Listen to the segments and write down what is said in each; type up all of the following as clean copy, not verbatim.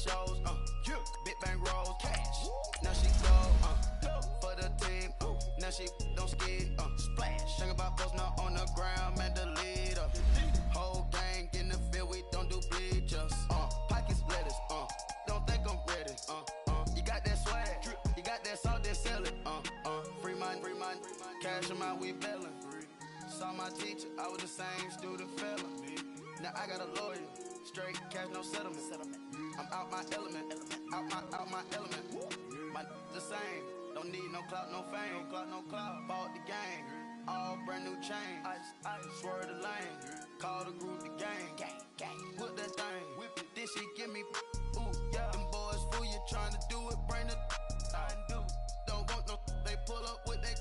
shows, big bang rolls, cash. Now she go, for the team, now she don't skid, splash. Think about posting up on the ground, man, delete her. Whole gang in the field, we don't do bleachers, pockets lettuce, don't think I'm ready, you got that swag, you got that salt, then sell it, free mind, cash amount, we bailin'. Saw my teacher, I was the same student fella. Now I got a lawyer, straight cash, no settlement. I'm out my element, out my element. My the same, don't need no clout, no fame. Bought the game, all brand new chain. I swerve the lane, call the group the gang. Whip that thing, whip it, then she give me, ooh, yeah. Them boys fool you, trying to do it, bring the don't want no, they pull up with they,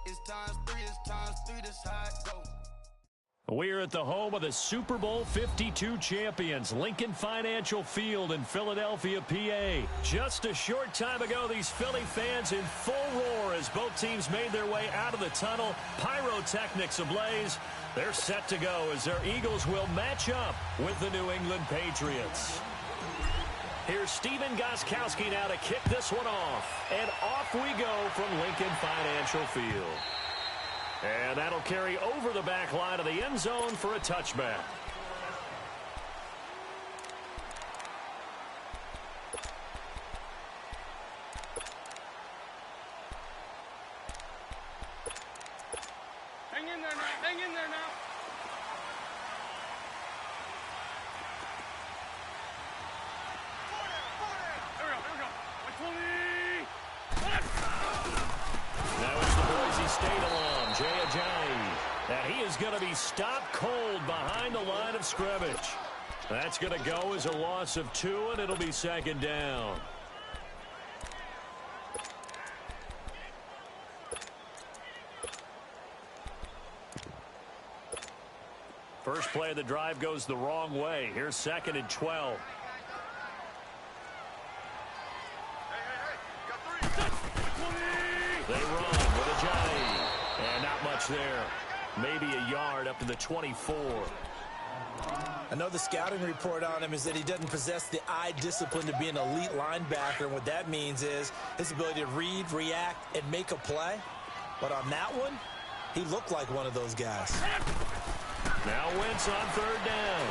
it's times three, this how it go. We're at the home of the Super Bowl 52 champions, Lincoln Financial Field in Philadelphia, PA. Just a short time ago, these Philly fans in full roar as both teams made their way out of the tunnel. Pyrotechnics ablaze. They're set to go as their Eagles will match up with the New England Patriots. Here's Steven Gostkowski now to kick this one off. And off we go from Lincoln Financial Field. And that'll carry over the back line of the end zone for a touchback. Hang in there now. Hang in there now. Here we go. Now it's the Boise State alum, Jay Ajayi. And he is going to be stopped cold behind the line of scrimmage. That's going to go as a loss of 2, and it'll be second down. First play of the drive goes the wrong way. Here's 2nd and 12. They run with Ajayi. And not much there. Maybe a yard up to the 24. I know the scouting report on him is that he doesn't possess the eye discipline to be an elite linebacker. And what that means is his ability to read, react, and make a play. But on that one, he looked like one of those guys. Now Wentz on 3rd down.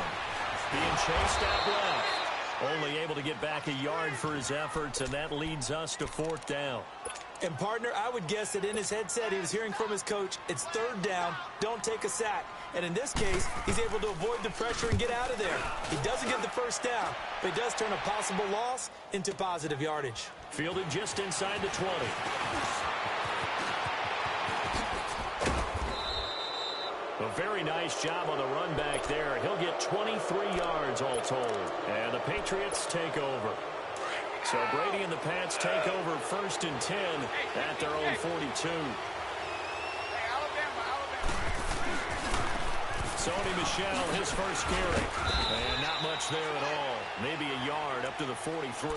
Being chased out left. Only able to get back a yard for his efforts, and that leads us to 4th down. And, partner, I would guess that in his headset he was hearing from his coach, it's 3rd down, don't take a sack. And in this case, he's able to avoid the pressure and get out of there. He doesn't get the 1st down, but he does turn a possible loss into positive yardage. Fielded just inside the 20. A very nice job on the run back there. He'll get 23 yards all told. And the Patriots take over. So Brady and the Pats take over 1st and 10 at their own 42. Sony Michel, his first carry. And not much there at all. Maybe a yard up to the 43.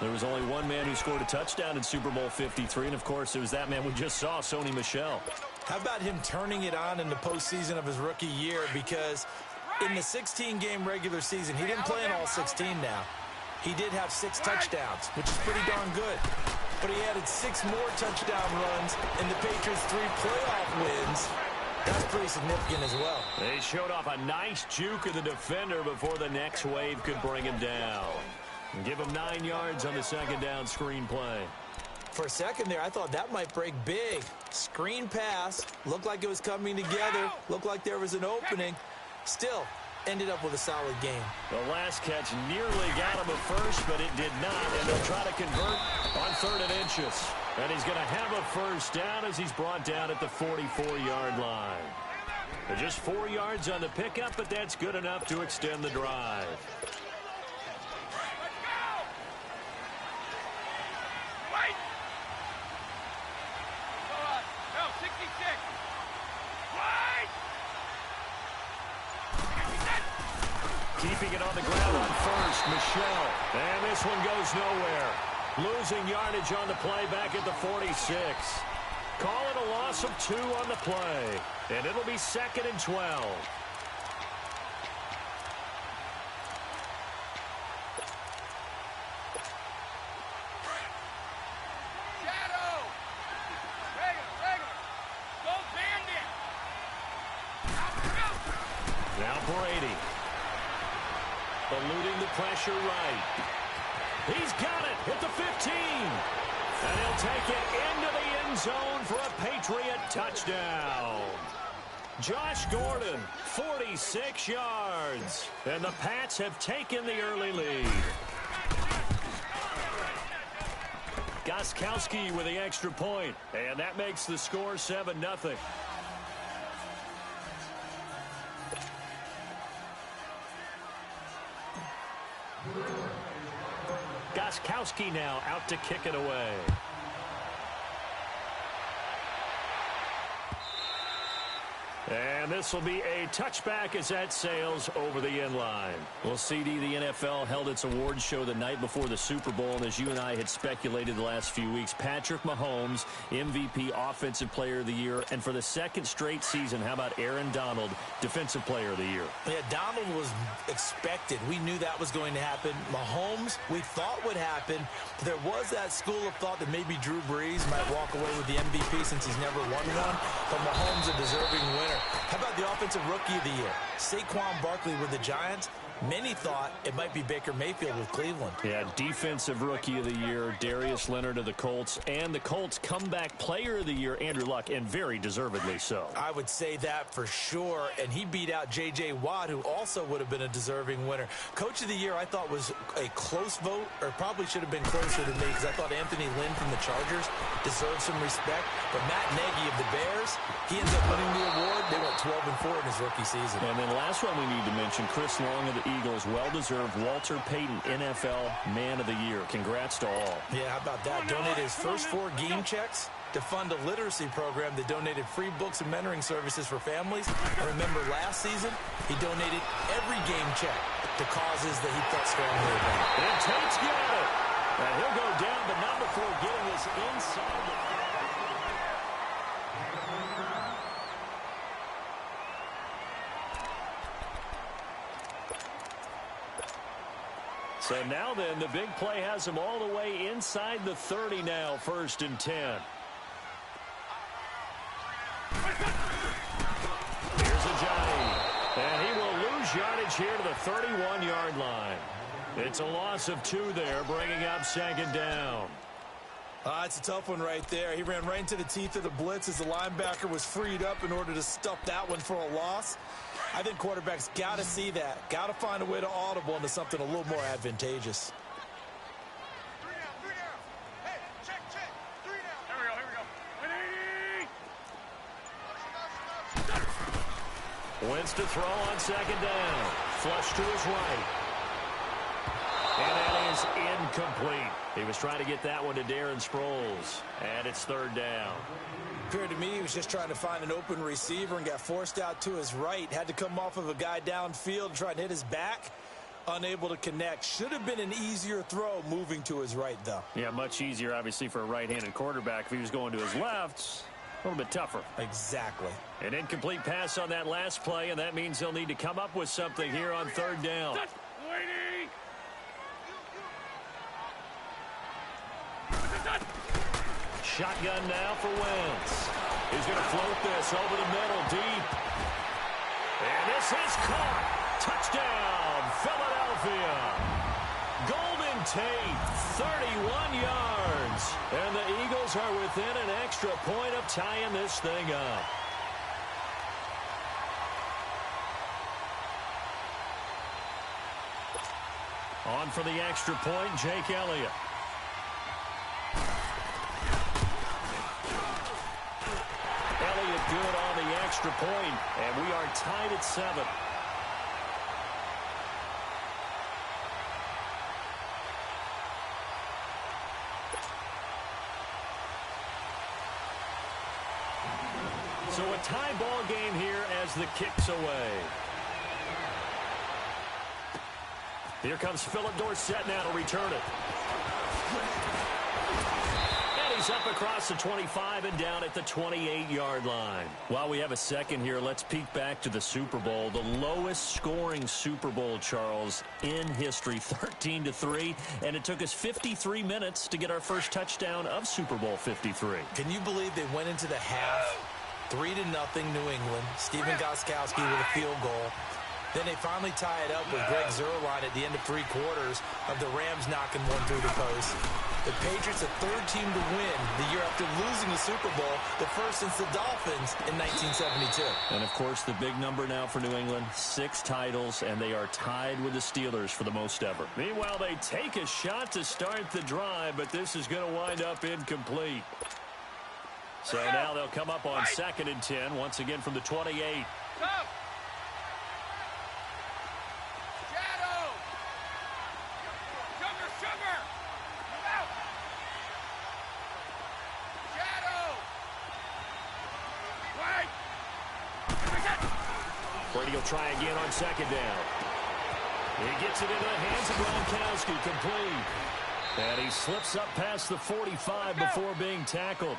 There was only one man who scored a touchdown in Super Bowl 53, and, of course, it was that man we just saw, Sony Michel. How about him turning it on in the postseason of his rookie year? Because in the 16-game regular season, he didn't play in all 16 now. He did have 6 touchdowns, which is pretty darn good. But he added 6 more touchdown runs in the Patriots' 3 playoff wins. That's pretty significant as well. They showed off a nice juke of the defender before the next wave could bring him down. And give him 9 yards on the 2nd down screen play. For a second there, I thought that might break big. Screen pass. Looked like it was coming together. Looked like there was an opening. Still, ended up with a solid game. The last catch nearly got him a first, but it did not. And they'll try to convert on 3rd and inches. And he's going to have a 1st down as he's brought down at the 44-yard line. They're just 4 yards on the pickup, but that's good enough to extend the drive. Keeping it on the ground on 1st, Michel. And this one goes nowhere. Losing yardage on the play back at the 46. Call it a loss of 2 on the play. And it'll be 2nd and 12. Now Brady. Eluding the pressure right. He's got it at the 15. And he'll take it into the end zone for a Patriot touchdown. Josh Gordon, 46 yards. And the Pats have taken the early lead. Gostkowski with the extra point. And that makes the score 7-0. Gostkowski now out to kick it away. And this will be a touchback as that sails over the end line. Well, CD, the NFL held its awards show the night before the Super Bowl, and as you and I had speculated the last few weeks, Patrick Mahomes, MVP, Offensive Player of the Year, and for the second straight season, how about Aaron Donald, Defensive Player of the Year? Yeah, Donald was expected. We knew that was going to happen. Mahomes, we thought would happen. There was that school of thought that maybe Drew Brees might walk away with the MVP since he's never won one, but Mahomes a deserving winner. How about the Offensive Rookie of the Year? Saquon Barkley with the Giants. Many thought it might be Baker Mayfield with Cleveland. Yeah, Defensive Rookie of the Year, Darius Leonard of the Colts, and the Colts Comeback Player of the Year, Andrew Luck, and very deservedly so. I would say that for sure, and he beat out J.J. Watt, who also would have been a deserving winner. Coach of the Year, I thought was a close vote, or probably should have been closer to me, because I thought Anthony Lynn from the Chargers deserved some respect, but Matt Nagy of the Bears, he ends up winning the award. They went 12-4 in his rookie season. And then last one we need to mention, Chris Long of the Eagles, well-deserved Walter Payton NFL Man of the Year. Congrats to all. Yeah, how about that? Donated his first 4 game checks to fund a literacy program that donated free books and mentoring services for families. And remember, last season, he donated every game check to causes that he felt strongly about. And Tate's got it. And he'll go down, but not before getting this inside the... So now then, the big play has him all the way inside the 30 now, 1st and 10. Here's Ajayi. And he will lose yardage here to the 31-yard line. It's a loss of 2 there, bringing up 2nd down. It's a tough one right there. He ran right into the teeth of the blitz as the linebacker was freed up in order to stuff that one for a loss. I think quarterbacks got to see that. Got to find a way to audible into something a little more advantageous. 3 down. Hey, check. 3 down. Here we go. Wentz to throw on 2nd down. Flush to his right. And that is incomplete. He was trying to get that one to Darren Sproles. And it's 3rd down. Appeared to me he was just trying to find an open receiver and got forced out to his right. Had to come off of a guy downfield and try and hit his back. Unable to connect. Should have been an easier throw moving to his right, though. Yeah, much easier, obviously, for a right-handed quarterback. If he was going to his left, a little bit tougher. Exactly. An incomplete pass on that last play, and that means they'll need to come up with something here on 3rd down. Waiting. Shotgun now for Wentz. He's going to float this over the middle, deep. And this is caught. Touchdown, Philadelphia. Golden Tate, 31 yards. And the Eagles are within an extra point of tying this thing up. On for the extra point, Jake Elliott. Good on the extra point, and we are tied at 7. So a tie ball game here as the kick's away. Here comes Philip Dorsett now to return it. He's up across the 25 and down at the 28-yard line. While we have a second here, let's peek back to the Super Bowl. The lowest scoring Super Bowl, Charles, in history, 13-3. And it took us 53 minutes to get our first touchdown of Super Bowl 53. Can you believe they went into the half 3-0 New England? Stephen Gostkowski with a field goal. Then they finally tie it up with Greg Zuerlein at the end of 3 quarters of the Rams knocking one through the post. The Patriots, the 3rd team to win the year after losing the Super Bowl, the first since the Dolphins in 1972. And, of course, the big number now for New England, 6 titles, and they are tied with the Steelers for the most ever. Meanwhile, they take a shot to start the drive, but this is going to wind up incomplete. So now they'll come up on 2nd and 10, once again from the 28. Go! Shadow! Sugar, sugar! Out! Shadow! Wait! Brady will try again on 2nd down. He gets it into the hands of Gronkowski, complete. And he slips up past the 45 before being tackled.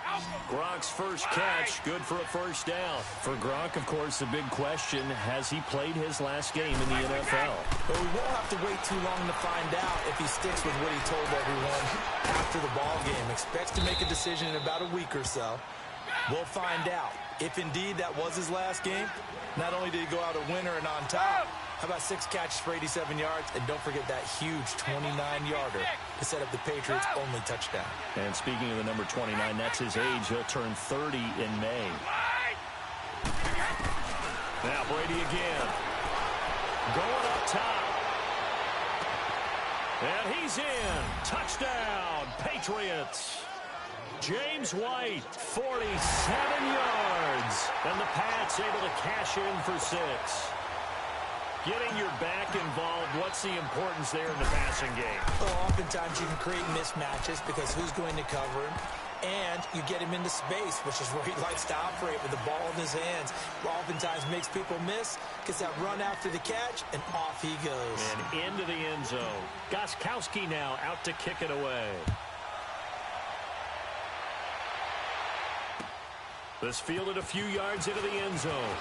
Gronk's first catch, good for a first down. For Gronk, of course, the big question, has he played his last game in the NFL? But we won't have to wait too long to find out if he sticks with what he told everyone after the ball game. Expects to make a decision in about a week or so. We'll find out. If indeed that was his last game, not only did he go out a winner and on top, how about 6 catches for 87 yards? And don't forget that huge 29-yarder to set up the Patriots' only touchdown. And speaking of the number 29, that's his age. He'll turn 30 in May. Now Brady again. Going up top. And he's in. Touchdown, Patriots. James White, 47 yards. And the Pats able to cash in for 6. Getting your back involved, what's the importance there in the passing game? Well, oftentimes you can create mismatches because who's going to cover him? And you get him into space, which is where he likes to operate with the ball in his hands. Oftentimes makes people miss, gets that run after the catch, and off he goes. And into the end zone. Gostkowski now out to kick it away. This fielded a few yards into the end zone.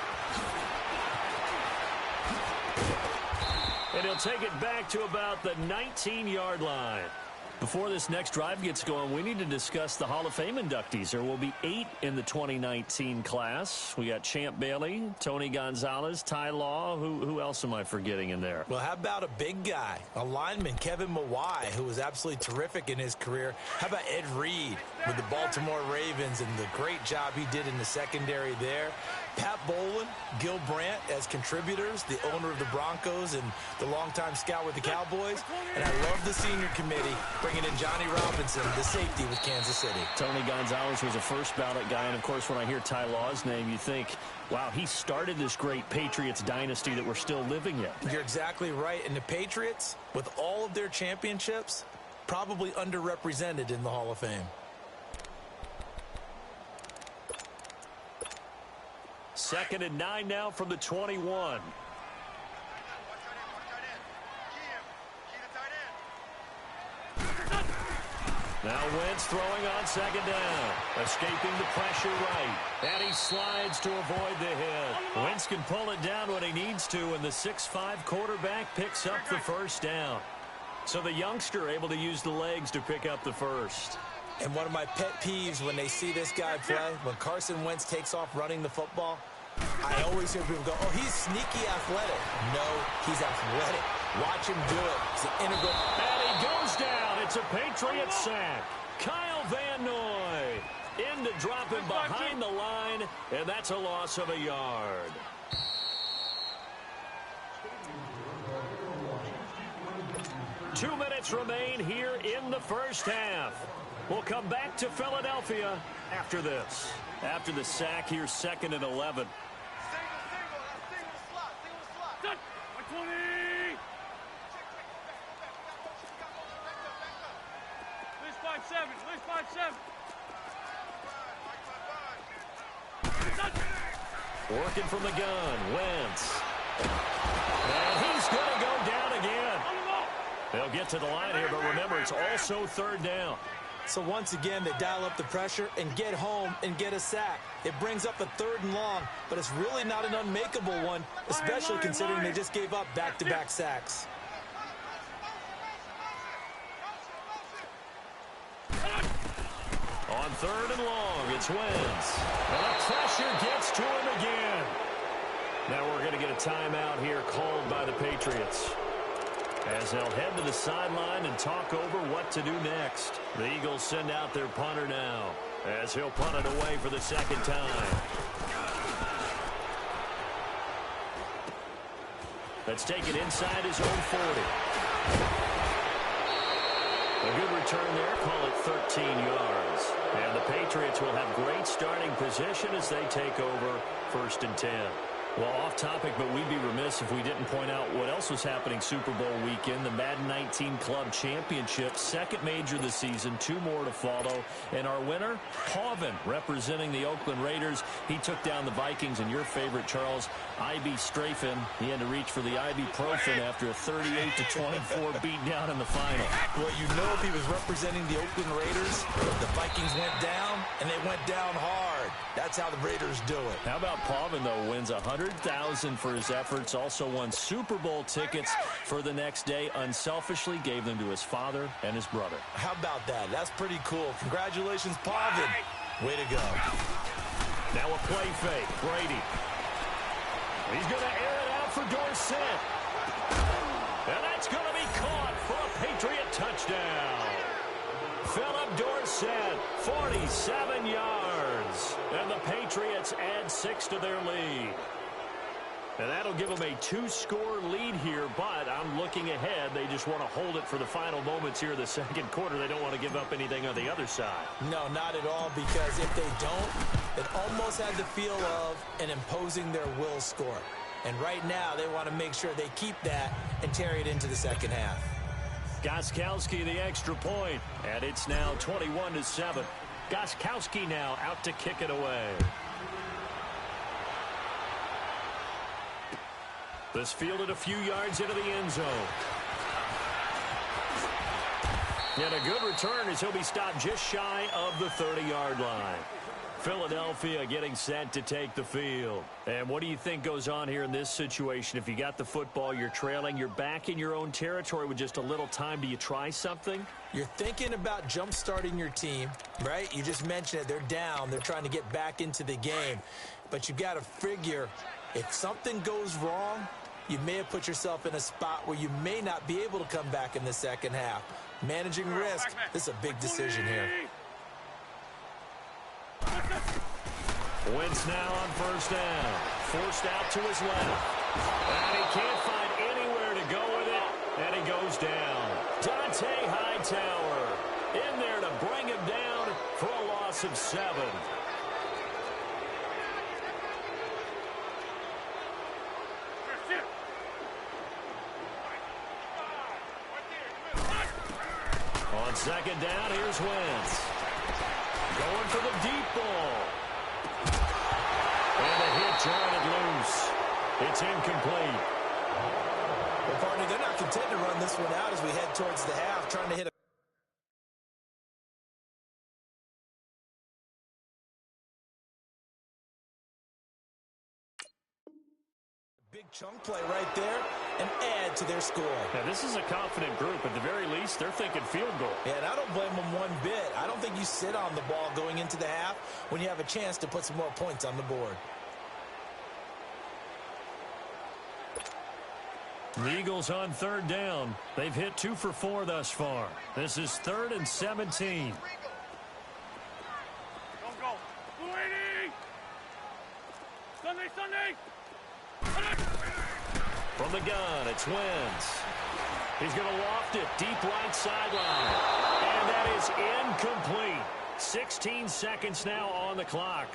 And he'll take it back to about the 19-yard line. Before this next drive gets going, we need to discuss the Hall of Fame inductees. There will be 8 in the 2019 class. We got Champ Bailey, Tony Gonzalez, Ty Law. Who else am I forgetting in there? Well, how about a big guy, a lineman, Kevin Mawai, who was absolutely terrific in his career. How about Ed Reed with the Baltimore Ravens and the great job he did in the secondary there. Pat Bowlen, Gil Brandt as contributors, the owner of the Broncos and the longtime scout with the Cowboys. And I love the senior committee bringing in Johnny Robinson, the safety with Kansas City. Tony Gonzalez was a first ballot guy. And, of course, when I hear Ty Law's name, you think, wow, he started this great Patriots dynasty that we're still living in. You're exactly right. And the Patriots, with all of their championships, probably underrepresented in the Hall of Fame. 2nd and 9 now from the 21. Now Wentz throwing on 2nd down. Escaping the pressure right. And he slides to avoid the hit. Wentz can pull it down when he needs to, and the 6'5" quarterback picks up the first down. So the youngster able to use the legs to pick up the first. And one of my pet peeves when they see this guy play, when Carson Wentz takes off running the football, I always hear people go, oh, he's sneaky athletic. No, he's athletic. Watch him do it. It's an integral. And he goes down. It's a Patriot sack. Kyle Van Noy in to drop him behind the line, and that's a loss of a yard. Two minutes remain here in the first half. We'll come back to Philadelphia after this. After the sack, here's 2nd and 11. Set. 120. List 5-7. List 5-7. Working from the gun, Wentz. And he's going to go down again. They'll get to the line here, but remember, it's also 3rd down. So once again, they dial up the pressure and get home and get a sack. It brings up a 3rd and long, but it's really not an unmakeable one, especially considering they just gave up back-to-back sacks. On 3rd and long, it's Wentz. And the pressure gets to him again. Now we're going to get a timeout here called by the Patriots, as they'll head to the sideline and talk over what to do next. The Eagles send out their punter now, as he'll punt it away for the second time. Let's take it inside his own 40. A good return there, call it 13 yards. And the Patriots will have great starting position as they take over 1st and 10. Well, off topic, but we'd be remiss if we didn't point out what else was happening Super Bowl weekend. The Madden 19 Club Championship, second major this season, 2 more to follow. And our winner, Pauvin, representing the Oakland Raiders. He took down the Vikings, and your favorite, Charles, I.B. Strafen. He had to reach for the ibuprofen after a 38-24 beatdown in the final. Well, you know, if he was representing the Oakland Raiders, the Vikings went down, and they went down hard. That's how the Raiders do it. How about Pauvin, though, wins $100,000 for his efforts, also won Super Bowl tickets for the next day, unselfishly gave them to his father and his brother. How about that? That's pretty cool. Congratulations, Pauvin. Way to go. Now a play fake. Brady. He's going to air it out for Dorsett. And that's going to be caught for a Patriot touchdown. Philip Dorsett, 47 yards. And the Patriots add 6 to their lead. And that'll give them a 2-score lead here, but I'm looking ahead. They just want to hold it for the final moments here in the second quarter. They don't want to give up anything on the other side. No, not at all, because if they don't, it almost had the feel of an imposing their will score. And right now, they want to make sure they keep that and carry it into the second half. Gostkowski the extra point, and it's now 21-7. Gostkowski now out to kick it away. This fielded a few yards into the end zone. And a good return as he'll be stopped just shy of the 30-yard line. Philadelphia getting set to take the field. And what do you think goes on here in this situation? If you got the football, you're trailing, you're back in your own territory with just a little time. Do you try something? You're thinking about jump-starting your team, right? You just mentioned it. They're down. They're trying to get back into the game. But you got to figure, if something goes wrong, you may have put yourself in a spot where you may not be able to come back in the second half. Managing risk, this is a big decision here. Wentz now on first down. Forced out to his left. And he can't find anywhere to go with it. And he goes down. Dante Hightower in there to bring him down for a loss of 7. On second down, here's Wentz. Going for the deep ball. And a hit jarred loose. It's incomplete. Well, partner, they're not content to run this one out as we head towards the half, trying to hit a big chunk play right there and add to their score. Now, this is a confident group. At the very least, they're thinking field goal. Yeah, and I don't blame them one bit. I don't think you sit on the ball going into the half when you have a chance to put some more points on the board. The Eagles on third down. They've hit 2 for 4 thus far. This is 3rd and 17. Don't go. 280. Sunday. From the gun, it's Wentz. He's going to loft it deep right sideline. And that is incomplete. 16 seconds now on the clock.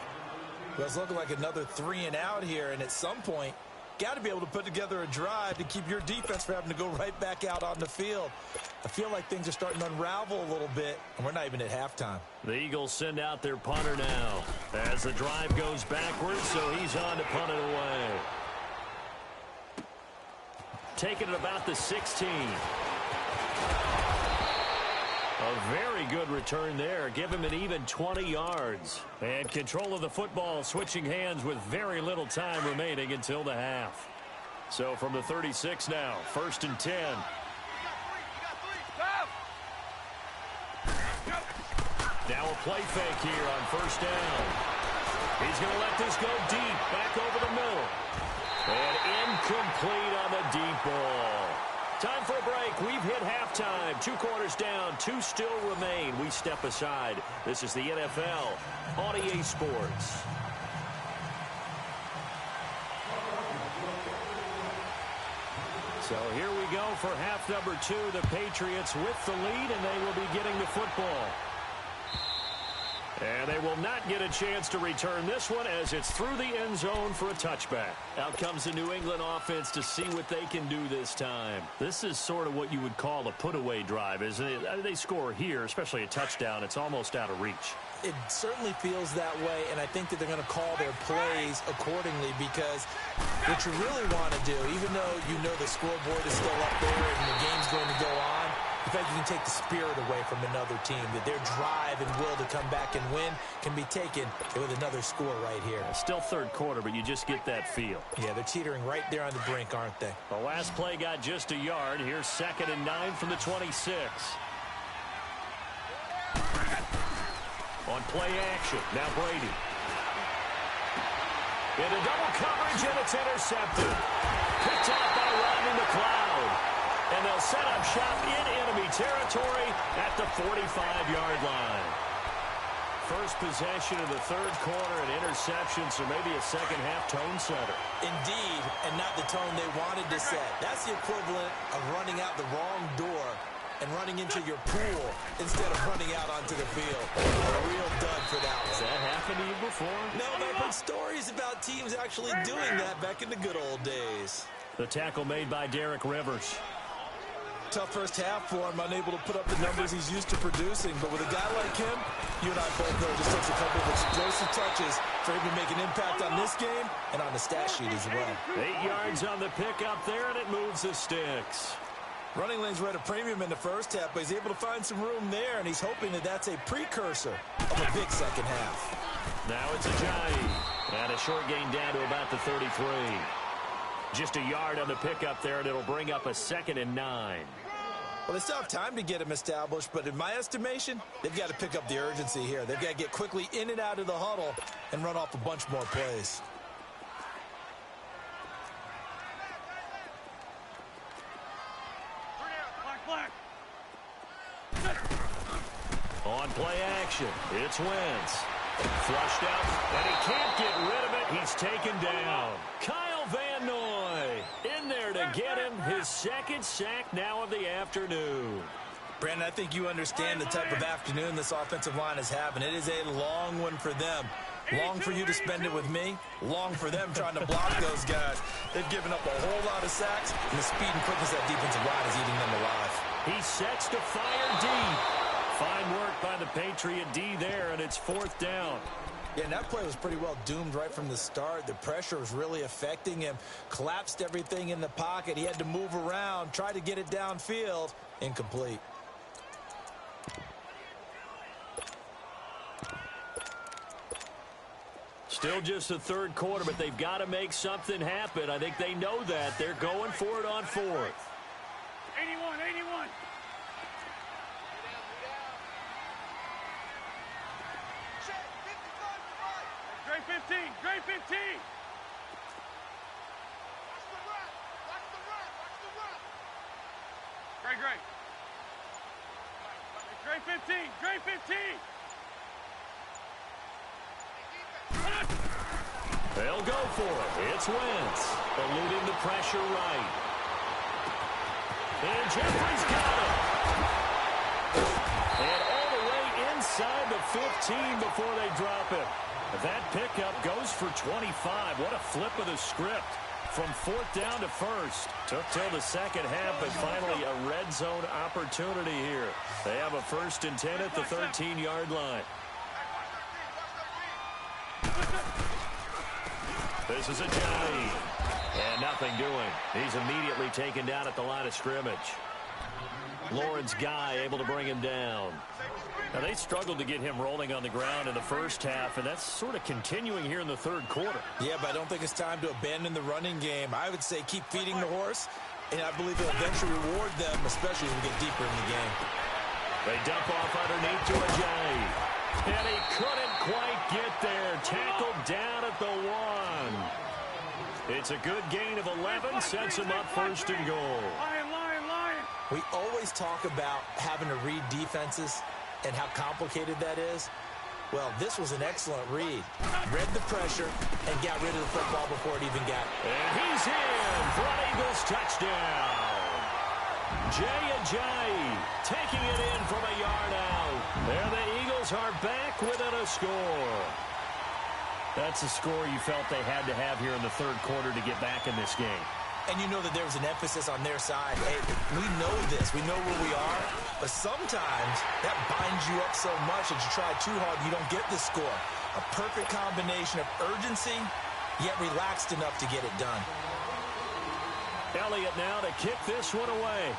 Well, it's looking like another 3 and out here, and at some point, got to be able to put together a drive to keep your defense from having to go right back out on the field. I feel like things are starting to unravel a little bit, and we're not even at halftime. The Eagles send out their punter now as the drive goes backwards, so he's on to punt it away. Taking it about the 16. A very good return there. Give him an even 20 yards. And control of the football switching hands with very little time remaining until the half. So from the 36 now, 1st and 10. Now a play fake here on first down. He's going to let this go deep, back over the middle. And incomplete on the deep ball. Time for a break. We've hit halftime. 2 quarters down. 2 still remain. We step aside. This is the NFL on EA Sports. So here we go for half number 2. The Patriots with the lead, and they will be getting the football. And they will not get a chance to return this one as it's through the end zone for a touchback. Out comes the New England offense to see what they can do this time. This is sort of what you would call a put-away drive, isn't it? They score here, especially a touchdown. It's almost out of reach. It certainly feels that way, and I think that they're going to call their plays accordingly because what you really want to do, even though you know the scoreboard is still up there and the game's going to go on, in fact, you can take the spirit away from another team, that their drive and will to come back and win can be taken with another score right here. Still third quarter, but you just get that feel. Yeah, they're teetering right there on the brink, aren't they? The last play got just a yard. Here's 2nd and 9 from the 26. On play action, now Brady. Into double coverage, and it's intercepted. Picked off by Rodney McLeod. And they'll set up shop in enemy territory at the 45-yard line. First possession of the third quarter, an interception, so maybe a second-half tone setter. Indeed, and not the tone they wanted to set. That's the equivalent of running out the wrong door and running into your pool instead of running out onto the field. A real dud for that one. Has that happened to you before? No, but I've heard stories about teams actually doing that back in the good old days. The tackle made by Derek Rivers. Tough first half for him, unable to put up the numbers he's used to producing. But with a guy like him, you and I both know it just takes a couple of explosive touches for him to make an impact on this game and on the stat sheet as well. 8 yards on the pickup there, and it moves the sticks. Running lanes were at a premium in the first half, but he's able to find some room there, and he's hoping that that's a precursor of a big second half. Now it's Ajayi. And a short gain down to about the 33. Just a yard on the pickup there, and it'll bring up a 2nd and 9. Well, they still have time to get him established, but in my estimation, they've got to pick up the urgency here. They've got to get quickly in and out of the huddle and run off a bunch more plays. On play action, it's Wentz. Flushed out, and he can't get rid of it. He's taken down. Kyle Van Noy in there to get him his 2nd sack now of the afternoon. Brandon, I think you understand the type of afternoon this offensive line is having. It is a long one for them. Long for you to spend it with me. Long for them trying to block those guys. They've given up a whole lot of sacks, and the speed and quickness of that defensive line is eating them alive. He sets to fire deep. Fine work by the Patriot D there, and it's 4th down. Yeah, and that play was pretty well doomed right from the start. The pressure was really affecting him. Collapsed everything in the pocket. He had to move around, try to get it downfield. Incomplete. Still just the third quarter, but they've got to make something happen. I think they know that. They're going for it on 4th. 81. Grade 15. Grade 15. They'll go for it. It's Wentz, eluding the pressure right. And Jeffrey's got it. And all the way inside the 15 before they drop it. That pickup goes for 25. What a flip of the script. From 4th down to 1st. Took till the second half, but finally a red zone opportunity here. They have a 1st and 10 at the 13-yard line. This is Ajayi. And nothing doing. He's immediately taken down at the line of scrimmage. Lawrence Guy able to bring him down. Now, they struggled to get him rolling on the ground in the first half, and that's sort of continuing here in the third quarter. Yeah, but I don't think it's time to abandon the running game. I would say keep feeding the horse, and I believe it'll eventually reward them, especially as we get deeper in the game. They dump off underneath to Ajayi. And he couldn't quite get there. Tackled down at the 1. It's a good gain of 11, sets him up first and goal. Lion. We always talk about having to read defenses and how complicated that is. Well, this was an excellent read. Read the pressure and got rid of the football before it even got. And he's in for an Eagles touchdown. Jay Ajayi taking it in from a yard out. There the Eagles are back within a score. That's a score you felt they had to have here in the third quarter to get back in this game. And you know that there was an emphasis on their side. Hey, we know this. We know where we are. But sometimes that binds you up so much that you try too hard, you don't get the score. A perfect combination of urgency, yet relaxed enough to get it done. Elliott now to kick this one away.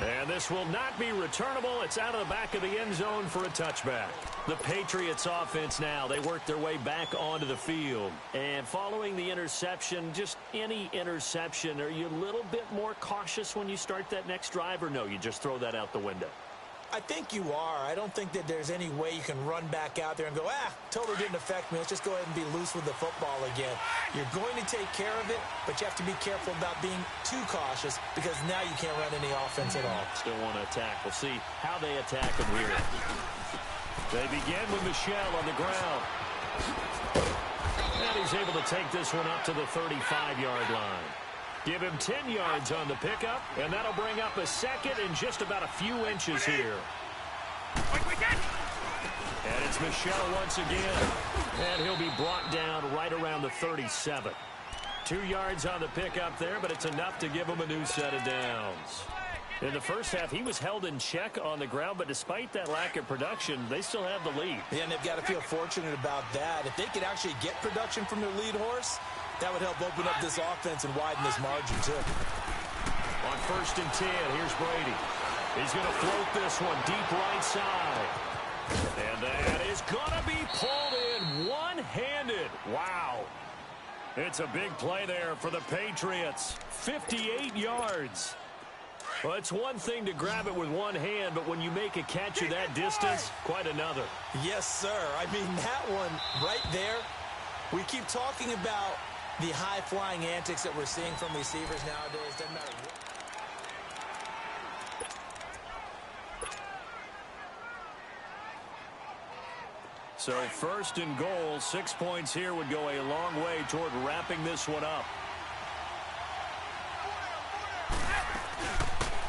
And this will not be returnable. It's out of the back of the end zone for a touchback. The Patriots offense now, they work their way back onto the field. And following the interception, just any interception, are you a little bit more cautious when you start that next drive, or no, you just throw that out the window? I think you are. I don't think that there's any way you can run back out there and go, totally didn't affect me. Let's just go ahead and be loose with the football again. You're going to take care of it, but you have to be careful about being too cautious because now you can't run any offense at all. Still want to attack. We'll see how they attack him here. They begin with Michelle on the ground. And he's able to take this one up to the 35-yard line. Give him 10 yards on the pickup, and that'll bring up a second in just about a few inches here. And it's Michelle once again. And he'll be brought down right around the 37. 2 yards on the pickup there, but it's enough to give him a new set of downs. In the first half, he was held in check on the ground, but despite that lack of production, they still have the lead. Yeah, and they've got to feel fortunate about that. If they could actually get production from their lead horse, that would help open up this offense and widen this margin, too. On 1st and 10, here's Brady. He's going to float this one deep right side. And that is going to be pulled in one-handed. Wow. It's a big play there for the Patriots. 58 yards. Well, it's one thing to grab it with one hand, but when you make a catch of that distance, quite another. Yes, sir. I mean, that one right there, we keep talking about the high-flying antics that we're seeing from receivers nowadays. Doesn't matter what. So 1st and goal, 6 points here would go a long way toward wrapping this one up.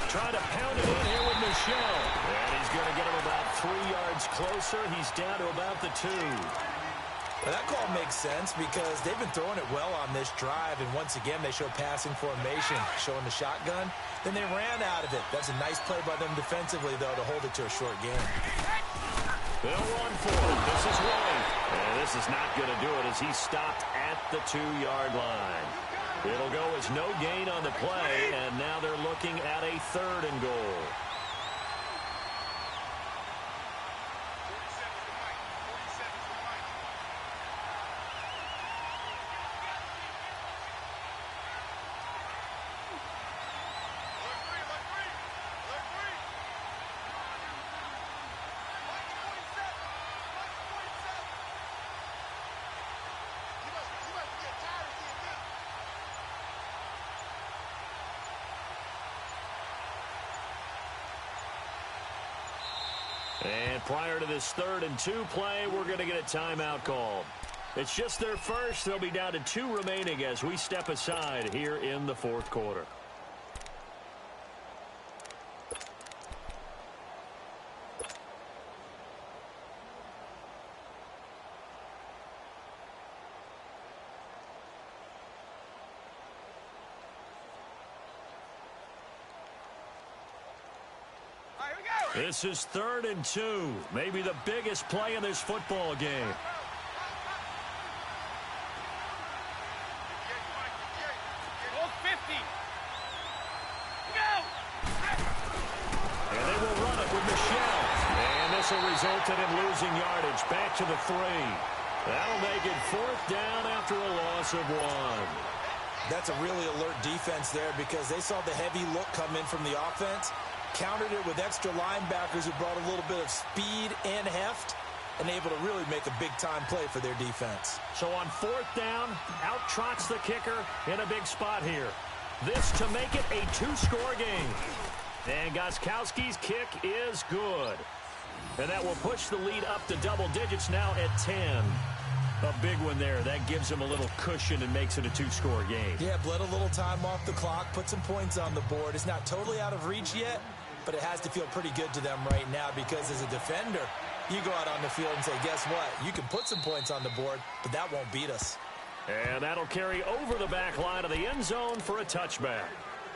Trying to pound it in here with Michelle. And he's going to get him about 3 yards closer. He's down to about the 2. Well, that call makes sense because they've been throwing it well on this drive, and once again they show passing formation, showing the shotgun. Then they ran out of it. That's a nice play by them defensively, though, to hold it to a short game. They'll run for it. This is White. And this is not going to do it as he's stopped at the 2-yard line. It'll go as no gain on the play, and now they're looking at a 3rd and goal. And prior to this 3rd and 2 play, we're going to get a timeout called. It's just their first. They'll be down to 2 remaining as we step aside here in the 4th quarter. This is 3rd and 2. Maybe the biggest play in this football game. And they will run it with Michelle. And this will result in losing yardage back to the 3. That'll make it 4th down after a loss of 1. That's a really alert defense there because they saw the heavy look come in from the offense, countered it with extra linebackers who brought a little bit of speed and heft, and able to really make a big-time play for their defense. So on 4th down, out trots the kicker in a big spot here. This to make it a 2-score game. And Gostkowski's kick is good. And that will push the lead up to double digits now at 10. A big one there. That gives them a little cushion and makes it a 2-score game. Yeah, bled a little time off the clock, put some points on the board. It's not totally out of reach yet, but it has to feel pretty good to them right now because as a defender, you go out on the field and say, guess what? You can put some points on the board, but that won't beat us. And that'll carry over the back line of the end zone for a touchback.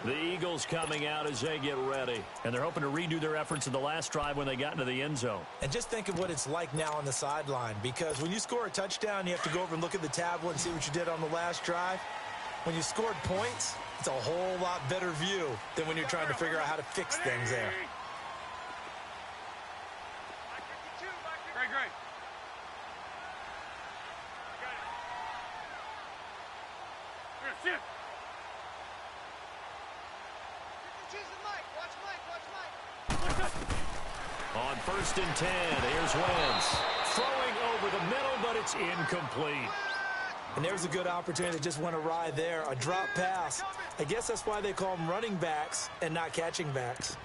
The Eagles coming out as they get ready. And they're hoping to redo their efforts in the last drive when they got into the end zone. And just think of what it's like now on the sideline, because when you score a touchdown, you have to go over and look at the tablet and see what you did on the last drive. When you scored points, it's a whole lot better view than when you're trying to figure out how to fix things there. Great. Shift. On 1st and 10, here's Wentz. Throwing over the middle, but it's incomplete. And there's a good opportunity to just went awry there. A drop pass. I guess that's why they call them running backs and not catching backs.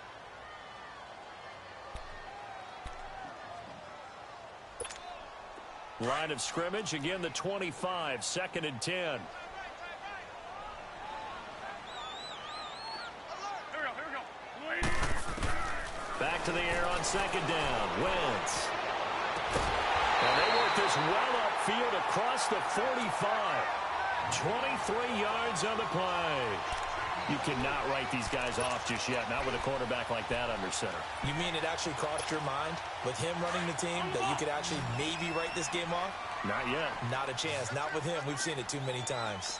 Line of scrimmage, again the 25, 2nd and 10. Here we go. Back to the air on 2nd down. Wentz. And they work this well upfield across the 45. 23 yards on the play. You cannot write these guys off just yet, not with a quarterback like that under center. You mean it actually crossed your mind with him running the team that you could actually maybe write this game off? Not yet. Not a chance. Not with him. We've seen it too many times.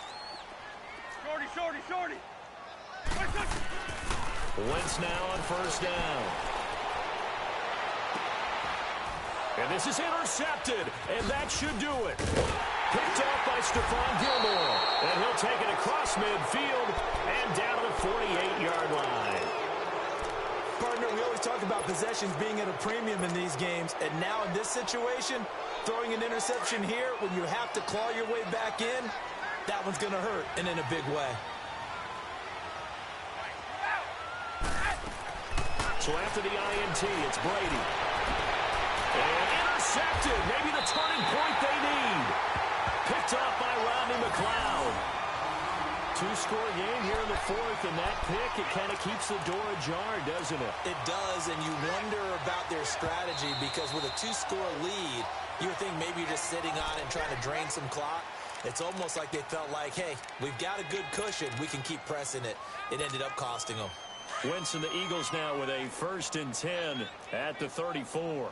Shorty. Wentz now on 1st down. And this is intercepted, and that should do it. Picked off by Stephon Gilmore, and he'll take it across midfield and down to the 48-yard line. Partner, we always talk about possessions being at a premium in these games, and now in this situation, throwing an interception here when you have to claw your way back in, that one's going to hurt, and in a big way. So after the INT, it's Brady. And intercepted, maybe the turning point they need. Picked off by Rodney McLeod. 2-score game here in the 4th, and that pick, it kind of keeps the door ajar, doesn't it? It does, and you wonder about their strategy because with a 2-score lead, you would think maybe you're just sitting on and trying to drain some clock. It's almost like they felt like, hey, we've got a good cushion. We can keep pressing it. It ended up costing them. Wentz and the Eagles now with a 1st and 10 at the 34.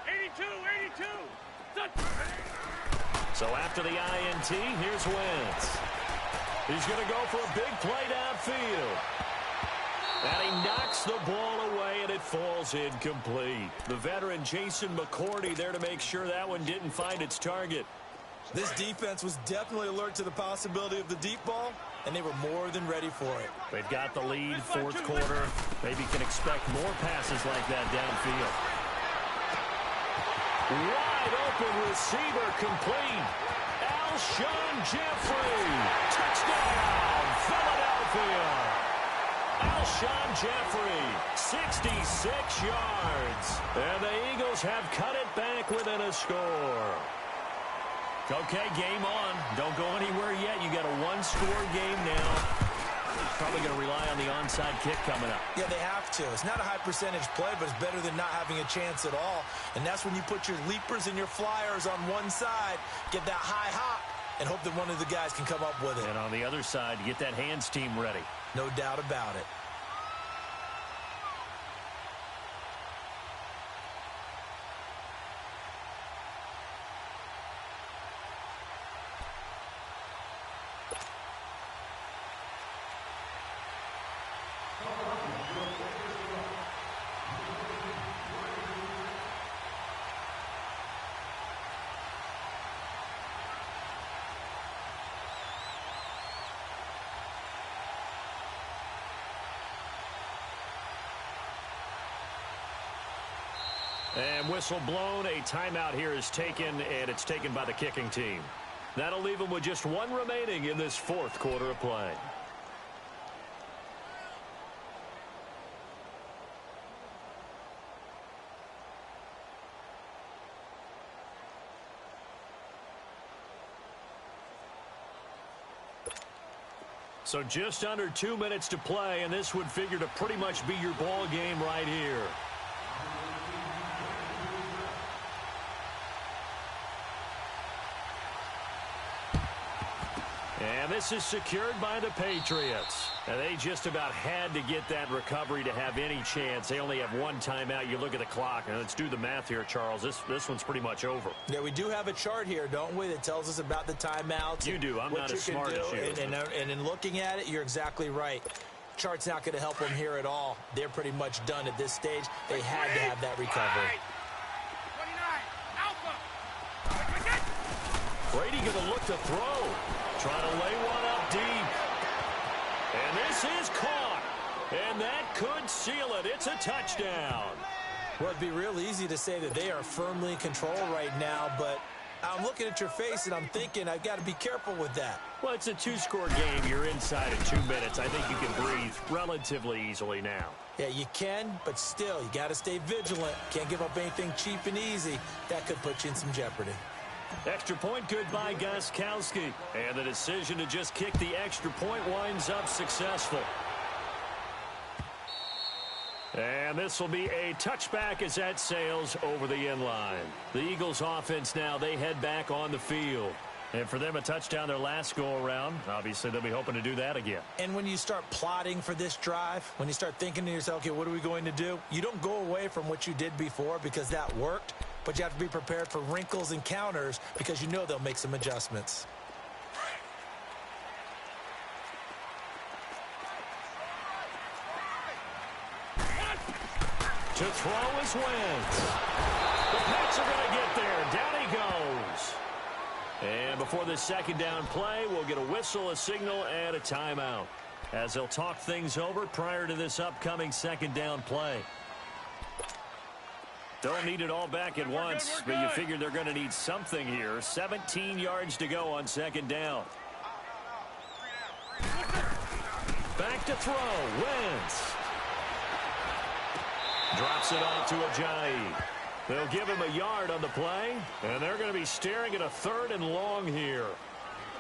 82. So after the INT, here's Wentz. He's going to go for a big play downfield. And he knocks the ball away, and it falls incomplete. The veteran Jason McCourty there to make sure that one didn't find its target. This defense was definitely alert to the possibility of the deep ball, and they were more than ready for it. They've got the lead, 4th quarter. Maybe can expect more passes like that downfield. Wide open receiver complete. Alshon Jeffrey. Touchdown, Philadelphia. Alshon Jeffrey, 66 yards. And the Eagles have cut it back within a score. Okay, game on. Don't go anywhere yet. You got a 1-score game now. Probably going to rely on the onside kick coming up. Yeah, they have to. It's not a high percentage play, but it's better than not having a chance at all. And that's when you put your leapers and your flyers on one side, get that high hop, and hope that one of the guys can come up with it. And on the other side, get that hands team ready. No doubt about it. And whistle blown. A timeout here is taken, and it's taken by the kicking team. That'll leave them with just one remaining in this fourth quarter of play. So just under 2 minutes to play, and this would figure to pretty much be your ball game right here. And this is secured by the Patriots. And they just about had to get that recovery to have any chance. They only have one timeout. You look at the clock, and let's do the math here, Charles. This one's pretty much over. Yeah, we do have a chart here, don't we, that tells us about the timeouts. You do. I'm not as smart as you. And in looking at it, you're exactly right. Chart's not going to help them here at all. They're pretty much done at this stage. They had to have that recovery. 29, Alpha. Brady going to look to throw. Trying to lay one up deep. And this is caught. And that could seal it. It's a touchdown. Well, it'd be real easy to say that they are firmly in control right now, but I'm looking at your face and I'm thinking I've got to be careful with that. Well, it's a two-score game. You're inside in 2 minutes. I think you can breathe relatively easily now. Yeah, you can, but still, you got to stay vigilant. Can't give up anything cheap and easy. That could put you in some jeopardy. Extra point good by Gostkowski. And the decision to just kick the extra point winds up successful. And this will be a touchback as that sails over the end line. The Eagles offense now, they head back on the field. And for them, a touchdown their last go-around. Obviously, they'll be hoping to do that again. And when you start plotting for this drive, when you start thinking to yourself, okay, what are we going to do? You don't go away from what you did before because that worked. But you have to be prepared for wrinkles and counters because you know they'll make some adjustments. To throw is Wentz. The Pats are going to get there. Down he goes. And before this second down play, we'll get a whistle, a signal, and a timeout, as they'll talk things over prior to this upcoming second down play. Don't need it all back at once, but you figure they're going to need something here. 17 yards to go on second down. Back to throw. Wentz. Drops it off to Ajayi. They'll give him a yard on the play, and they're going to be staring at a 3rd and long here.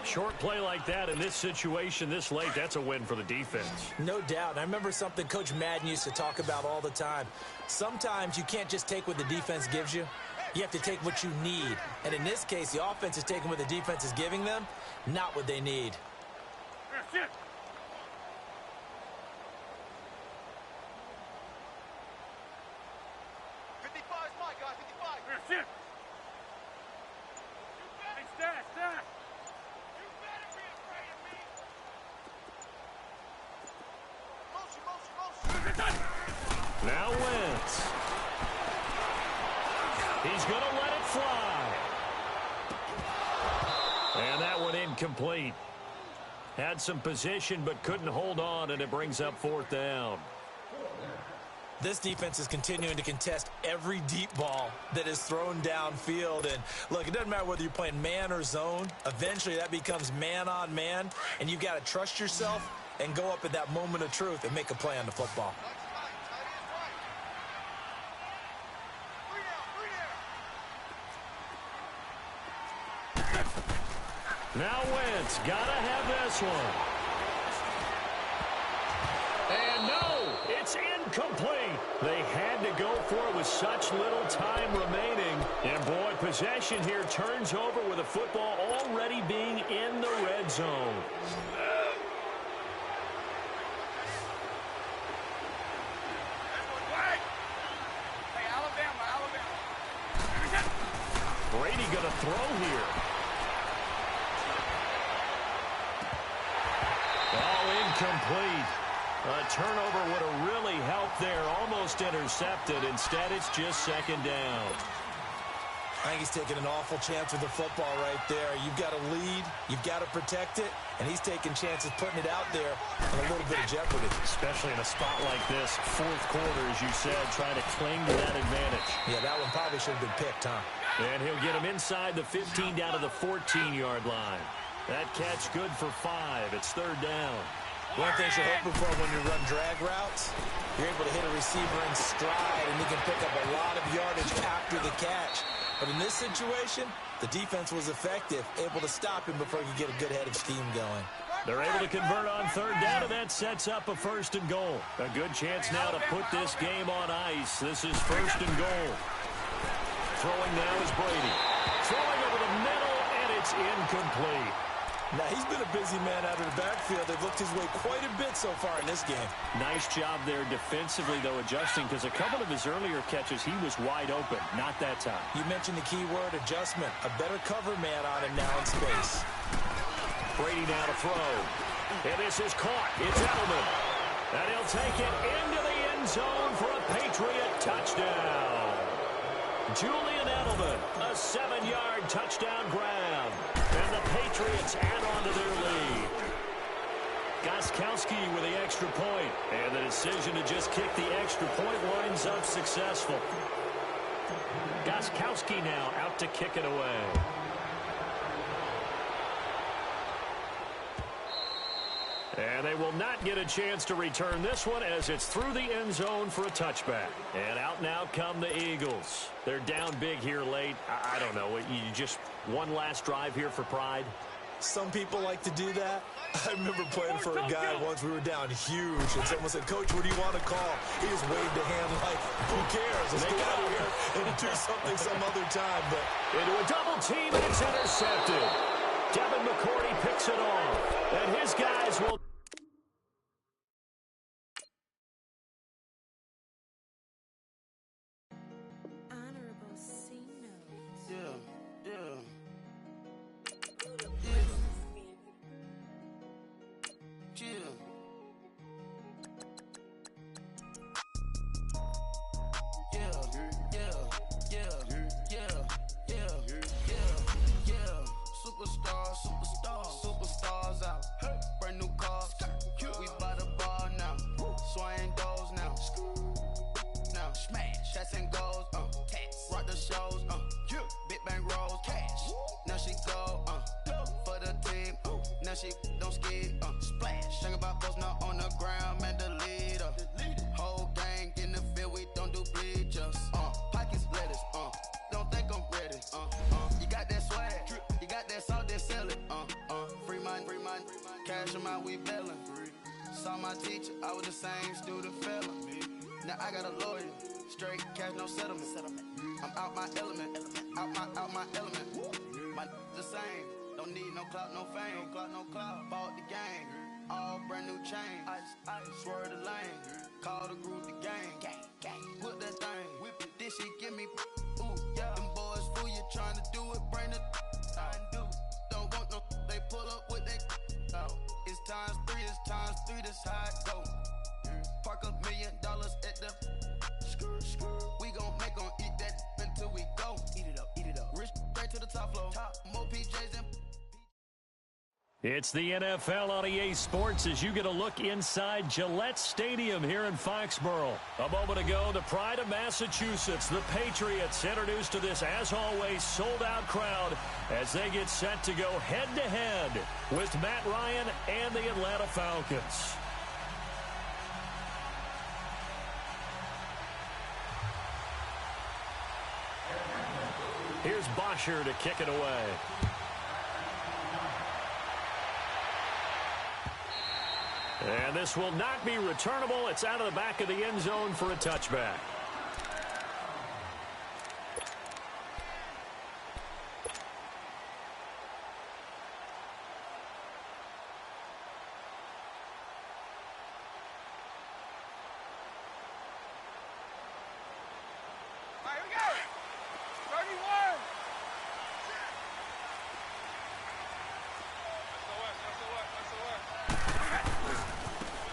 Short play like that in this situation this late, that's a win for the defense. No doubt. I remember something Coach Madden used to talk about all the time. Sometimes you can't just take what the defense gives you. You have to take what you need. And in this case, the offense is taking what the defense is giving them, not what they need. That's it. That's it. Hey, stack. Now Wentz. He's going to let it fly. And that one incomplete. Had some position but couldn't hold on, and it brings up 4th down. This defense is continuing to contest every deep ball that is thrown downfield. And look, it doesn't matter whether you're playing man or zone. Eventually that becomes man on man, and you've got to trust yourself and go up at that moment of truth and make a play on the football. Now Wentz, gotta have this one. And no, it's incomplete. They had to go for it with such little time remaining. And boy, possession here turns over with a football already being in the red zone. Brady gonna throw here. All incomplete. A turnover would have really helped there. Almost intercepted. Instead, it's just second down. I think he's taking an awful chance with the football right there. You've got to lead, you've got to protect it, and he's taking chances putting it out there in a little bit of jeopardy. Especially in a spot like this, fourth quarter, as you said, trying to cling to that advantage. Yeah, that one probably should have been picked, huh? And he'll get him inside the 15 down to the 14-yard line. That catch good for 5. It's third down. One thing you're hoping for when you run drag routes, you're able to hit a receiver in stride, and he can pick up a lot of yardage after the catch. But in this situation, the defense was effective, able to stop him before he could get a good head of steam going. They're able to convert on third down, and that sets up a first and goal. A good chance now to put this game on ice. This is first and goal. Throwing now is Brady. Throwing over the middle, and it's incomplete. Now, he's been a busy man out of the backfield. They've looked his way quite a bit so far in this game. Nice job there defensively, though, adjusting, because a couple of his earlier catches, he was wide open. Not that time. You mentioned the key word, adjustment. A better cover man on him now in space. Brady now to throw. And this is caught. It's Edelman. And he'll take it into the end zone for a Patriot touchdown. Julian Edelman, a 7-yard touchdown grab. And the Patriots add on to their lead. Gostkowski with the extra point. And the decision to just kick the extra point winds up successful. Gostkowski now out to kick it away. And they will not get a chance to return this one as it's through the end zone for a touchback. And out now come the Eagles. They're down big here late. I don't know. You just one last drive here for pride? Some people like to do that. I remember playing for a guy once. We were down huge, and someone said, "Coach, what do you want to call?" He just waved a hand like, "Who cares? Let's get out of here and do something some other time." But into a double team, and it's intercepted. Devin McCourty picks it off, and his guys will... Superstars out. Brand new cars. We by the bar now. Swaying doors now. Now smash. Shots and goals. Rock the shows. Big bang rolls. Cash. Now she go. For the team. Now she don't ski. Splash. Think about post now on the ground. Man, the leader. Whole gang in the field. We don't do bleachers. Pockets lettuce. Don't think I'm ready. You got that swag. You got that salt, that sell it. Free mind. Cash them out, we bailin'. Saw my teacher, I was the same student fella. Now I got a lawyer, straight cash, no settlement. I'm out my element, out my element. My the same, don't need no clout, no fame. No clout, bought the game, all brand new chain. I swerve the lane, call the group the gang. Whip that thing, whip it, this shit give me. Ooh, yeah, them boys fool you trying to do it, bring it. I do, don't want no, they pull up with they. It's times 3, this how it go. Park $1 million at the we gon' make 'em eat that until we go. Eat it up. Rich straight to the top floor. More PJs and It's the NFL on EA Sports as you get a look inside Gillette Stadium here in Foxborough. A moment ago, the pride of Massachusetts, the Patriots, introduced to this, as always, sold-out crowd as they get set to go head-to-head with Matt Ryan and the Atlanta Falcons. Here's Bosher to kick it away. And this will not be returnable. It's out of the back of the end zone for a touchback.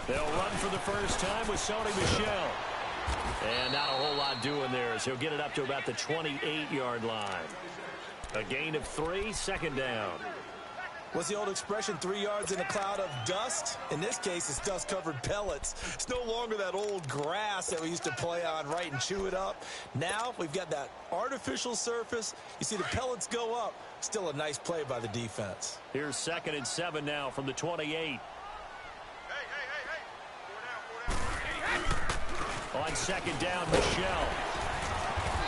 They'll run for the first time with Sony Michel. And not a whole lot doing there as he'll get it up to about the 28-yard line. A gain of 3, second down. What's the old expression, 3 yards in a cloud of dust? In this case, it's dust-covered pellets. It's no longer that old grass that we used to play on, right, and chew it up. Now we've got that artificial surface. You see the pellets go up. Still a nice play by the defense. Here's 2nd and 7 now from the 28. On 2nd down, Michelle.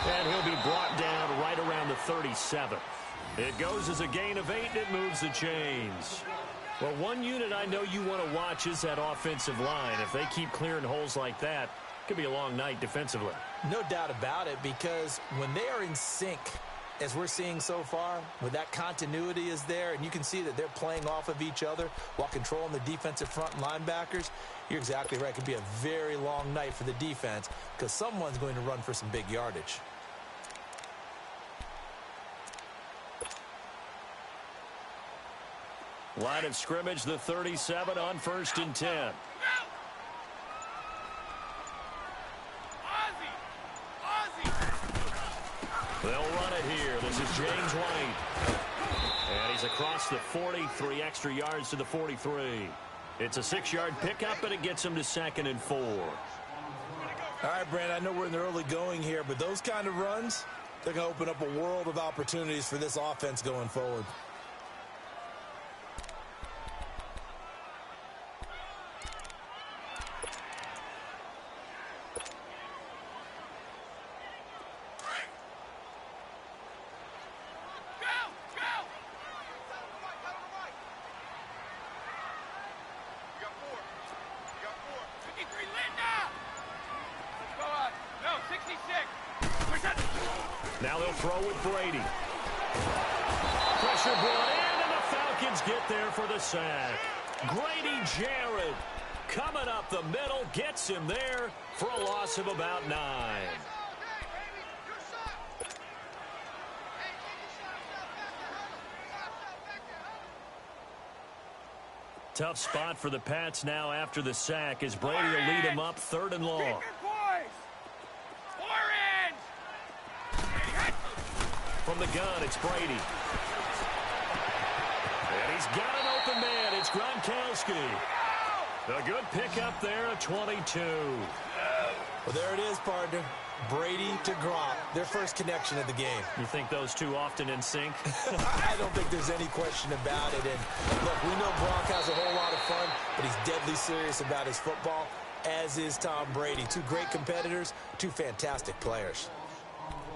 And he'll be brought down right around the 37. It goes as a gain of 8, and it moves the chains. Well, one unit I know you want to watch is that offensive line. If they keep clearing holes like that, it could be a long night defensively. No doubt about it, because when they are in sync, as we're seeing so far, when that continuity is there, and you can see that they're playing off of each other while controlling the defensive front linebackers, you're exactly right. It could be a very long night for the defense because someone's going to run for some big yardage. Line of scrimmage, the 37 on 1st and 10. They'll run it here. This is James White. And he's across the 40, 3 extra yards to the 43. It's a 6-yard pickup, and it gets him to 2nd and 4. All right, Brand, I know we're in the early going here, but those kind of runs, they're going to open up a world of opportunities for this offense going forward. Now they'll throw with Brady. Pressure brought in, and the Falcons get there for the sack. Grady Jarrett coming up the middle, gets him there for a loss of about 9. Tough spot for the Pats now after the sack as Brady will lead them up 3rd and long. From the gun, it's Brady. And he's got an open man. It's Gronkowski. A good pickup there at 22. Well, there it is, partner. Brady to Gronk, their first connection of the game. You think those two often in sync? I don't think there's any question about it. And look, we know Gronk has a whole lot of fun, but he's deadly serious about his football, as is Tom Brady. 2 great competitors, 2 fantastic players.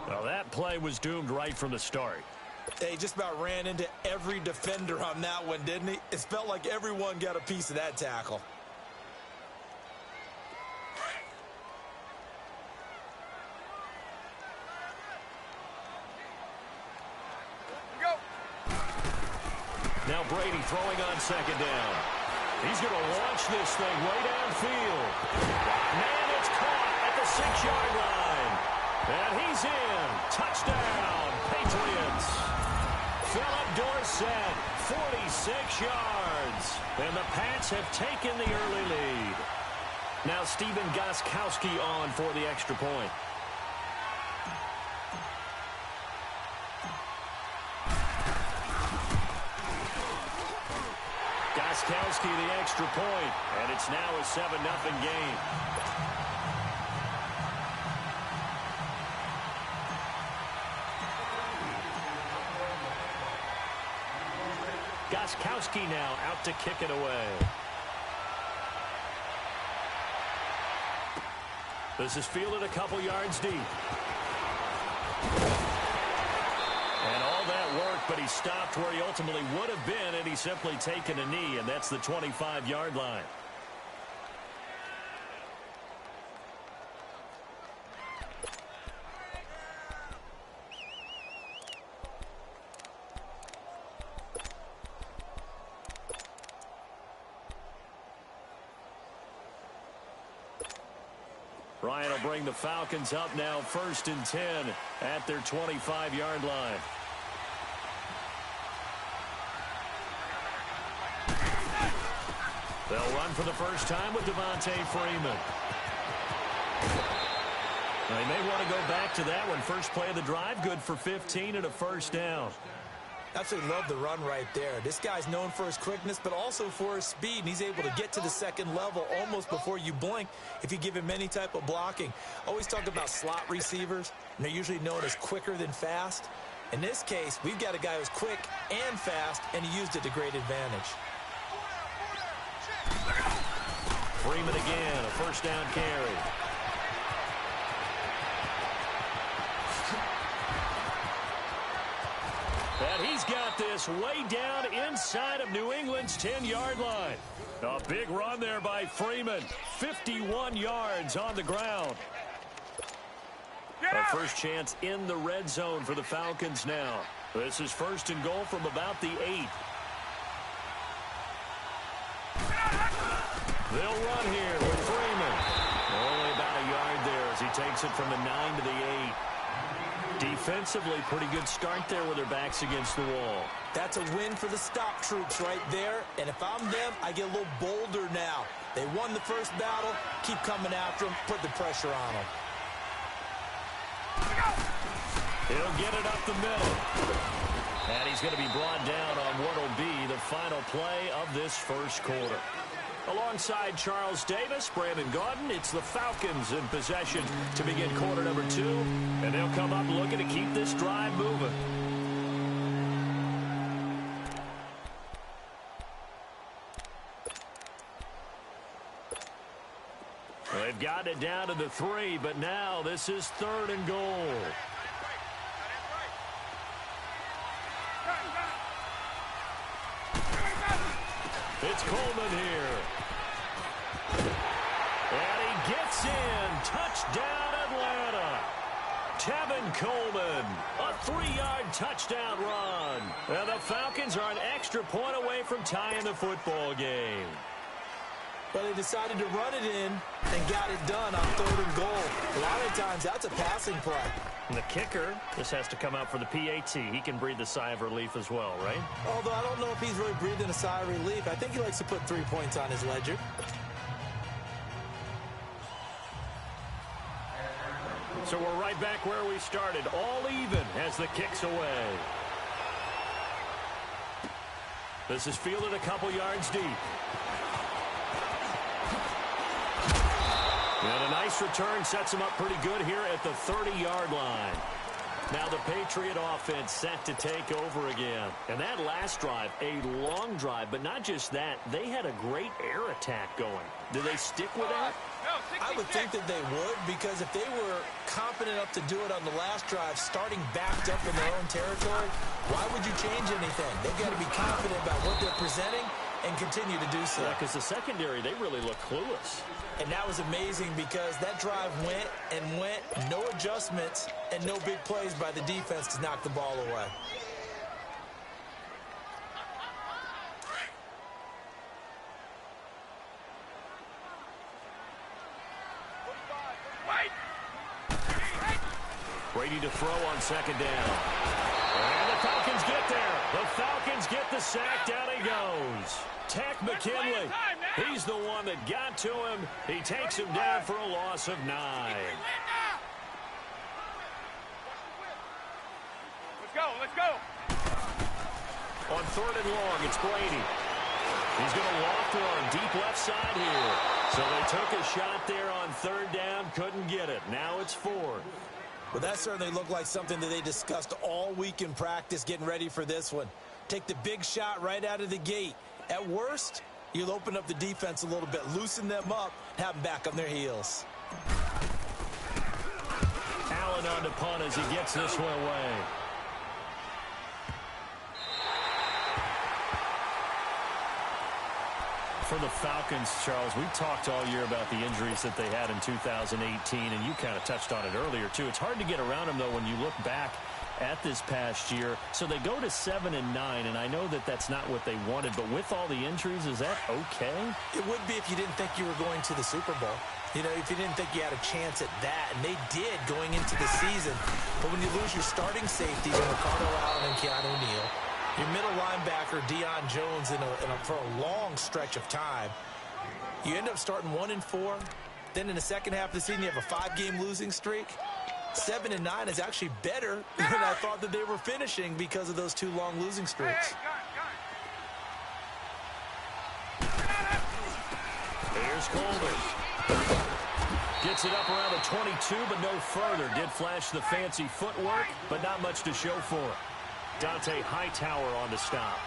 Well, that play was doomed right from the start. He just about ran into every defender on that one, didn't he? It felt like everyone got a piece of that tackle. Now Brady throwing on 2nd down. He's going to launch this thing way downfield. Man, it's caught at the 6-yard line. And he's in. Touchdown, Patriots. Philip Dorsett, 46 yards. And the Pats have taken the early lead. Now Stephen Gostkowski on for the extra point. Gostkowski the extra point, and it's now a 7-0 game. Gostkowski now out to kick it away. This is fielded a couple yards deep. And all that work, but he stopped where he ultimately would have been, and he's simply taken a knee, and that's the 25-yard line. Ryan will bring the Falcons up now 1st and 10 at their 25-yard line. They'll run for the first time with Devontae Freeman. They may want to go back to that one. First play of the drive, good for 15 and a first down. Absolutely love the run right there. This guy's known for his quickness, but also for his speed, and he's able to get to the second level almost before you blink if you give him any type of blocking. Always talk about slot receivers, and they're usually known as quicker than fast. In this case, we've got a guy who's quick and fast, and he used it to great advantage. Freeman again, a first down carry. And he's got this way down inside of New England's 10-yard line. A big run there by Freeman. 51 yards on the ground. A first chance in the red zone for the Falcons now. This is first and goal from about the 8. They'll run here with Freeman. Only about a yard there as he takes it from the 9 to the 8. Defensively, pretty good start there with their backs against the wall. That's a win for the stop troops right there. And if I'm them, I get a little bolder now. They won the first battle. Keep coming after them. Put the pressure on them. He'll get it up the middle. And he's going to be brought down on what will be the final play of this first quarter. Alongside Charles Davis, Brandon Gaudin, it's the Falcons in possession to begin quarter number 2. And they'll come up looking to keep this drive moving. They've gotten it down to the 3, but now this is third and goal. It's Coleman here. And he gets in. Touchdown, Atlanta. Tevin Coleman, a 3-yard touchdown run. And the Falcons are an extra point away from tying the football game. Well, they decided to run it in and got it done on third and goal. A lot of times, that's a passing play. And the kicker, this has to come out for the PAT. He can breathe a sigh of relief as well, right? Although I don't know if he's really breathing a sigh of relief. I think he likes to put 3 points on his ledger. So we're right back where we started. All even as the kick's away. This is fielded a couple yards deep. And a nice return sets him up pretty good here at the 30-yard line. Now the Patriot offense set to take over again. And that last drive, a long drive, but not just that. They had a great air attack going. Do they stick with that? I would think that they would, because if they were confident enough to do it on the last drive, starting backed up in their own territory, why would you change anything? They've got to be confident about what they're presenting and continue to do so. Yeah, because the secondary, they really look clueless. And that was amazing because that drive went and went, no adjustments, and no big plays by the defense to knock the ball away. Brady to throw on second down. And the Falcons get there. The Falcons get the sack. Down he goes. Tack McKinley. He's the one that got to him. He takes him down for a loss of 9. Let's go. On third and long, it's Brady. He's going to loft one deep left side here. So they took a shot there on third down. Couldn't get it. Now it's 4. Well, that certainly looked like something that they discussed all week in practice getting ready for this one. Take the big shot right out of the gate. At worst, you'll open up the defense a little bit, loosen them up, have them back on their heels. Allen on to punt as he gets this one away. For the Falcons, Charles, we talked all year about the injuries that they had in 2018, and you kind of touched on it earlier, too. It's hard to get around them, though, when you look back at this past year. So they go to 7-9, and I know that that's not what they wanted, but with all the injuries, is that okay? It would be if you didn't think you were going to the Super Bowl. You know, if you didn't think you had a chance at that, and they did going into the season. But when you lose your starting safeties, Ricardo Allen and Keanu Neal, your middle linebacker, Deion Jones, for a long stretch of time, you end up starting 1-4, Then in the second half of the season, you have a 5-game losing streak. 7-9 is actually better than I thought that they were finishing because of those 2 long losing streaks. Here's Coleman. Gets it up around the 22, but no further. Did flash the fancy footwork, but not much to show for it. Dante Hightower on the stop.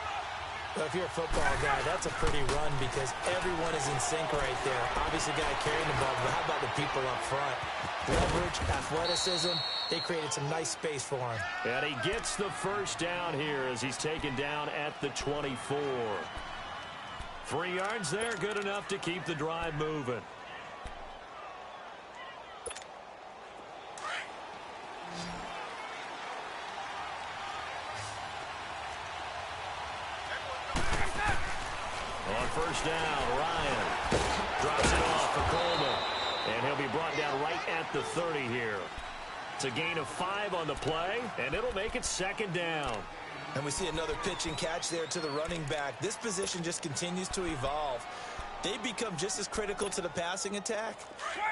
Well, if you're a football guy, that's a pretty run because everyone is in sync right there. Obviously, the guy carrying the ball, but how about the people up front? Leverage, athleticism, they created some nice space for him. And he gets the first down here as he's taken down at the 24. 3 yards there, good enough to keep the drive moving. On first down, Ryan drops it off for Coleman. And he'll be brought down right at the 30 here. It's a gain of 5 on the play, and it'll make it second down. And we see another pitch and catch there to the running back. This position just continues to evolve. They become just as critical to the passing attack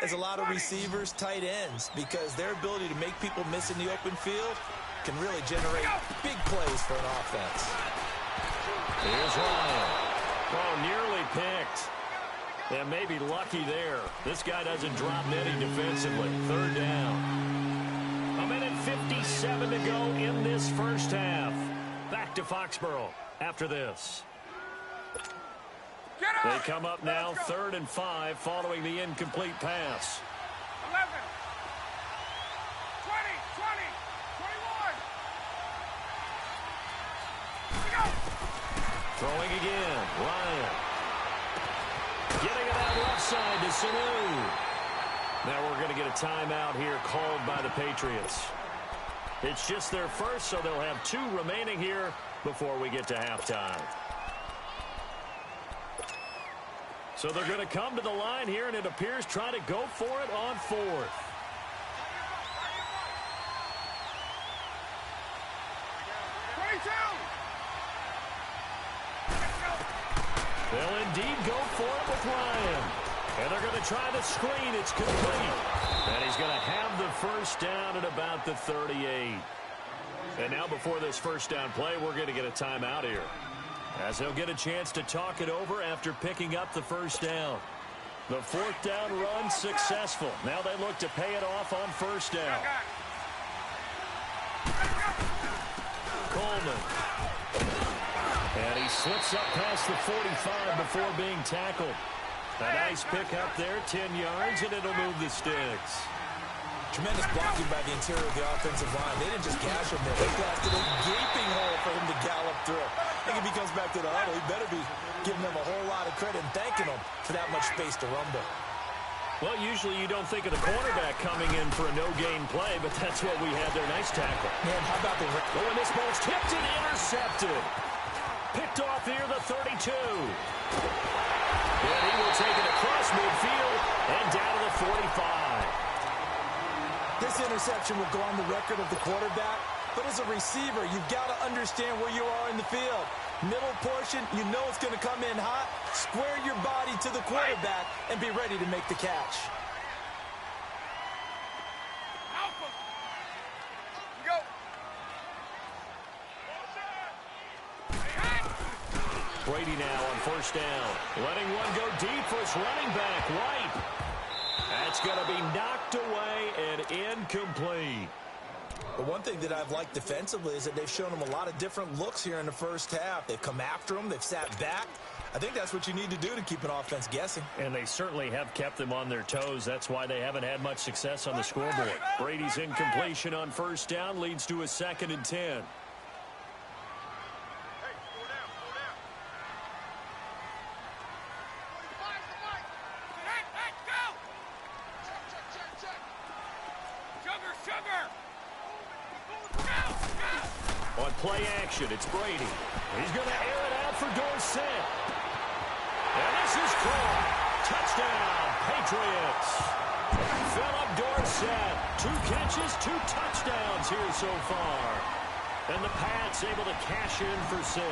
as a lot of receivers, tight ends, because their ability to make people miss in the open field can really generate big plays for an offense. Here's Ryan. Oh, nearly picked. And maybe lucky there. This guy doesn't drop many defensively. Third down. 1:57 to go in this first half. Back to Foxborough after this. They come up now 3rd and 5 following the incomplete pass. 11, 20, 21. Go. Throwing again. Ryan. Getting it out left side to Sanu. Now we're going to get a timeout here called by the Patriots. It's just their first, so they'll have 2 remaining here before we get to halftime. So they're going to come to the line here, and it appears try to go for it on 4th. They'll indeed go for it with Ryan. And they're going to try the screen. It's complete. And he's going to have the first down at about the 38. And now before this first down play, we're going to get a timeout here, as he'll get a chance to talk it over after picking up the first down. The 4th down run successful. Now they look to pay it off on first down. Coleman. And he slips up past the 45 before being tackled. A nice pick up there, 10 yards, and it'll move the sticks. Tremendous blocking by the interior of the offensive line. They didn't just gash him there. They blasted a gaping hole for him to gallop through. I think if he comes back to the huddle, he better be giving them a whole lot of credit and thanking them for that much space to rumble. Well, usually you don't think of the cornerback coming in for a no-gain play, but that's what we had there. Nice tackle. Man, how about the... Oh, and this ball's tipped and intercepted. Picked off here, the 32. And he will take it across midfield and down to the 45. This interception will go on the record of the quarterback, but as a receiver, you've got to understand where you are in the field. Middle portion, you know it's going to come in hot. Square your body to the quarterback and be ready to make the catch. Go. Brady now on first down. Letting one go deep for his running back, White. That's going to be knocked away and incomplete. But one thing that I've liked defensively is that they've shown them a lot of different looks here in the first half. They've come after them. They've sat back. I think that's what you need to do to keep an offense guessing. And they certainly have kept them on their toes. That's why they haven't had much success on the scoreboard. Brady's incompletion on first down leads to a 2nd and 10. On play action, it's Brady. He's going to air it out for Dorsett. And this is caught. Touchdown, Patriots. Philip Dorsett, 2 catches, 2 touchdowns here so far. And the Pats able to cash in for 6.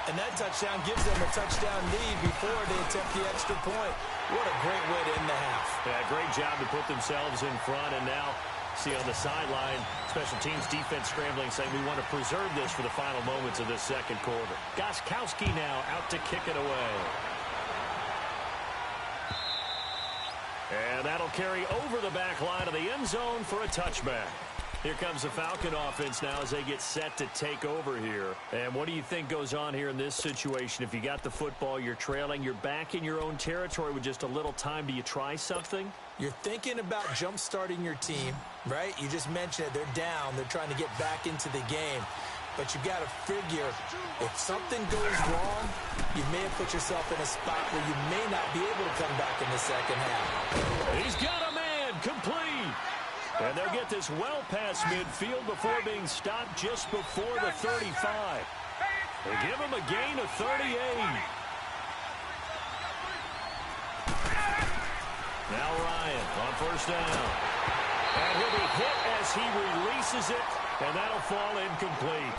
And that touchdown gives them a touchdown lead before they attempt the extra point. What a great way to end the half. Yeah, great job to put themselves in front. And now, see on the sideline, special teams defense scrambling, saying we want to preserve this for the final moments of this second quarter. Gostkowski now out to kick it away. And that'll carry over the back line of the end zone for a touchback. Here comes the Falcon offense now as they get set to take over here. And what do you think goes on here in this situation? If you got the football, you're trailing, you're back in your own territory with just a little time. Do you try something? You're thinking about jump-starting your team, right? You just mentioned it. They're down. They're trying to get back into the game. But you got to figure if something goes wrong, you may have put yourself in a spot where you may not be able to come back in the second half. He's got a man complete. And they'll get this well past midfield before being stopped just before the 35. They give him a gain of 38. Now Ryan on first down. And he'll be hit as he releases it, and that'll fall incomplete.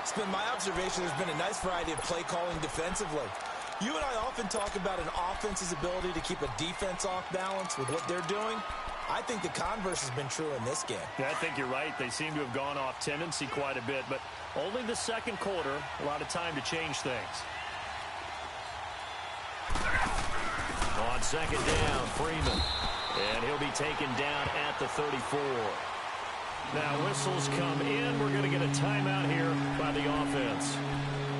It's been my observation there's been a nice variety of play calling defensively. You and I often talk about an offense's ability to keep a defense off balance with what they're doing. I think the converse has been true in this game. Yeah, I think you're right. They seem to have gone off tendency quite a bit, but only the second quarter, a lot of time to change things. On second down, Freeman. And he'll be taken down at the 34. Now whistles come in. We're going to get a timeout here by the offense,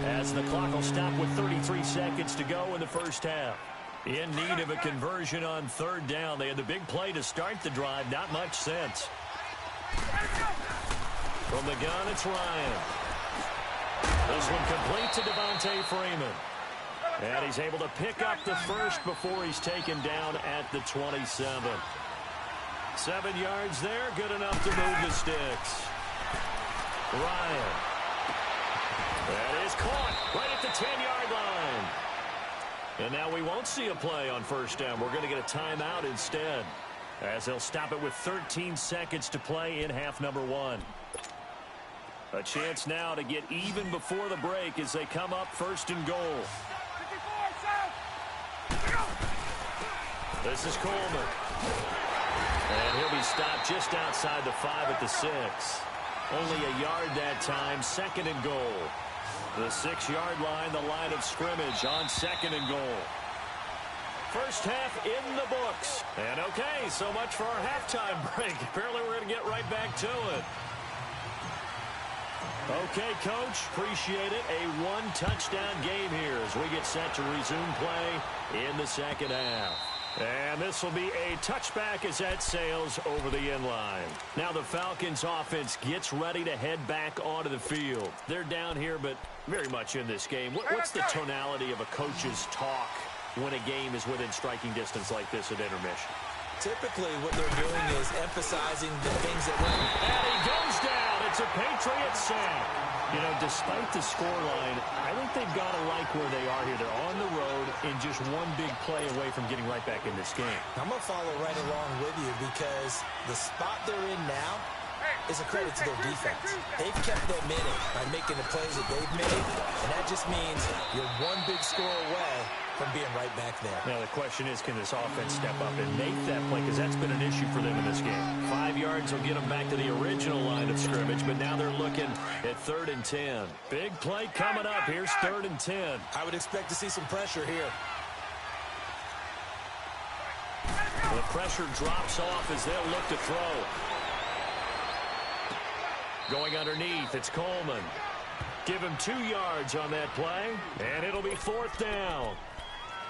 as the clock will stop with 33 seconds to go in the first half. In need of a conversion on third down. They had the big play to start the drive. Not much sense. From the gun, it's Ryan. This one complete to Devontae Freeman. And he's able to pick up the first before he's taken down at the 27. 7 yards there. Good enough to move the sticks. Ryan. That is caught right at the 10-yard line. And now we won't see a play on first down. We're going to get a timeout instead, as they'll stop it with 13 seconds to play in half number one. A chance now to get even before the break as they come up first and goal. This is Coleman. And he'll be stopped just outside the 5 at the 6. Only a yard that time, second and goal. The 6-yard line, the line of scrimmage on second and goal. First half in the books. And okay, so much for our halftime break. Apparently we're going to get right back to it. Okay, Coach, appreciate it. A one-touchdown game here as we get set to resume play in the second half. And this will be a touchback as that sails over the end line. Now the Falcons offense gets ready to head back onto the field. They're down here, but very much in this game. What's the tonality of a coach's talk when a game is within striking distance like this at intermission? Typically, what they're doing is emphasizing the things that went. And he goes down. It's a Patriots sack. You know, despite the scoreline, I think they've got to like where they are here. They're on the road and just one big play away from getting right back in this game. I'm going to follow right along with you because the spot they're in now is a credit to their defense. They've kept them in it by making the plays that they've made, and that just means you're one big score away from being right back there. Now the question is, can this offense step up and make that play? Because that's been an issue for them in this game. 5 yards will get them back to the original line of scrimmage, but now they're looking at 3rd and 10. Big play coming up. Here's 3rd and 10. I would expect to see some pressure here. The pressure drops off as they'll look to throw. Going underneath, it's Coleman. Give him 2 yards on that play, and it'll be 4th down.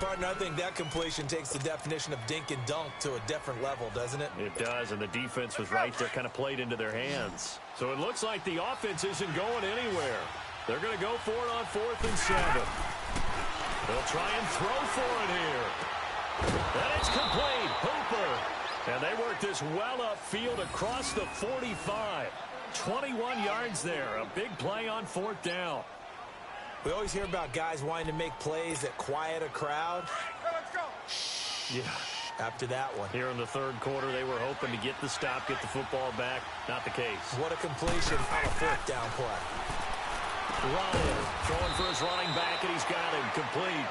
Partner, I think that completion takes the definition of dink and dunk to a different level, doesn't it? It does, and the defense was right there, kind of played into their hands. So it looks like the offense isn't going anywhere. They're going to go for it on 4th and 7. They'll try and throw for it here. And it's complete. Hooper. And they work this well upfield across the 45. 21 yards there. A big play on 4th down. We always hear about guys wanting to make plays that quiet a crowd. Yeah. After that one. Here in the 3rd quarter, they were hoping to get the stop, get the football back. Not the case. What a completion on a 4th down play. Ryan throwing for his running back, and he's got him complete.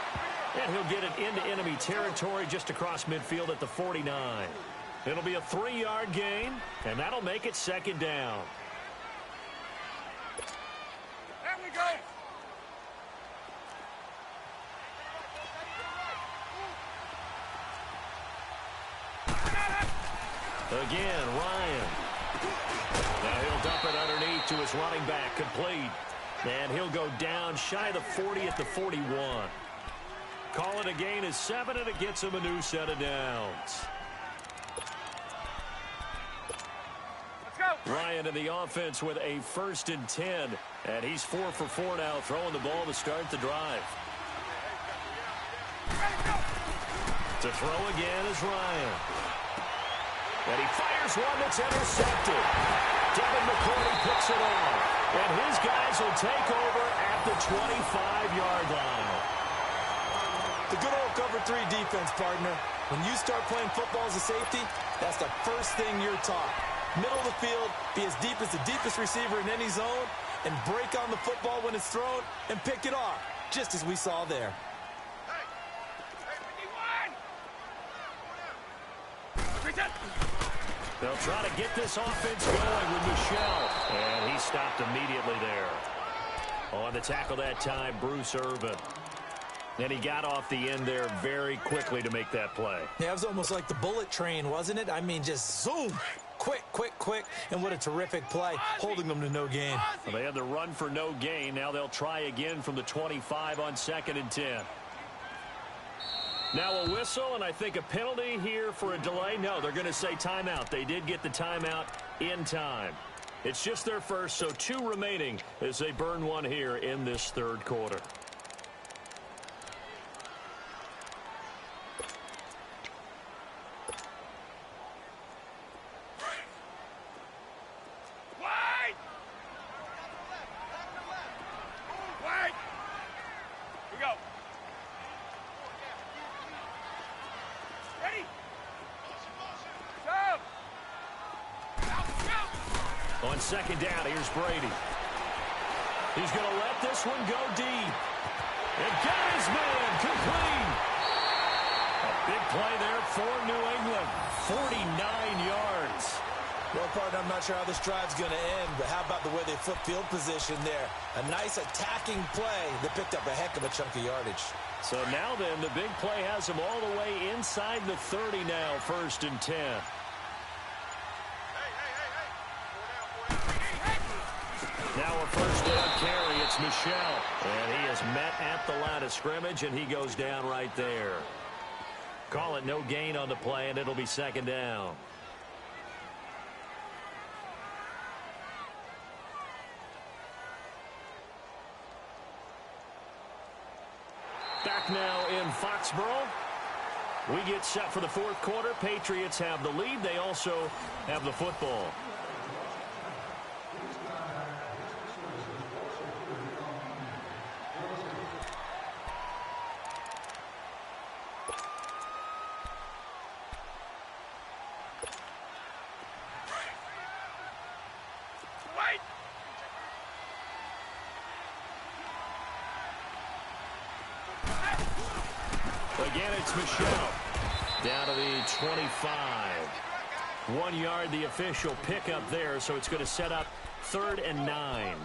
And he'll get it into enemy territory just across midfield at the 49. It'll be a 3-yard gain, and that'll make it second down. There we go. Again, Ryan. Now he'll dump it underneath to his running back, complete. And he'll go down shy of the 40 at the 41. Call it a gain of 7, and it gets him a new set of downs. Let's go. Ryan in the offense with a 1st and 10. And he's 4 for 4 now, throwing the ball to start the drive. To throw again is Ryan. And he fires one that's intercepted. Devin McCourty picks it on. And his guys will take over at the 25-yard line. The good old cover 3 defense, partner. When you start playing football as a safety, that's the first thing you're taught. Middle of the field, be as deep as the deepest receiver in any zone, and break on the football when it's thrown and pick it off, just as we saw there. They'll try to get this offense going with Michelle. And he stopped immediately there. On the tackle that time, Bruce Irvin. And he got off the end there very quickly to make that play. Yeah, it was almost like the bullet train, wasn't it? I mean, just zoom. Quick, quick, quick. And what a terrific play, holding them to no gain. Well, they had the run for no gain. Now they'll try again from the 25 on 2nd and 10. Now a whistle, and I think a penalty here for a delay. No, they're going to say timeout. They did get the timeout in time. It's just their first, so 2 remaining as they burn one here in this 3rd quarter. On 2nd down, here's Brady. He's going to let this one go deep. And got his man complete. A big play there for New England. 49 yards. Well, partner, I'm not sure how this drive's going to end, but how about the way they flip field position there? A nice attacking play that picked up a heck of a chunk of yardage. So now then, the big play has him all the way inside the 30 now, 1st and 10. Now a 1st down carry. It's Michelle. And he is met at the line of scrimmage, and he goes down right there. Call it no gain on the play, and it'll be 2nd down. Back now in Foxborough. We get set for the 4th quarter. Patriots have the lead. They also have the football. Again, it's Michelle. Down to the 25. 1 yard, the official pickup there, so it's going to set up 3rd and 9.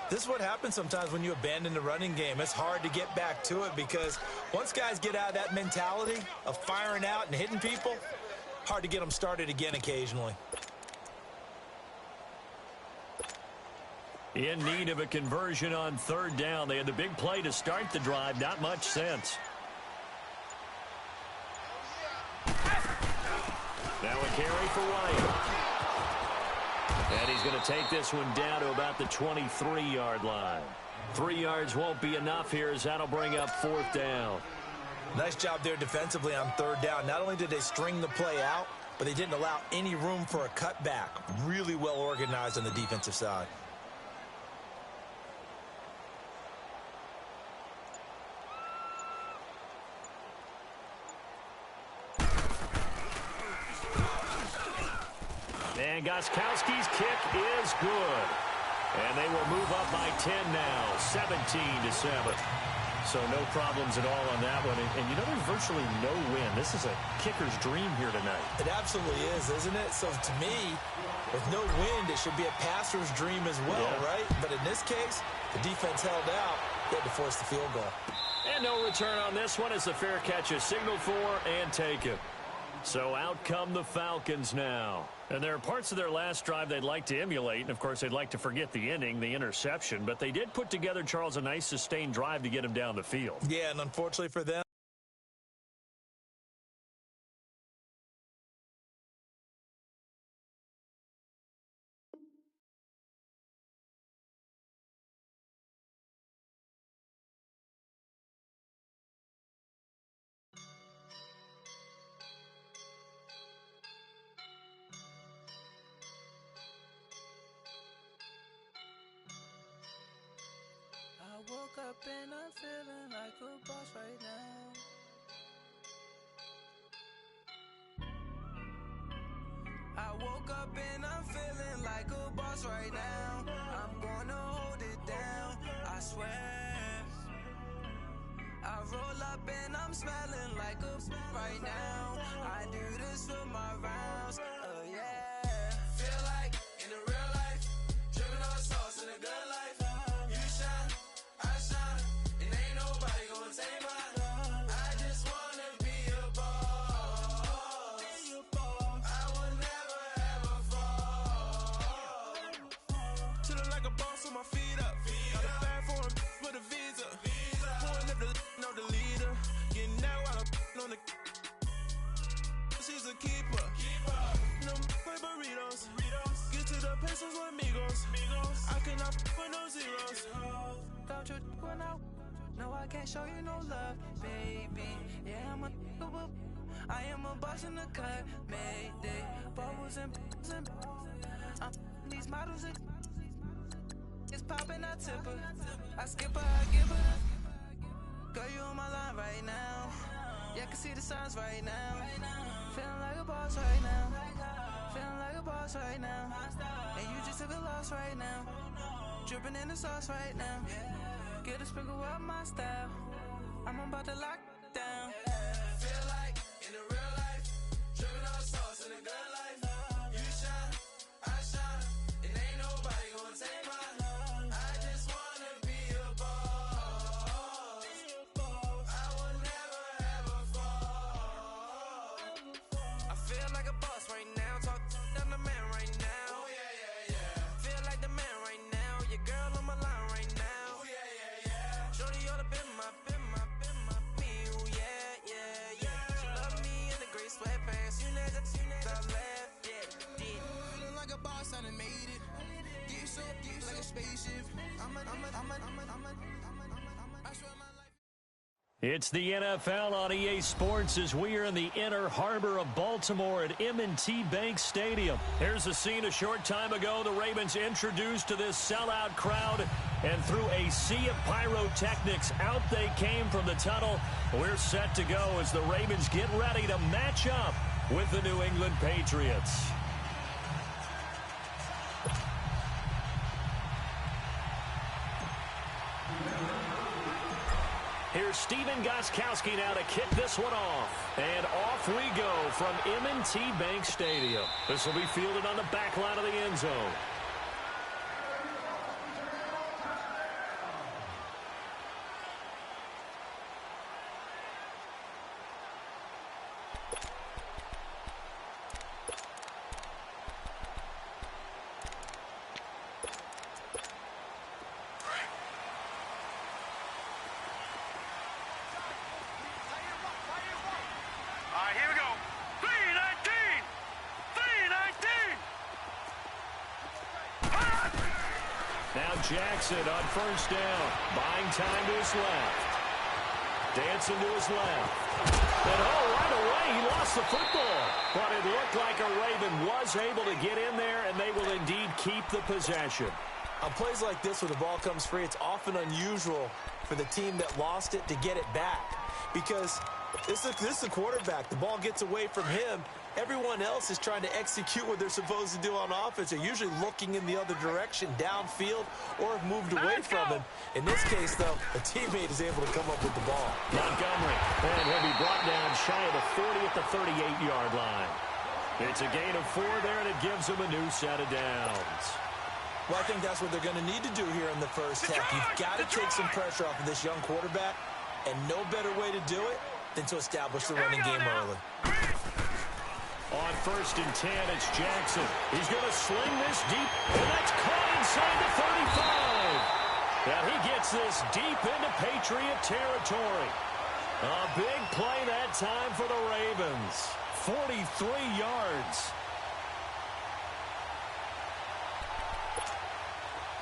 This is what happens sometimes when you abandon the running game. It's hard to get back to it because once guys get out of that mentality of firing out and hitting people, hard to get them started again occasionally. In need of a conversion on 3rd down. They had the big play to start the drive. Not much sense. Now a carry for Wyatt. And he's going to take this one down to about the 23-yard line. 3 yards won't be enough here as that'll bring up 4th down. Nice job there defensively on 3rd down. Not only did they string the play out, but they didn't allow any room for a cutback. Really well organized on the defensive side. And Gostkowski's kick is good. And they will move up by 10 now, 17-7. So no problems at all on that one. And you know, there's virtually no win. This is a kicker's dream here tonight. It absolutely is, isn't it? So to me, with no wind, it should be a passer's dream as well, right? But in this case, the defense held out. They had to force the field goal. And no return on this one as the fair catch is signaled for and taken. So out come the Falcons now. And there are parts of their last drive they'd like to emulate. And, of course, they'd like to forget the inning, the interception. But they did put together, Charles, a nice sustained drive to get him down the field. Yeah, and unfortunately for them, I woke up and I'm feeling like a boss right now. I woke up and I'm feeling like a boss right now. I'm gonna hold it down, I swear. I roll up and I'm smelling like a right now. I do this for my rounds, yeah. Feel like in the real life, dripping on sauce in a good life. You shine, I shine, and ain't nobody gonna take mine. I just wanna be a boss. I will never ever fall. Chillin' like a boss with my feet up. Got a bag for him with a visa. Pulling up the know the leader. Getting out while I'm on the. She's a keeper. No play burritos. Get to the pesos with amigos. I cannot with no zeros. Don't you run out? No, I can't show you no love, baby. Yeah, I am a boss in the cut. Mayday. Bubbles and these models. It's popping, I tip her. I skip her, I give her. Girl, you on my line right now. Yeah, I can see the signs right now. Feeling like a boss right now. Feeling like a boss right now. And you just took a loss right now. Dripping in the sauce right now. Get a sprinkle up my style. I'm about to lock down. Feel like in the real life, dripping on sauce in a good life. You shine, I shine, and ain't nobody gonna take mine. I just wanna be a boss. I will never ever fall. I feel like a boss right now. Talk to the man right now. Oh yeah. Feel like the man right now. Your girl on my line right now. Oh yeah. Shorty ought to been my me. Oh yeah. She love me in the gray sweatpants. You never left. Yeah, did. Feeling like a boss, I done made it. Get so like a spaceship. I swear my life. It's the NFL on EA Sports as we are in the inner harbor of Baltimore at M&T Bank Stadium. Here's a scene a short time ago. The Ravens introduced to this sellout crowd, and through a sea of pyrotechnics, out they came from the tunnel. We're set to go as the Ravens get ready to match up with the New England Patriots. Here's Steven Gostkowski now to kick this one off. And off we go from M&T Bank Stadium. This will be fielded on the back line of the end zone. Here we go. 319! 319! Now Jackson on first down. Buying time to his left. Dancing to his left. And right away he lost the football. But it looked like a Raven was able to get in there, and they will indeed keep the possession. on plays like this where the ball comes free, it's often unusual for the team that lost it to get it back, because This is a quarterback. The ball gets away from him. Everyone else is trying to execute what they're supposed to do on offense. They're usually looking in the other direction, downfield, or have moved away from him. In this case, though, a teammate is able to come up with the ball. Montgomery, and he'll be brought down shy of the 40 at the 38-yard line. It's a gain of 4 there, and it gives them a new set of downs. Well, I think that's what they're going to need to do here in the first half. You've got to take some pressure off of this young quarterback, and no better way to do it than to establish the running game early. On 1st and 10, it's Jackson. He's going to sling this deep, and that's caught inside the 35. Now he gets this deep into Patriot territory. A big play that time for the Ravens. 43 yards.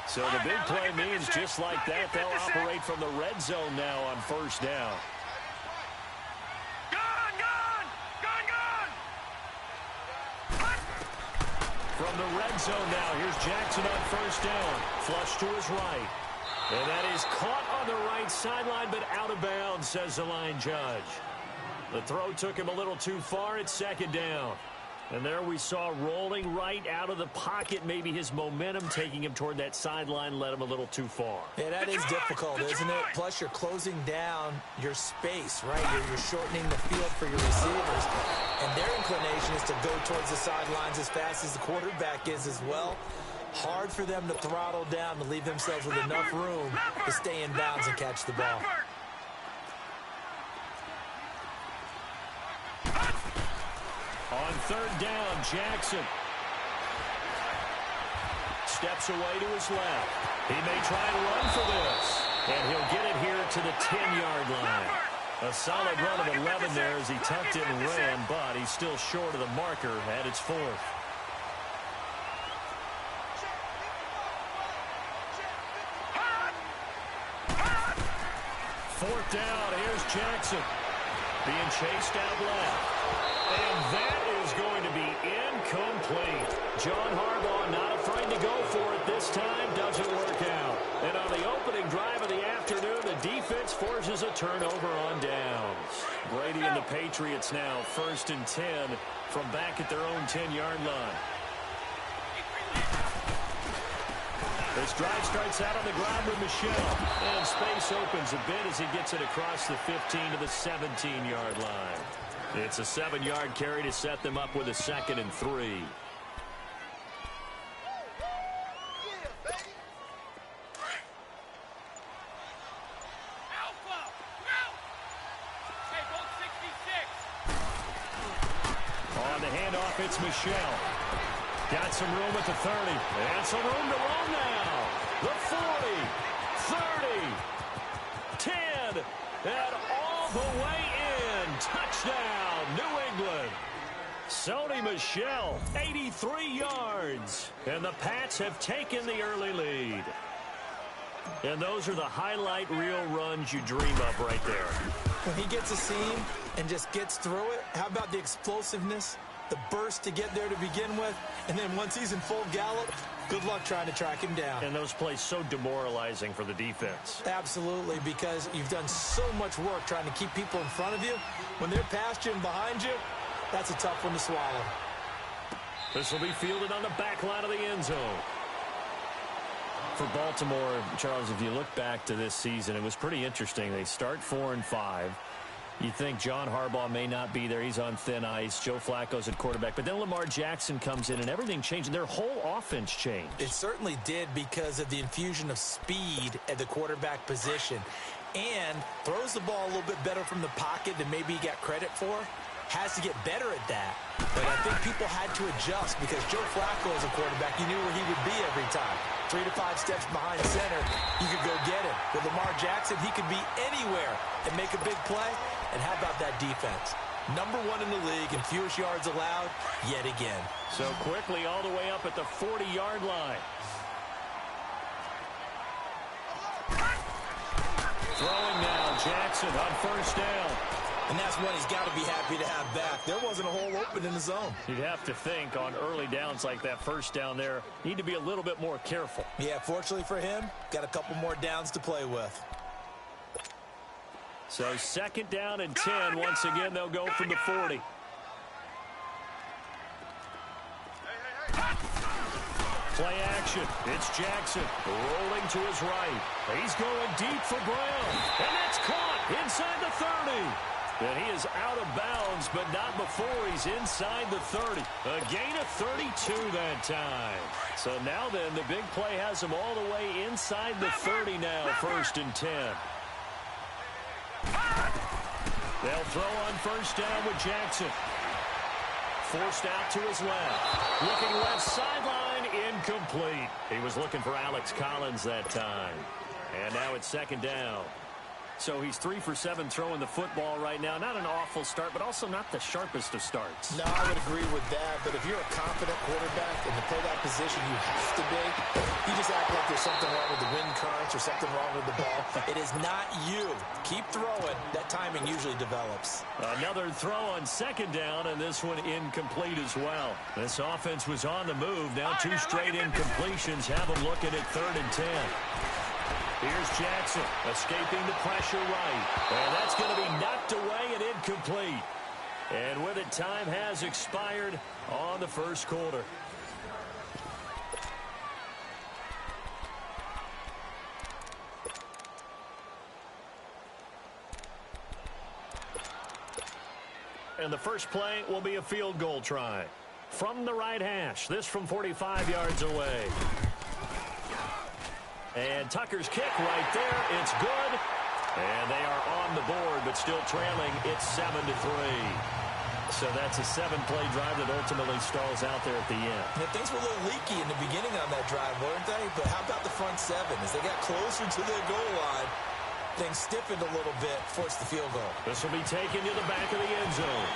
So the big play means just like that, they'll operate from the red zone now on 1st down. From the red zone now, here's Jackson on 1st down. Flush to his right. And that is caught on the right sideline, but out of bounds, says the line judge. The throw took him a little too far. It's 2nd down. And there we saw rolling right out of the pocket. Maybe his momentum taking him toward that sideline led him a little too far. Yeah, that is difficult, isn't it? Plus, you're closing down your space, right? You're shortening the field for your receivers. And their inclination is to go towards the sidelines as fast as the quarterback is as well. Hard for them to throttle down to leave themselves with enough room to stay in bounds and catch the ball. On 3rd down, Jackson steps away to his left. He may try and run for this, and he'll get it here to the 10-yard line. A solid run of 11 there as he tucked it and ran, but he's still short of the marker at its 4th. 4th down, here's Jackson being chased out left. And that is going to be incomplete. John Harbaugh not afraid to go for it this time. Doesn't work out. And on the opening drive of the afternoon, the defense forces a turnover on downs. Brady and the Patriots now 1st and 10 from back at their own 10-yard line. This drive starts out on the ground with Michel. And space opens a bit as he gets it across the 15 to the 17-yard line. It's a 7-yard carry to set them up with a 2nd and 3. On the handoff, it's Michel. Got some room at the 30. And some room to run now. The 40, 30, 10, and all the way in. Touchdown, New England. Sony Michel, 83 yards. And the Pats have taken the early lead. And those are the highlight reel runs you dream of right there. When he gets a seam and just gets through it, how about the explosiveness, the burst to get there to begin with, and then once he's in full gallop, good luck trying to track him down. And those plays so demoralizing for the defense. Absolutely, because you've done so much work trying to keep people in front of you. When they're past you and behind you, that's a tough one to swallow. This will be fielded on the back line of the end zone. For Baltimore, Charles, if you look back to this season, it was pretty interesting. They start 4-5. You think John Harbaugh may not be there. He's on thin ice. Joe Flacco's at quarterback. But then Lamar Jackson comes in, and everything changed. Their whole offense changed. It certainly did because of the infusion of speed at the quarterback position. And throws the ball a little bit better from the pocket than maybe he got credit for. Has to get better at that. But I think people had to adjust because Joe Flacco as a quarterback, you knew where he would be every time. 3 to 5 steps behind center, you could go get him. With Lamar Jackson, he could be anywhere and make a big play. And how about that defense? #1 in the league in fewest yards allowed yet again. So quickly all the way up at the 40-yard line. Throwing now, Jackson on 1st down. And that's one he's got to be happy to have back. There wasn't a hole open in the zone. You'd have to think on early downs like that 1st down there, need to be a little bit more careful. Yeah, fortunately for him, got a couple more downs to play with. So second down and 10. Once again, they'll go from the 40. Play action. It's Jackson rolling to his right. He's going deep for Brown. And that's caught inside the 30. And he is out of bounds, but not before he's inside the 30. A gain of 32 that time. So now then, the big play has him all the way inside the 30 now, 1st and 10. They'll throw on 1st down with Jackson. Forced out to his left. Looking left sideline, incomplete. He was looking for Alex Collins that time. And now it's 2nd down. So he's 3 for 7 throwing the football right now. Not an awful start, but also not the sharpest of starts. No, I would agree with that. But if you're a confident quarterback and to play that position, you have to be. You just act like there's something wrong with the wind currents or something wrong with the ball. It is not you. Keep throwing. That timing usually develops. Another throw on 2nd down, and this one incomplete as well. This offense was on the move. Now 2 straight incompletions have them looking at 3rd and 10. Here's Jackson, escaping the pressure right. And that's going to be knocked away and incomplete. And with it, time has expired on the 1st quarter. And the first play will be a field goal try. From the right hash, this from 45 yards away. And Tucker's kick right there. It's good. And they are on the board, but still trailing. It's 7-3. So that's a 7-play drive that ultimately stalls out there at the end. Yeah, things were a little leaky in the beginning on that drive, weren't they? But how about the front 7? As they got closer to their goal line, things stiffened a little bit, forced the field goal. This will be taken to the back of the end zone.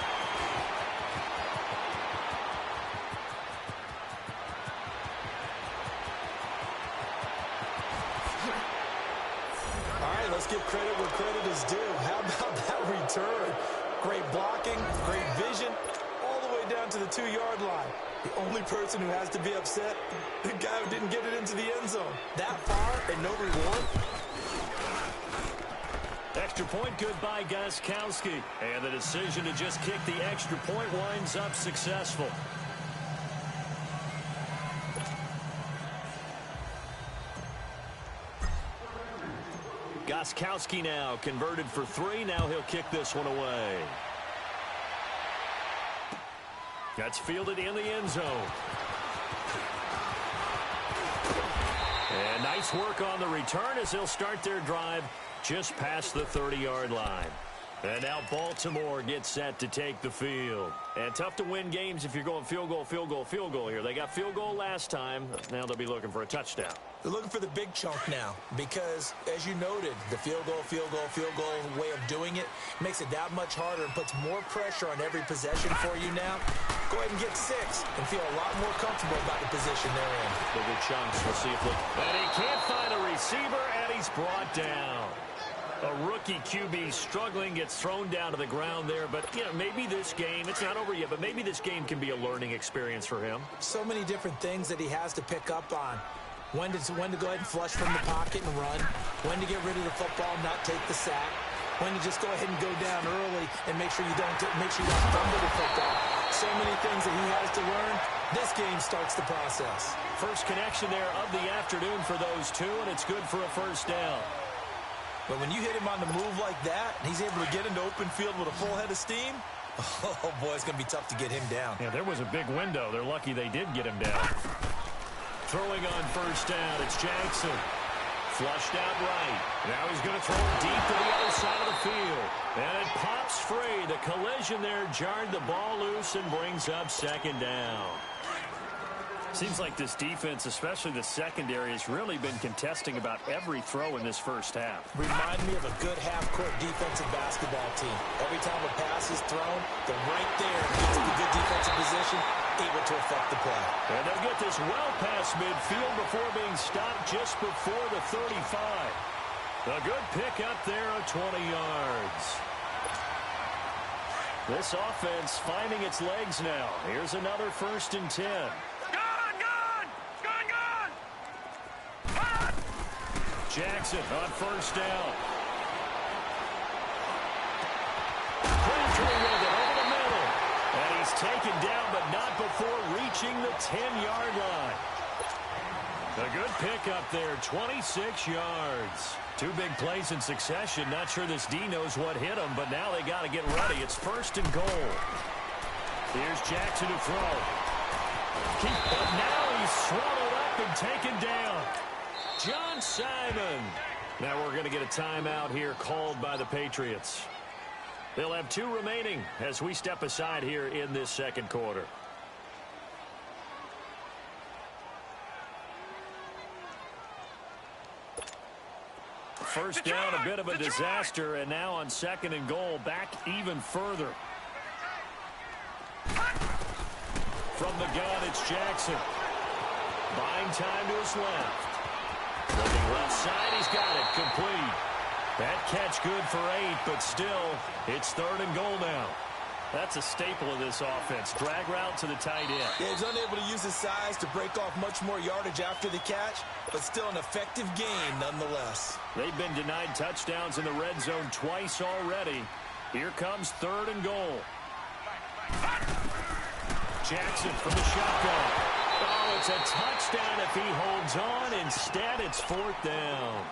Let's give credit where credit is due. How about that return? Great blocking, great vision, all the way down to the 2-yard line. The only person who has to be upset, the guy who didn't get it into the end zone. That far and no reward. Extra point good by Gostkowski. And the decision to just kick the extra point winds up successful. Gostkowski now converted for 3. Now he'll kick this one away. That's fielded in the end zone. And nice work on the return as they'll start their drive just past the 30-yard line. And now Baltimore gets set to take the field. And tough to win games if you're going field goal, field goal, field goal here. They got field goal last time. Now they'll be looking for a touchdown. They're looking for the big chunk now because, as you noted, the field goal way of doing it makes it that much harder and puts more pressure on every possession for you now. Go ahead and get 6 and feel a lot more comfortable about the position they're in. Bigger chunks. We'll see if and he can't find a receiver, and he's brought down. A rookie QB struggling, gets thrown down to the ground there. But, you know, maybe this game, it's not over yet, but maybe this game can be a learning experience for him. So many different things that he has to pick up on. When to go ahead and flush from the pocket and run. When to get rid of the football and not take the sack. When to just go ahead and go down early and make sure you don't fumble the football. So many things that he has to learn. This game starts the process. First connection there of the afternoon for those two, and it's good for a first down. But when you hit him on the move like that, and he's able to get into open field with a full head of steam, oh, boy, it's going to be tough to get him down. Yeah, there was a big window. They're lucky they did get him down. Throwing on first down, it's Jackson. Flushed out right. Now he's going to throw it deep to the other side of the field. And it pops free. The collision there jarred the ball loose and brings up 2nd down. Seems like this defense, especially the secondary, has really been contesting about every throw in this first half. Remind me of a good half-court defensive basketball team. Every time a pass is thrown, they're right there and gets a good defensive position, able to affect the play. And they'll get this well past midfield before being stopped just before the 35. A good pick up there of 20 yards. This offense finding its legs now. Here's another 1st and 10. Jackson on first down. approaching the 10-yard line. A good pickup there, 26 yards. Two big plays in succession. Not sure this D knows what hit him, but now they got to get ready. It's 1st and goal. Here's Jackson to throw. But now he's swallowed up and taken down. John Simon. Now we're going to get a timeout here called by the Patriots. They'll have 2 remaining as we step aside here in this second quarter. First down, a bit of a disaster, and now on 2nd and goal, back even further. From the gun, it's Jackson. Buying time to his left. Looking left side, he's got it, complete. That catch good for 8, but still, it's 3rd and goal now. That's a staple of this offense. Drag route to the tight end. Yeah, he's unable to use his size to break off much more yardage after the catch, but still an effective gain nonetheless. They've been denied touchdowns in the red zone twice already. Here comes 3rd and goal. Jackson from the shotgun. Oh, it's a touchdown if he holds on. Instead, it's 4th down.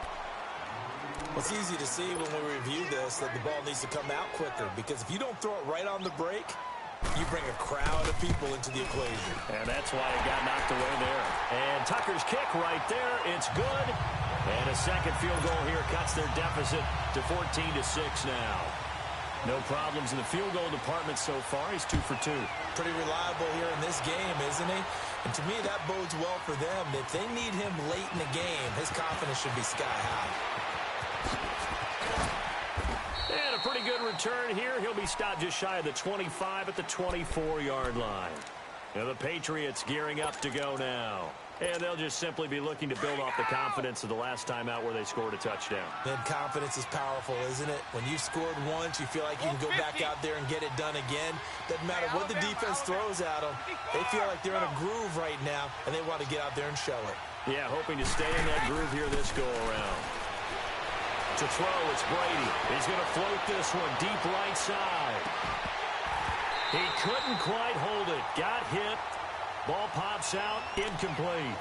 It's easy to see when we review this that the ball needs to come out quicker, because if you don't throw it right on the break, you bring a crowd of people into the equation. And that's why it got knocked away there. And Tucker's kick right there. It's good. And a second field goal here cuts their deficit to 14-6 now. No problems in the field goal department so far. He's 2 for 2. Pretty reliable here in this game, isn't he? And to me, that bodes well for them. If they need him late in the game, his confidence should be sky high. And a pretty good return here. He'll be stopped just shy of the 25 at the 24-yard line. Now the Patriots gearing up to go now. And they'll just simply be looking to build off the confidence of the last time out where they scored a touchdown. Then confidence is powerful, isn't it? When you've scored once, you feel like you can go back out there and get it done again. Doesn't matter what the defense throws at them. They feel like they're in a groove right now, and they want to get out there and show it. Yeah, hoping to stay in that groove here this go-around. To throw, it's Brady. He's going to float this one deep right side. He couldn't quite hold it. Got hit. Ball pops out. Incomplete.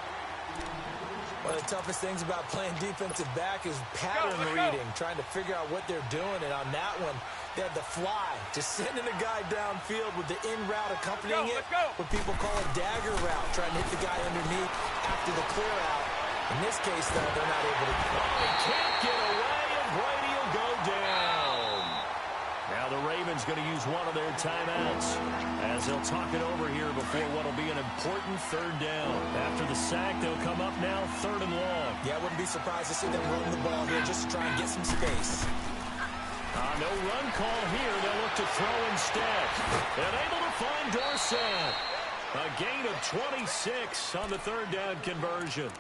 One of the toughest things about playing defensive back is pattern reading, trying to figure out what they're doing. And on that one, they had the fly, just sending a guy downfield with the in route accompanying it, what people call a dagger route, trying to hit the guy underneath after the clear out. In this case, though, they're not able to. Oh, he can't get away, and Brady will go down. Now the Ravens going to use one of their timeouts as they'll talk it over here before what will be an important 3rd down. After the sack, they'll come up now 3rd and long. Yeah, I wouldn't be surprised to see them run the ball here just to try and get some space. No run call here. They'll look to throw instead. And able to find Dorsett. A gain of 26 on the 3rd down conversion.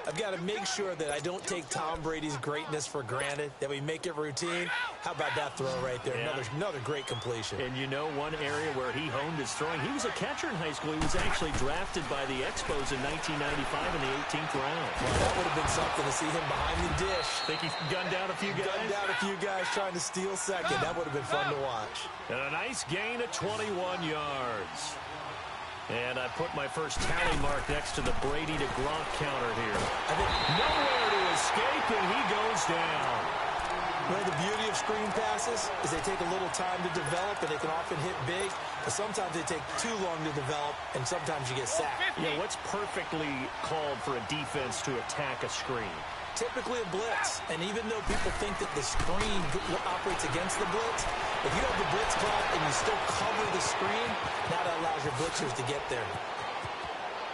I've got to make sure that I don't take Tom Brady's greatness for granted, that we make it routine. How about that throw right there? Yeah. Another great completion. And you know one area where he honed his throwing, he was a catcher in high school. He was actually drafted by the Expos in 1995 in the 18th round. Well, that would have been something to see him behind the dish. Think he gunned down a few guys? Gunned down a few guys trying to steal second. That would have been fun to watch. And a nice gain of 21 yards. And I put my first tally mark next to the Brady to Gronk counter here. Nowhere to escape, and he goes down. Well, the beauty of screen passes is they take a little time to develop, and they can often hit big, but sometimes they take too long to develop, and sometimes you get sacked. Yeah, what's perfectly called for a defense to attack a screen? Typically a blitz, and even though people think that the screen operates against the blitz, if you have the blitz call and you still cover the screen, now that allows your blitzers to get there.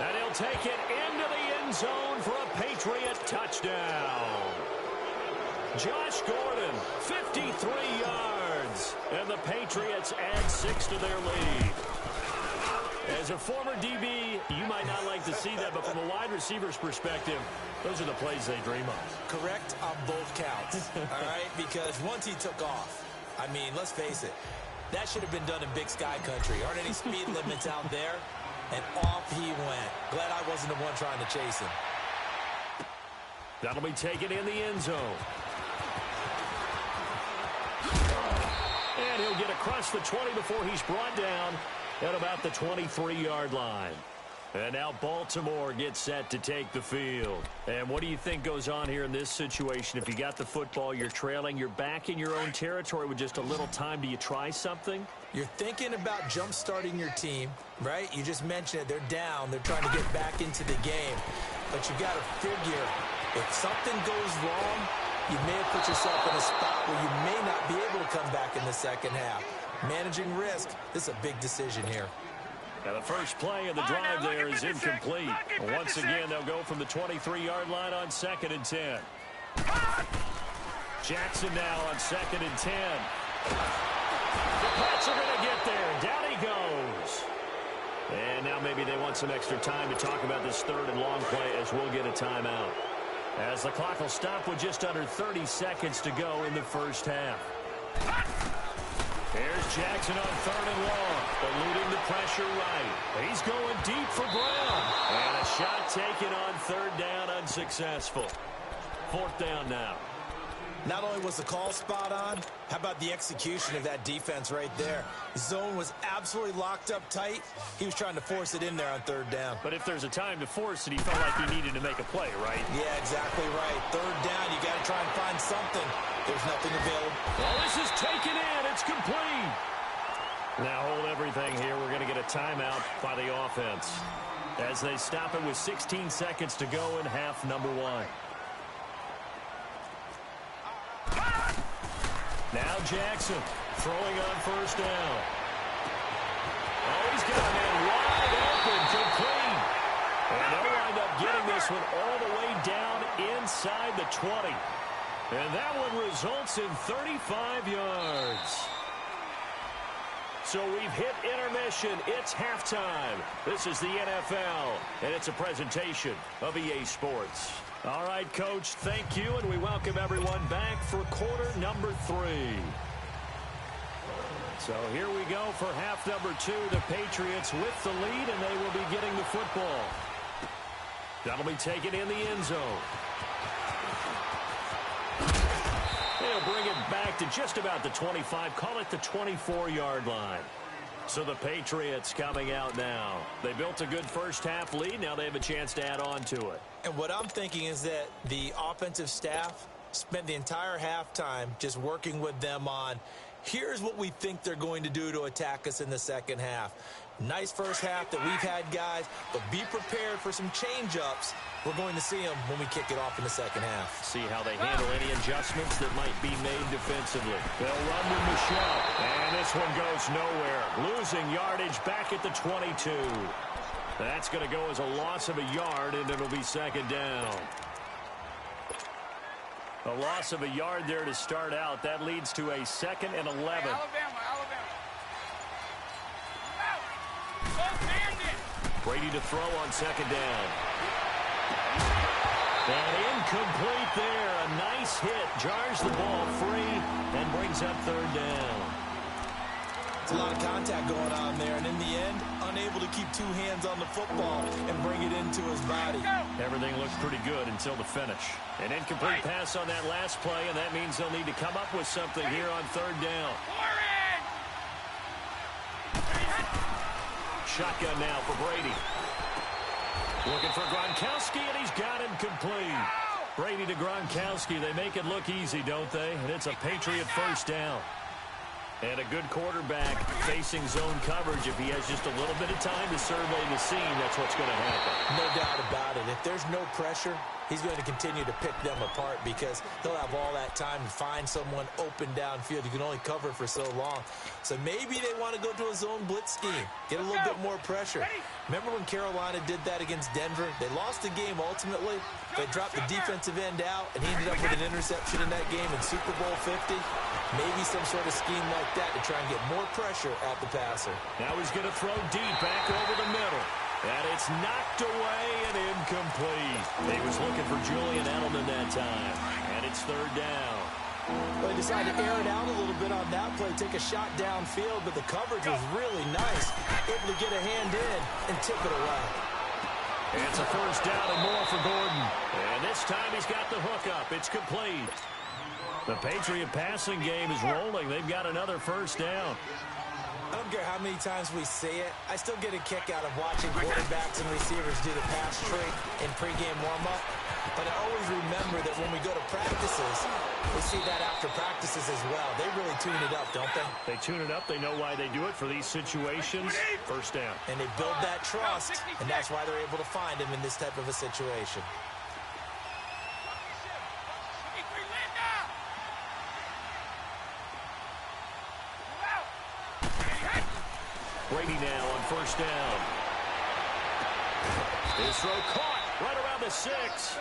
And he'll take it into the end zone for a Patriot touchdown. Josh Gordon, 53 yards, and the Patriots add 6 to their lead. As a former DB, you might not like to see that, but from a wide receiver's perspective, those are the plays they dream of. Correct on both counts, all right? Because once he took off, I mean, let's face it, that should have been done in Big Sky Country. Aren't any speed limits out there? And off he went. Glad I wasn't the one trying to chase him. That'll be taken in the end zone. And he'll get across the 20 before he's brought down at about the 23-yard line. And now Baltimore gets set to take the field. And what do you think goes on here in this situation? If you got the football, you're trailing, you're back in your own territory with just a little time. Do you try something? You're thinking about jump-starting your team, right? You just mentioned it. They're down. They're trying to get back into the game. But you got to figure, if something goes wrong, you may have put yourself in a spot where you may not be able to come back in the second half. Managing risk, this is a big decision here. Now the first play of the drive there is incomplete. Once again, they'll go from the 23-yard line on 2nd and 10. Jackson now on 2nd and 10. The Pats are going to get there. Down he goes. And now maybe they want some extra time to talk about this 3rd and long play as we'll get a timeout. As the clock will stop with just under 30 seconds to go in the first half. Here's Jackson on 3rd and long, eluding the pressure right. He's going deep for Brown. And a shot taken on 3rd down, unsuccessful. 4th down now. Not only was the call spot on, how about the execution of that defense right there? The zone was absolutely locked up tight. He was trying to force it in there on 3rd down. But if there's a time to force it, he felt like he needed to make a play, right? Yeah, exactly right. 3rd down, you got to try and find something. There's nothing available. Well, this is taken in. It's complete. Now hold everything here. We're going to get a timeout by the offense as they stop it with 16 seconds to go in half number 1. Now Jackson throwing on 1st down. Oh, he's got a man wide open, complete. And they'll wind up getting this one all the way down inside the 20. And that one results in 35 yards. So we've hit intermission. It's halftime. This is the NFL, and it's a presentation of EA Sports. All right, Coach, thank you, and we welcome everyone back for quarter number 3. So here we go for half number 2. The Patriots with the lead, and they will be getting the football. That'll be taken in the end zone. They'll bring it back to just about the 25, call it the 24-yard line. So the Patriots coming out now. They built a good first half lead. Now they have a chance to add on to it. And what I'm thinking is that the offensive staff spent the entire halftime just working with them on, here's what we think they're going to do to attack us in the second half. Nice first half that we've had, guys, but be prepared for some change-ups. We're going to see them when we kick it off in the second half. See how they handle any adjustments that might be made defensively. They'll run with Michelle, and this one goes nowhere. Losing yardage back at the 22. That's going to go as a loss of a yard, and it'll be 2nd down. A loss of a yard there to start out. That leads to a 2nd and 11. Alabama. Brady to throw on 2nd down. And incomplete there. A nice hit. Jars the ball free and brings up 3rd down. It's a lot of contact going on there, and in the end, unable to keep 2 hands on the football and bring it into his body. Everything looks pretty good until the finish. An incomplete pass on that last play, and that means they'll need to come up with something here on 3rd down. Shotgun now for Brady. Looking for Gronkowski, and he's got him complete. Brady to Gronkowski. They make it look easy, don't they? And it's a Patriot first down. And a good quarterback facing zone coverage. If he has just a little bit of time to survey the scene, that's what's going to happen. No doubt about it. If there's no pressure, he's going to continue to pick them apart because he'll have all that time to find someone open downfield. You can only cover for so long. So maybe they want to go to a zone blitz scheme, get a little bit more pressure. Remember when Carolina did that against Denver? They lost the game ultimately. They dropped the defensive end out, and he ended up with an interception in that game in Super Bowl 50. Maybe some sort of scheme like that to try and get more pressure at the passer. Now he's going to throw deep back over the middle. And it's knocked away and incomplete. He was looking for Julian Edelman that time. And it's 3rd down. Well, he decided to air it out a little bit on that play, take a shot downfield, but the coverage was really nice. Able to get a hand in and tip it away. It's a 1st down and more for Gordon. And this time he's got the hook up. It's complete. The Patriot passing game is rolling. They've got another 1st down. I don't care how many times we see it. I still get a kick out of watching quarterbacks and receivers do the pass trick in pregame warm-up. But I always remember that when we go to practices, we see that after practices as well. They really tune it up, don't they? They tune it up. They know why they do it for these situations. First down. And they build that trust, and that's why they're able to find him in this type of a situation. Brady now on first down. His throw caught right around the 6.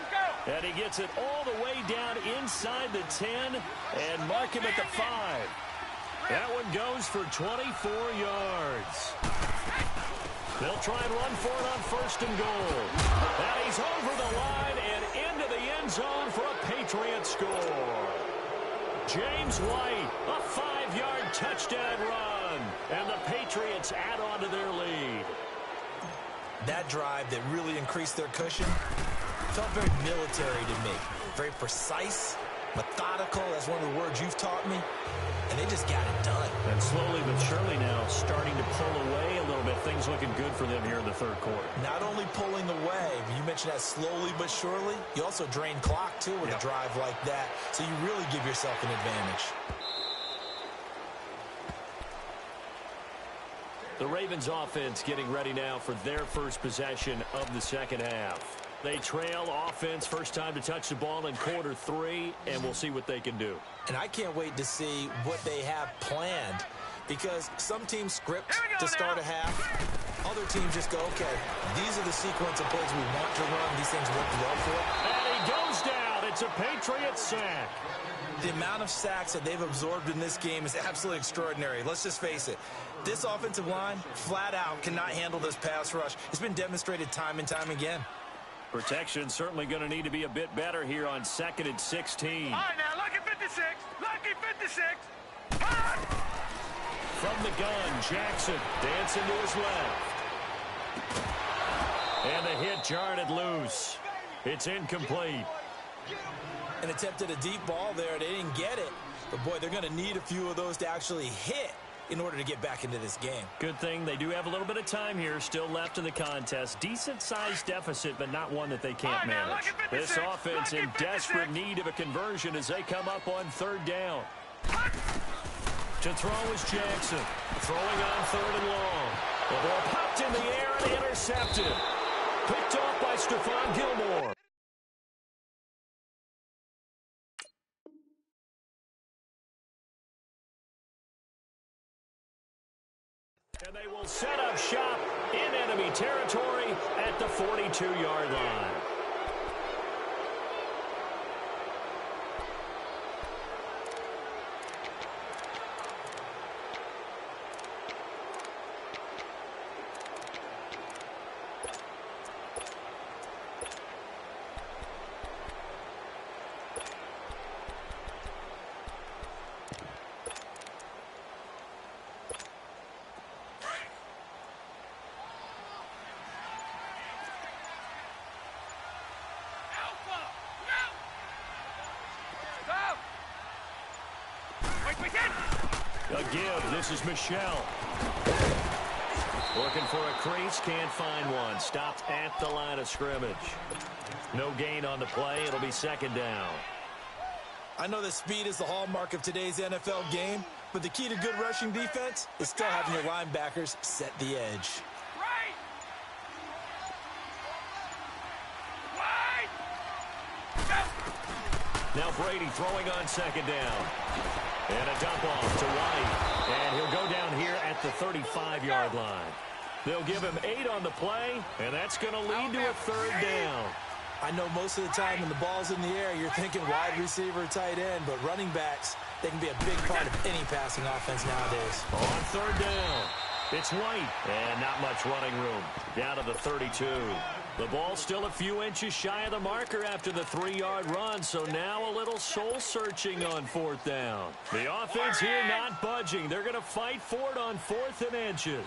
And he gets it all the way down inside the 10 and mark him at the 5. That one goes for 24 yards. They'll try and run for it on first and goal. And he's over the line and into the end zone for a Patriots score. James White, a 5-yard touchdown run. And the Patriots add on to their lead. That drive that really increased their cushion felt very military to me. Very precise, methodical. That's one of the words you've taught me. And they just got it done. And slowly but surely now starting to pull away a little bit. Things looking good for them here in the third quarter. Not only pulling away, but you mentioned that slowly but surely. You also drain clock, too, with a drive like that. So you really give yourself an advantage. The Ravens offense getting ready now for their first possession of the second half. They trail offense first time to touch the ball in quarter 3, and we'll see what they can do. And I can't wait to see what they have planned, because some teams script to start a half. Other teams just go, okay, these are the sequence of plays we want to run. These things work well for it. And he goes down. It's a Patriots sack. The amount of sacks that they've absorbed in this game is absolutely extraordinary. Let's just face it. This offensive line, flat out, cannot handle this pass rush. It's been demonstrated time and time again. Protection certainly going to need to be a bit better here on 2nd and 16. All right, now, lucky 56. Lucky 56. From the gun, Jackson dancing to his left. And the hit jarred it loose. It's incomplete. And attempted a deep ball there. They didn't get it. But, boy, they're going to need a few of those to actually hit in order to get back into this game. Good thing they do have a little bit of time here still left in the contest. Decent-sized deficit, but not one that they can't manage. This offense in desperate need of a conversion as they come up on third down. To throw is Jackson. Throwing on third and long. The ball popped in the air and intercepted. Picked off by Stephon Gilmore. And they will set up shop in enemy territory at the 42-yard line. A give. This is Michelle. Looking for a crease. Can't find one. Stopped at the line of scrimmage. No gain on the play. It'll be second down. I know that speed is the hallmark of today's NFL game, but the key to good rushing defense is still having your linebackers set the edge. Now Brady throwing on second down. And a dump off to White. And he'll go down here at the 35-yard line. They'll give him 8 on the play, and that's going to lead to a third down. I know most of the time when the ball's in the air, you're thinking wide receiver, tight end, but running backs, they can be a big part of any passing offense nowadays. On third down, it's White. And not much running room. Down to the 32. The ball still a few inches shy of the marker after the 3-yard run, so now a little soul-searching on fourth down. The offense here not budging. They're going to fight for it on 4th and inches.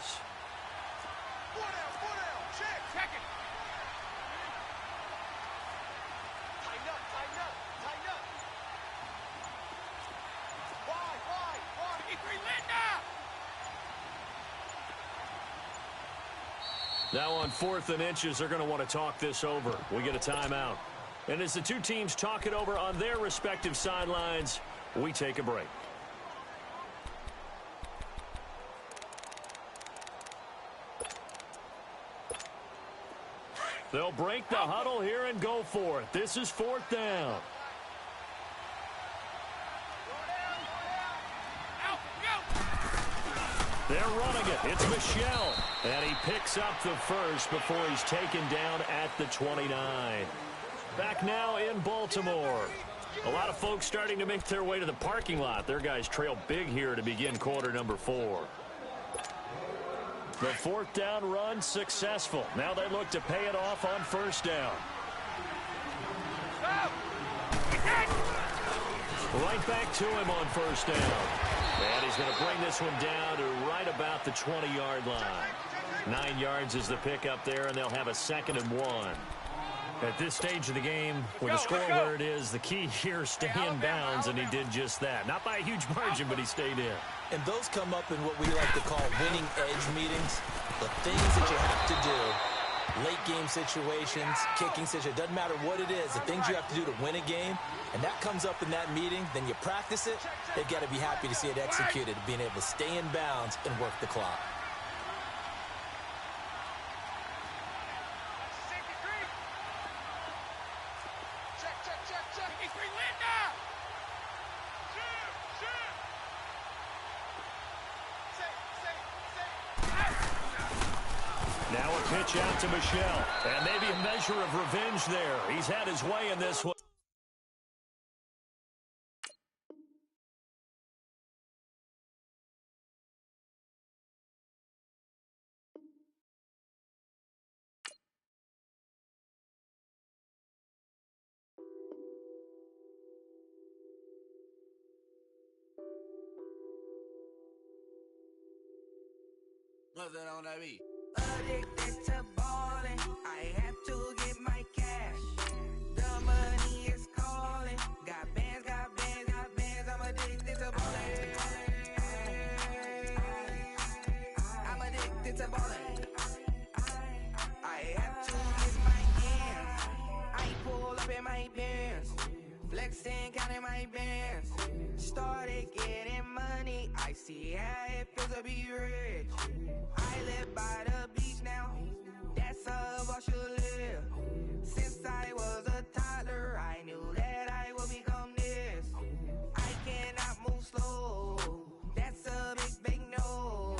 Now on 4th and inches, they're going to want to talk this over. We get a timeout. And as the two teams talk it over on their respective sidelines, we take a break. They'll break the huddle here and go for it. This is 4th down. They're running it. It's Michel. And he picks up the first before he's taken down at the 29. Back now in Baltimore. A lot of folks starting to make their way to the parking lot. Their guys trail big here to begin quarter number 4. The 4th down run successful. Now they look to pay it off on 1st down. Right back to him on 1st down. And he's going to bring this one down to right about the 20-yard line. 9 yards is the pickup there, and they'll have a 2nd and 1. At this stage of the game, with the score where it is, the key here is stay in bounds, and he did just that. Not by a huge margin, but he stayed in. And those come up in what we like to call winning edge meetings. The things that you have to do, late game situations, kicking situations, doesn't matter what it is, the things you have to do to win a game, and that comes up in that meeting, then you practice it, they've got to be happy to see it executed, being able to stay in bounds and work the clock. Now a pitch out to Michel, and maybe a measure of revenge there. He's had his way in this one. Nothing on that beat. Addicted to ballin', I have to get my cash. The money is calling. Got bands, got bands, got bands. I'm addicted to ballin'. I'm addicted to ballin'. I have to get my hands. I pull up in my bands. Flexing, counting my bands. Started getting money. I see how it feels to be rich. I live by the beach now. That's how I should live. Since I was a toddler, I knew that I would become this. I cannot move slow. That's a big no.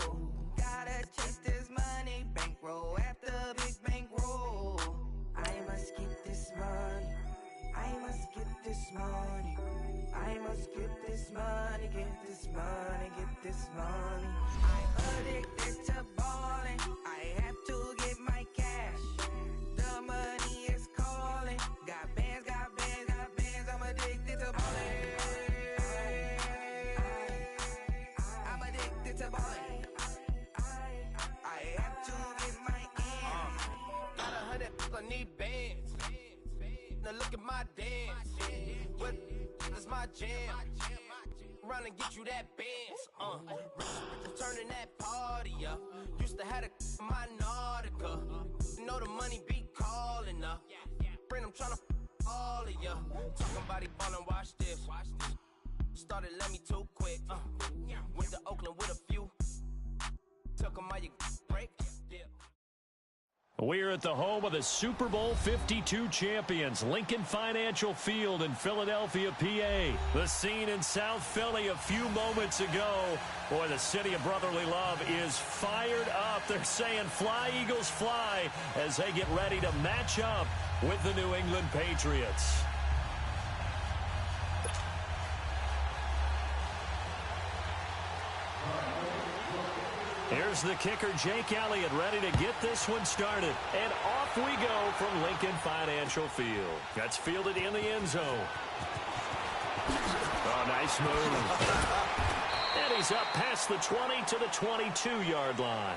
Gotta chase this money. Bankroll after big bankroll. I must get this money. I must get this money. I must get this money, get this money, get this money. I'm addicted to ballin'. I have to get my cash. The money is calling. Got bands, got bands, got bands. I'm addicted to ballin'. I'm addicted to ballin'. I have to get my ends. Got 100, I need bands. Now look at my dance. What is my jam? Run and get you that bands. Turning that party up. Used to have a my Nautica. You know the money be calling up. Friend, I'm tryna all of ya. Talking about he ballin', watch this. Started let me too quick. Went to Oakland with a few. Took 'em all you break. We're at the home of the Super Bowl 52 champions, Lincoln Financial Field in Philadelphia, PA. The scene in South Philly a few moments ago. Boy, the city of brotherly love is fired up. They're saying fly, Eagles, fly, as they get ready to match up with the New England Patriots. Here's the kicker, Jake Elliott, ready to get this one started. And off we go from Lincoln Financial Field. That's fielded in the end zone. Oh, nice move. And he's up past the 20 to the 22-yard line.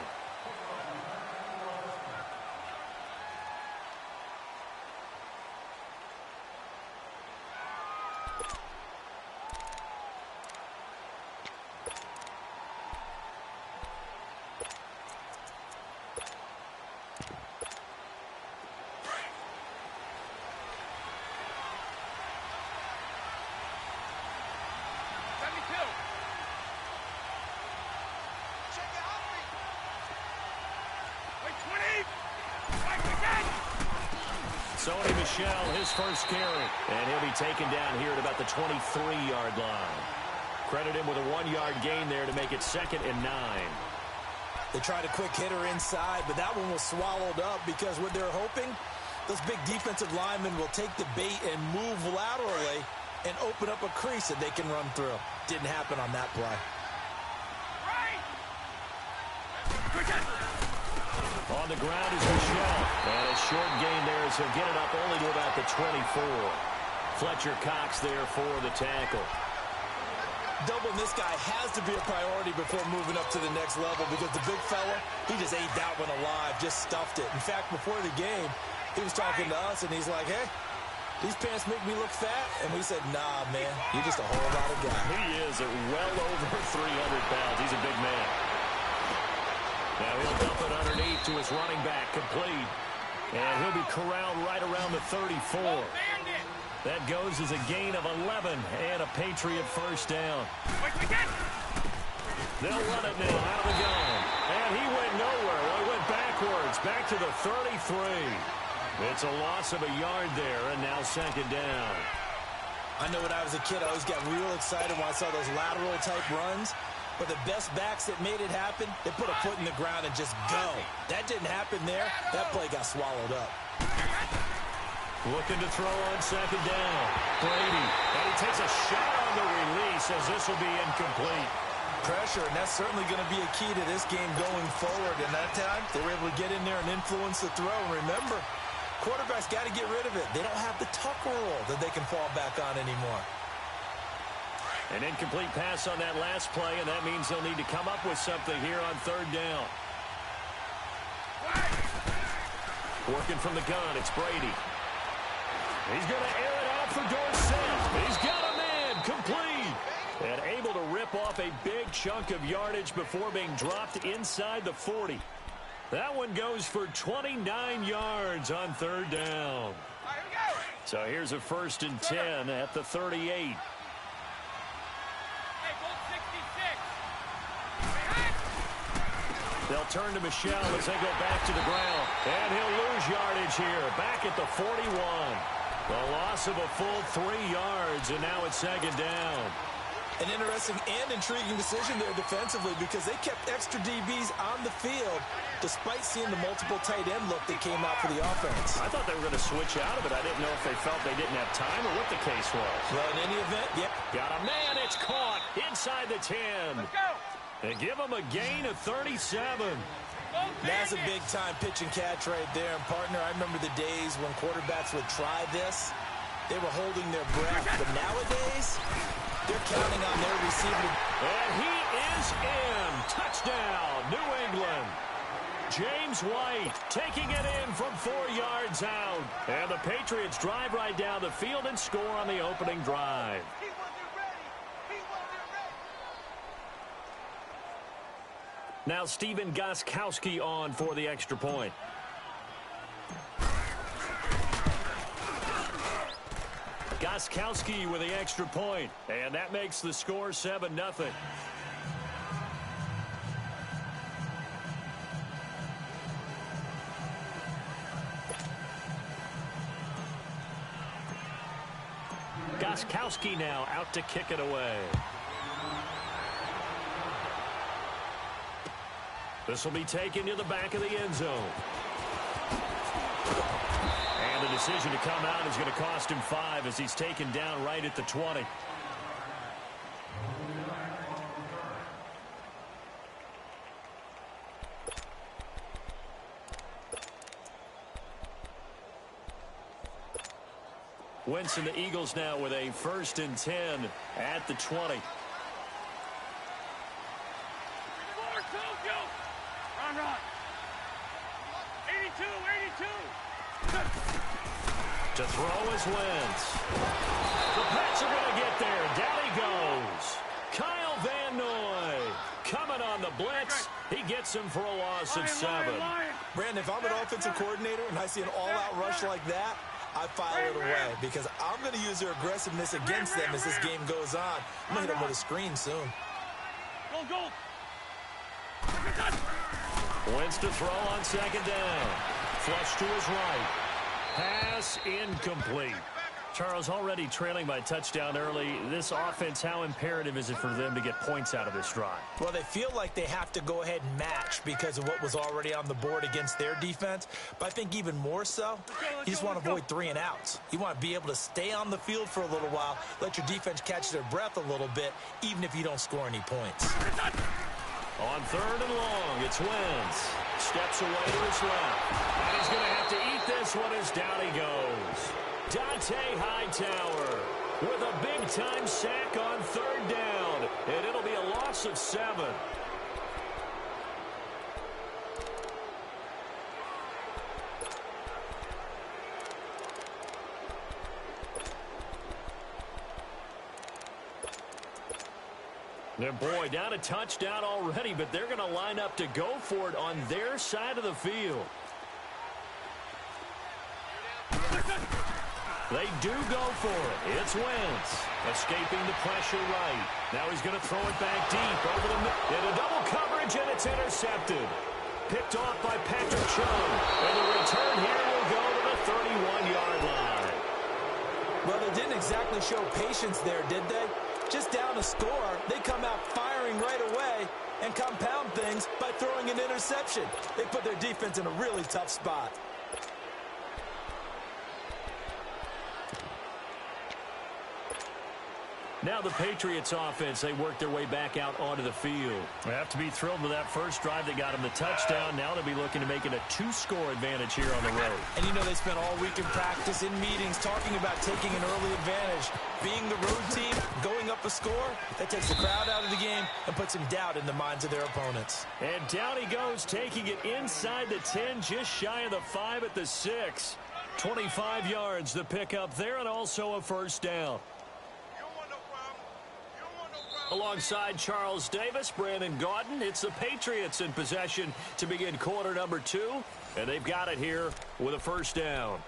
Sony Michel, his first carry. And he'll be taken down here at about the 23-yard line. Credit him with a 1-yard gain there to make it 2nd and 9. They tried a quick hitter inside, but that one was swallowed up because what they're hoping, those big defensive linemen will take the bait and move laterally and open up a crease that they can run through. Didn't happen on that play. On the ground is Michel. And a short gain there as he'll get it up only to about the 24. Fletcher Cox there for the tackle. Doubling this guy has to be a priority before moving up to the next level because the big fella, he just ate that one alive, just stuffed it. In fact, before the game, he was talking to us, and he's like, hey, these pants make me look fat? And we said, nah, man, you're just a whole lot of guy. He is at well over 300 pounds. He's a big man. Now he'll dump it underneath to his running back, complete. And he'll be corralled right around the 34. That goes as a gain of 11 and a Patriot first down. They'll run it now out of the gun. And he went nowhere. Well, he went backwards, back to the 33. It's a loss of a yard there, and now 2nd down. I know when I was a kid, I always got real excited when I saw those lateral-type runs. But the best backs that made it happen, they put a foot in the ground and just go. That didn't happen there. That play got swallowed up. Looking to throw on 2nd down. Brady. And he takes a shot on the release as this will be incomplete. Pressure, and that's certainly going to be a key to this game going forward. And that time, they were able to get in there and influence the throw. And remember, quarterbacks got to get rid of it. They don't have the tuck rule that they can fall back on anymore. An incomplete pass on that last play, and that means they'll need to come up with something here on 3rd down. Working from the gun, it's Brady. He's going to air it out for Dorsett. He's got a man, complete. And able to rip off a big chunk of yardage before being dropped inside the 40. That one goes for 29 yards on 3rd down. So here's a 1st and 10 at the 38. They'll turn to Michel as they go back to the ground. And he'll lose yardage here, back at the 41. The loss of a full 3 yards, and now it's 2nd down. An interesting and intriguing decision there defensively because they kept extra DBs on the field despite seeing the multiple tight end look that came out for the offense. I thought they were going to switch out of it. I didn't know if they felt they didn't have time or what the case was. Well, in any event, yep. Got a man. It's caught inside the 10. Let's go. And give him a gain of 37. That's a big-time pitch and catch right there. And, partner, I remember the days when quarterbacks would try this. They were holding their breath. But nowadays, they're counting on their receiver. And he is in. Touchdown, New England. James White taking it in from 4 yards out. And the Patriots drive right down the field and score on the opening drive. Now Stephen Gostkowski on for the extra point. Gostkowski with the extra point, and that makes the score 7-0. Gostkowski now out to kick it away. This will be taken to the back of the end zone. And the decision to come out is going to cost him 5 as he's taken down right at the 20. Wentz and the Eagles now with a 1st and 10 at the 20. Run. 82. To throw is Wentz. The Pats are going to get there. Down he goes. Kyle Van Noy coming on the blitz. He gets him for a loss of 7. Brandon, if I'm an offensive coordinator and I see an all-out rush like that, I file it away because I'm going to use their aggressiveness against them as this game goes on. I'm going to hit them with a screen soon. Go. Wentz to throw on 2nd down. Flush to his right. Pass incomplete. Charles, already trailing by touchdown early. This offense, how imperative is it for them to get points out of this drive? Well, they feel like they have to go ahead and match because of what was already on the board against their defense. But I think even more so, you just want to avoid 3 and outs. You want to be able to stay on the field for a little while, let your defense catch their breath a little bit, even if you don't score any points. On 3rd and long, it's Wentz. Steps away to his left. And he's going to have to eat this one as down he goes. Dante Hightower with a big-time sack on 3rd down. And it'll be a loss of 7. And boy, down a touchdown already, but they're going to line up to go for it on their side of the field. They do go for it. It's Wentz escaping the pressure right. Now he's going to throw it back deep over the middle. Into double coverage, and it's intercepted. Picked off by Patrick Chung. And the return here will go to the 31-yard line. Well, they didn't exactly show patience there, did they? Just down a score, they come out firing right away and compound things by throwing an interception. They put their defense in a really tough spot. Now the Patriots offense, they work their way back out onto the field. They have to be thrilled with that first drive that got them the touchdown. Now they'll be looking to make it a 2-score advantage here on the road. And you know they spent all week in practice, in meetings, talking about taking an early advantage. Being the road team, going up a score, that takes the crowd out of the game and puts some doubt in the minds of their opponents. And down he goes, taking it inside the 10, just shy of the 5 at the 6. 25 yards to pick up there, and also a first down. Alongside Charles Davis, Brandon Gaudin, it's the Patriots in possession to begin quarter number 2. And they've got it here with a first down.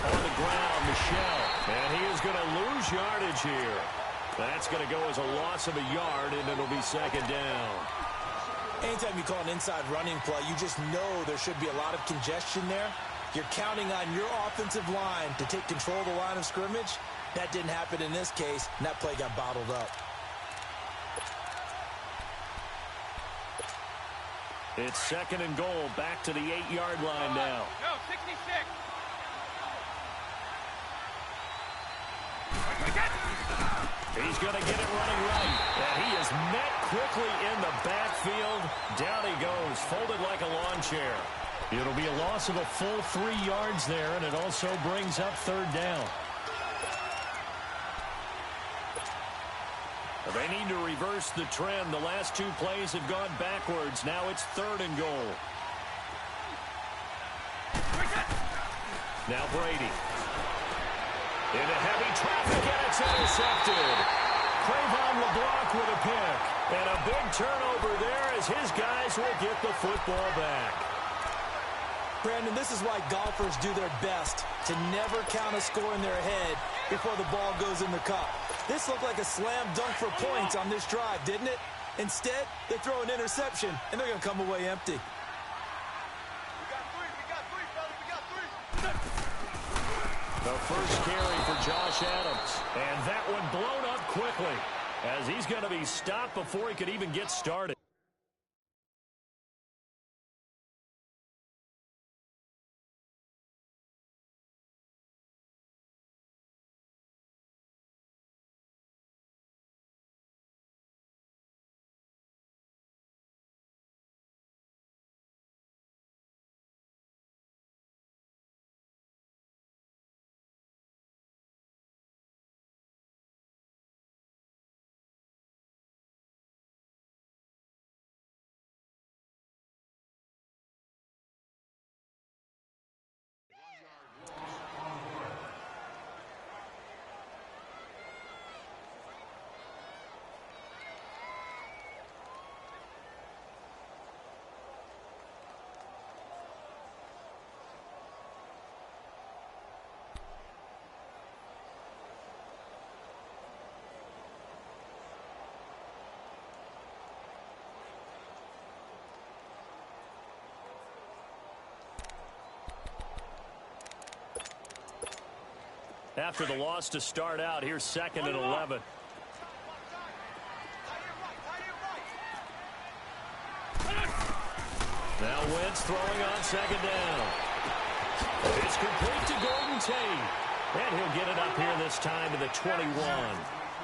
On the ground, Michel. And he is going to lose yardage here. That's going to go as a loss of a yard, and it'll be second down. Anytime you call an inside running play, you just know there should be a lot of congestion there. You're counting on your offensive line to take control of the line of scrimmage. That didn't happen in this case, and that play got bottled up. It's second and goal, back to the 8-yard line now. No, 66. He's going to get it running right. And he is met quickly in the backfield. Down he goes, folded like a lawn chair. It'll be a loss of a full 3 yards there, and it also brings up third down. They need to reverse the trend. The last 2 plays have gone backwards. Now it's third and goal. Now Brady. Into heavy traffic, and it's intercepted. Trayvon LeBlanc with a pick. And a big turnover there as his guys will get the football back. Brandon, this is why golfers do their best to never count a score in their head before the ball goes in the cup. This looked like a slam dunk for points on this drive, didn't it? Instead, they throw an interception, and they're going to come away empty. The first carry for Josh Adams. And that one blown up quickly as he's going to be stopped before he could even get started. after the loss to start out. Here's 2nd and 11. Now Wentz throwing on 2nd down. It's complete to Golden Tate. And he'll get it up here this time to the 21.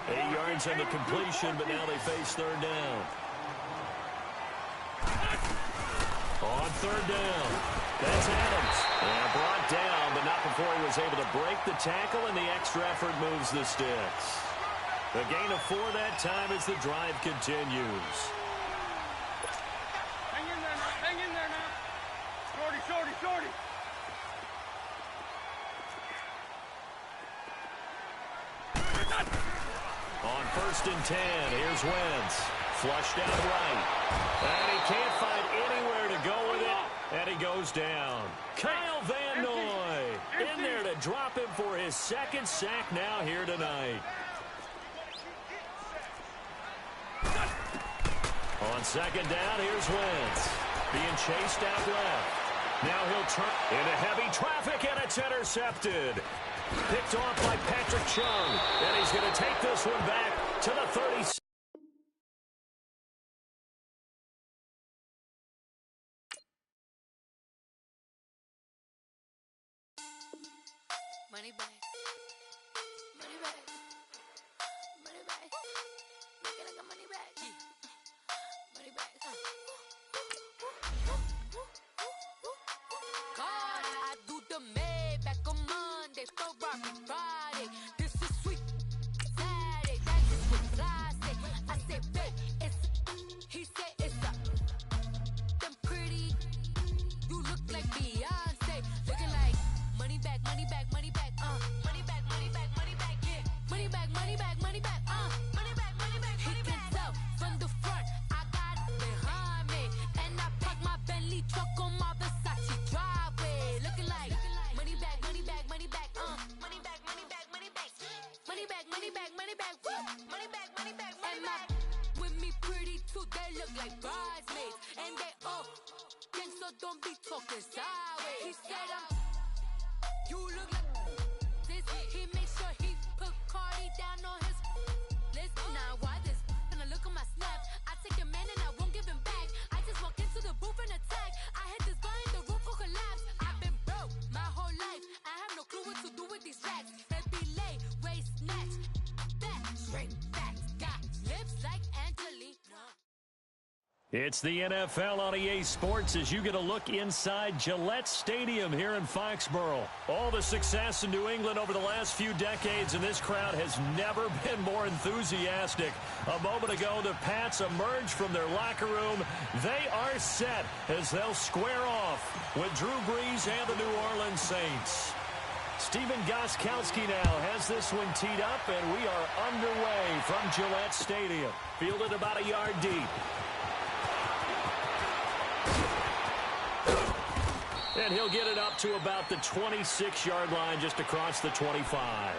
8 yards on the completion, but now they face 3rd down. On 3rd down, that's Adams. And brought down, but not before he was able to break the tackle, and the extra effort moves the sticks. A gain of 4 that time as the drive continues. Hang in there now. Hang in there now. Shorty, shorty, shorty. On 1st and 10, here's Wentz. Flushed out right. And he can't find anywhere to go with it. And he goes down. Kyle Van Noy in there to drop him for his 2nd sack now here tonight. On 2nd down, here's Wentz. Being chased out left. Now he'll turn into heavy traffic, and it's intercepted. Picked off by Patrick Chung. And he's going to take this one back to the 36. Money back. Money back. Money back. Make it like a money back. Money back. God, I do the Maybach on Monday, Ferrari Friday. This is sweet Saturday. That is what I say. I say, babe, it's. He said it's a. Them pretty. You look like Beyonce. Looking like money back, money back, money back. Money back, money back, money back. Yeah. Money back, money back, money back. Money back, money back, money back. He can tell from the front. I got it behind me, and I park my Bentley truck on my Versace driveway. Looking like money back, money back, money back. Money back, money back, money back. Money back, money back, money back. Woo. Money back, money back, money back. With me pretty too, they look like bridesmaids, and they all gang, so don't be talking sideways. He said you look like this. He makes sure he put Cardi down on his list. Now why this? Gonna look at my snap. I take a man and I won't give him back. I just walk into the booth and attack. I hit this guy in the roof will collapse. I've been broke my whole life. I have no clue what to do with these racks. They be late, waist snatch. Back, straight facts. Got lips like Angelina. It's the NFL on EA Sports as you get a look inside Gillette Stadium here in Foxborough. All the success in New England over the last few decades, and this crowd has never been more enthusiastic. A moment ago, the Pats emerged from their locker room. They are set as they'll square off with Drew Brees and the New Orleans Saints. Stephen Gostkowski now has this one teed up, and we are underway from Gillette Stadium. Fielded about a yard deep. And he'll get it up to about the 26-yard line, just across the 25.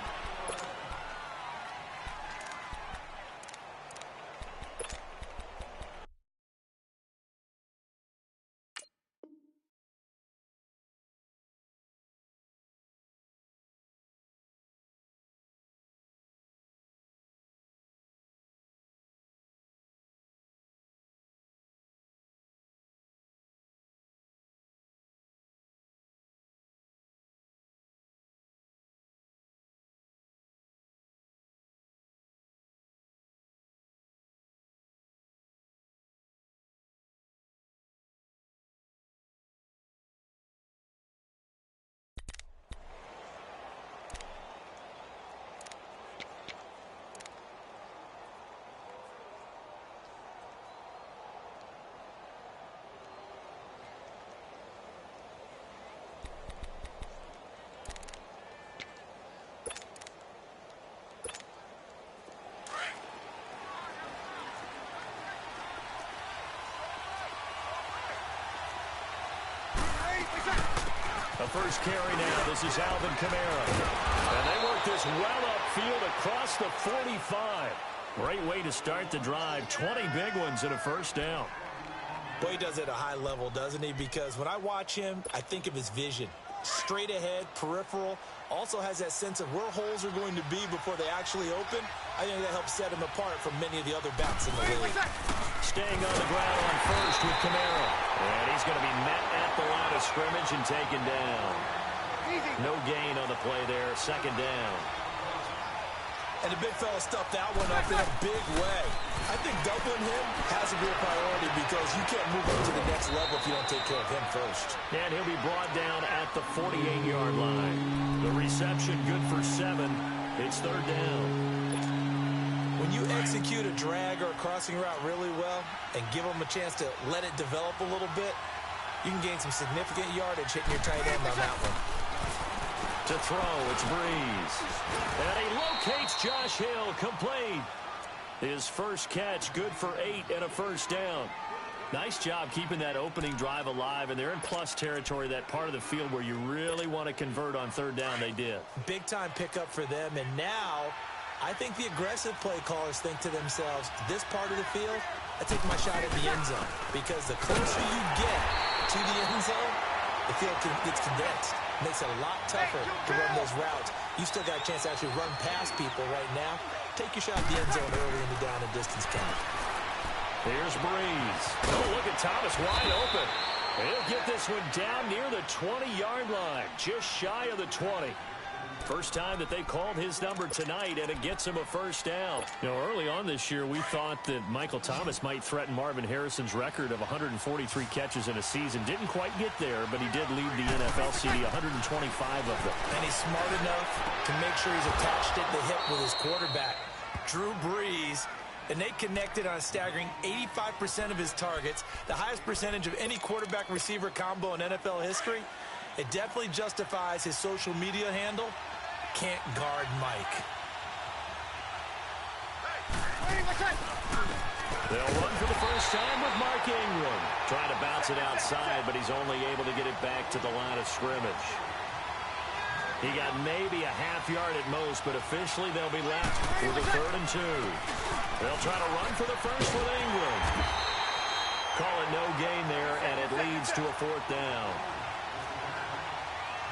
The first carry now. This is Alvin Kamara. And they work this well upfield across the 45. Great way to start the drive. 20 big ones and a first down. Boy, he does it at a high level, doesn't he? Because when I watch him, I think of his vision. straight ahead, peripheral. Also has that sense of where holes are going to be before they actually open. I think that helps set him apart from many of the other backs in the league. Staying on the ground on first with Kamara. And he's going to be met at the line of scrimmage and taken down. No gain on the play there. Second down. And the big fella stuffed that one up in a big way. I think doubling him has to be a priority because you can't move up to the next level if you don't take care of him first. And he'll be brought down at the 48-yard line. The reception good for 7. It's third down. When you execute a drag or a crossing route really well and give them a chance to let it develop a little bit, you can gain some significant yardage hitting your tight end on that one. To throw, it's Breeze. And he locates Josh Hill, complete. His first catch, good for 8 and a first down. Nice job keeping that opening drive alive, and they're in plus territory, that part of the field where you really want to convert on third down. They did. Big-time pickup for them, and now I think the aggressive play callers think to themselves, this part of the field, I take my shot at the end zone, because the closer you get to the end zone, the field gets condensed. Makes it a lot tougher to run those routes. You still got a chance to actually run past people right now. Take your shot at the end zone early in the down and distance count. Here's Breeze. Oh, look at Thomas wide open. He'll get this one down near the 20-yard line, just shy of the 20. First time that they called his number tonight, and it gets him a first down. You know, early on this year, we thought that Michael Thomas might threaten Marvin Harrison's record of 143 catches in a season. Didn't quite get there, but he did lead the NFL CD, 125 of them. And he's smart enough to make sure he's attached at the hip with his quarterback, Drew Brees. And they connected on a staggering 85% of his targets, the highest percentage of any quarterback-receiver combo in NFL history. It definitely justifies his social media handle. Can't guard Mike. They'll run for the first time with Mark Ingram. Trying to bounce it outside, but he's only able to get it back to the line of scrimmage. He got maybe a half yard at most, but officially they'll be left with a 3rd and 2. They'll try to run for the first with Ingram. Call it no gain there, and it leads to a 4th down.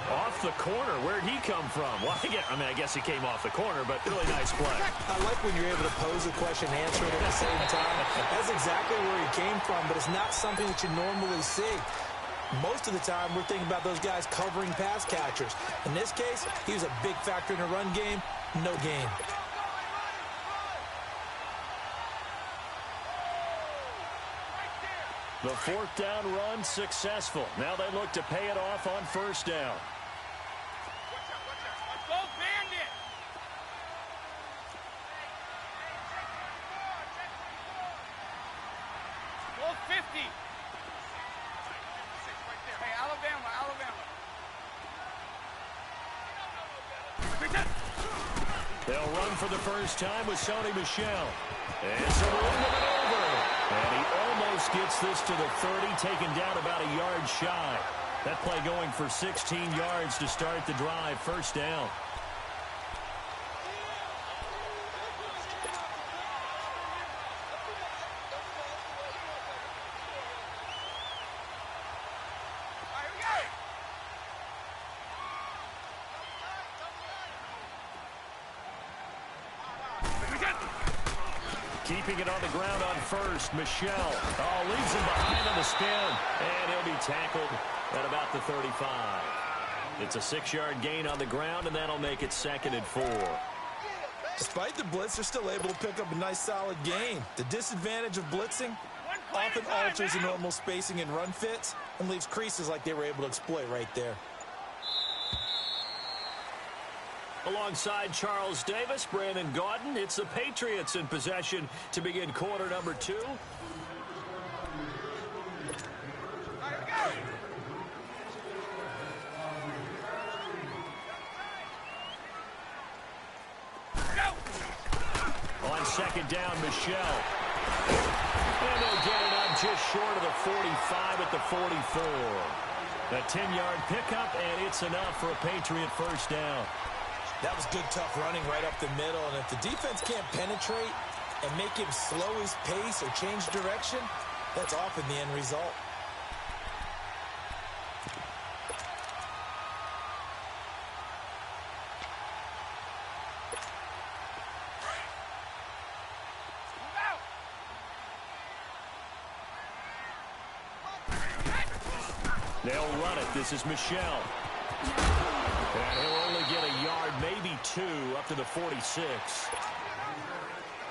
Off the corner. Where'd he come from? Well, I guess he came off the corner, but really nice play. I like when you're able to pose a question and answer it at the same time. That's exactly where he came from, but it's not something that you normally see. Most of the time, we're thinking about those guys covering pass catchers. In this case, he was a big factor in the run game. No gain. The 4th down run successful. Now they look to pay it off on first down. Go, Bandit! Go 50! Hey, Alabama. They'll run for the first time with Sony Michel. And some room with it over. And he almost gets this to the 30, taken down about a yard shy. That play going for 16 yards to start the drive. First down. Keeping it on the ground on first, Michel. Oh, leaves him behind on the spin. And he'll be tackled at about the 35. It's a 6-yard gain on the ground, and that'll make it 2nd and 4. Despite the blitz, they're still able to pick up a nice, solid gain. The disadvantage of blitzing often alters the normal spacing and run fits and leaves creases like they were able to exploit right there. Alongside Charles Davis, Brandon Gaudin, it's the Patriots in possession to begin quarter number 2. On second down, Michel. And they'll get it up just short of the 45 at the 44. A 10-yard pickup, and it's enough for a Patriot first down. That was good, tough running right up the middle. And if the defense can't penetrate and make him slow his pace or change direction, that's often the end result. They'll run it. This is Michelle. And he'll only get a yard, maybe 2, up to the 46.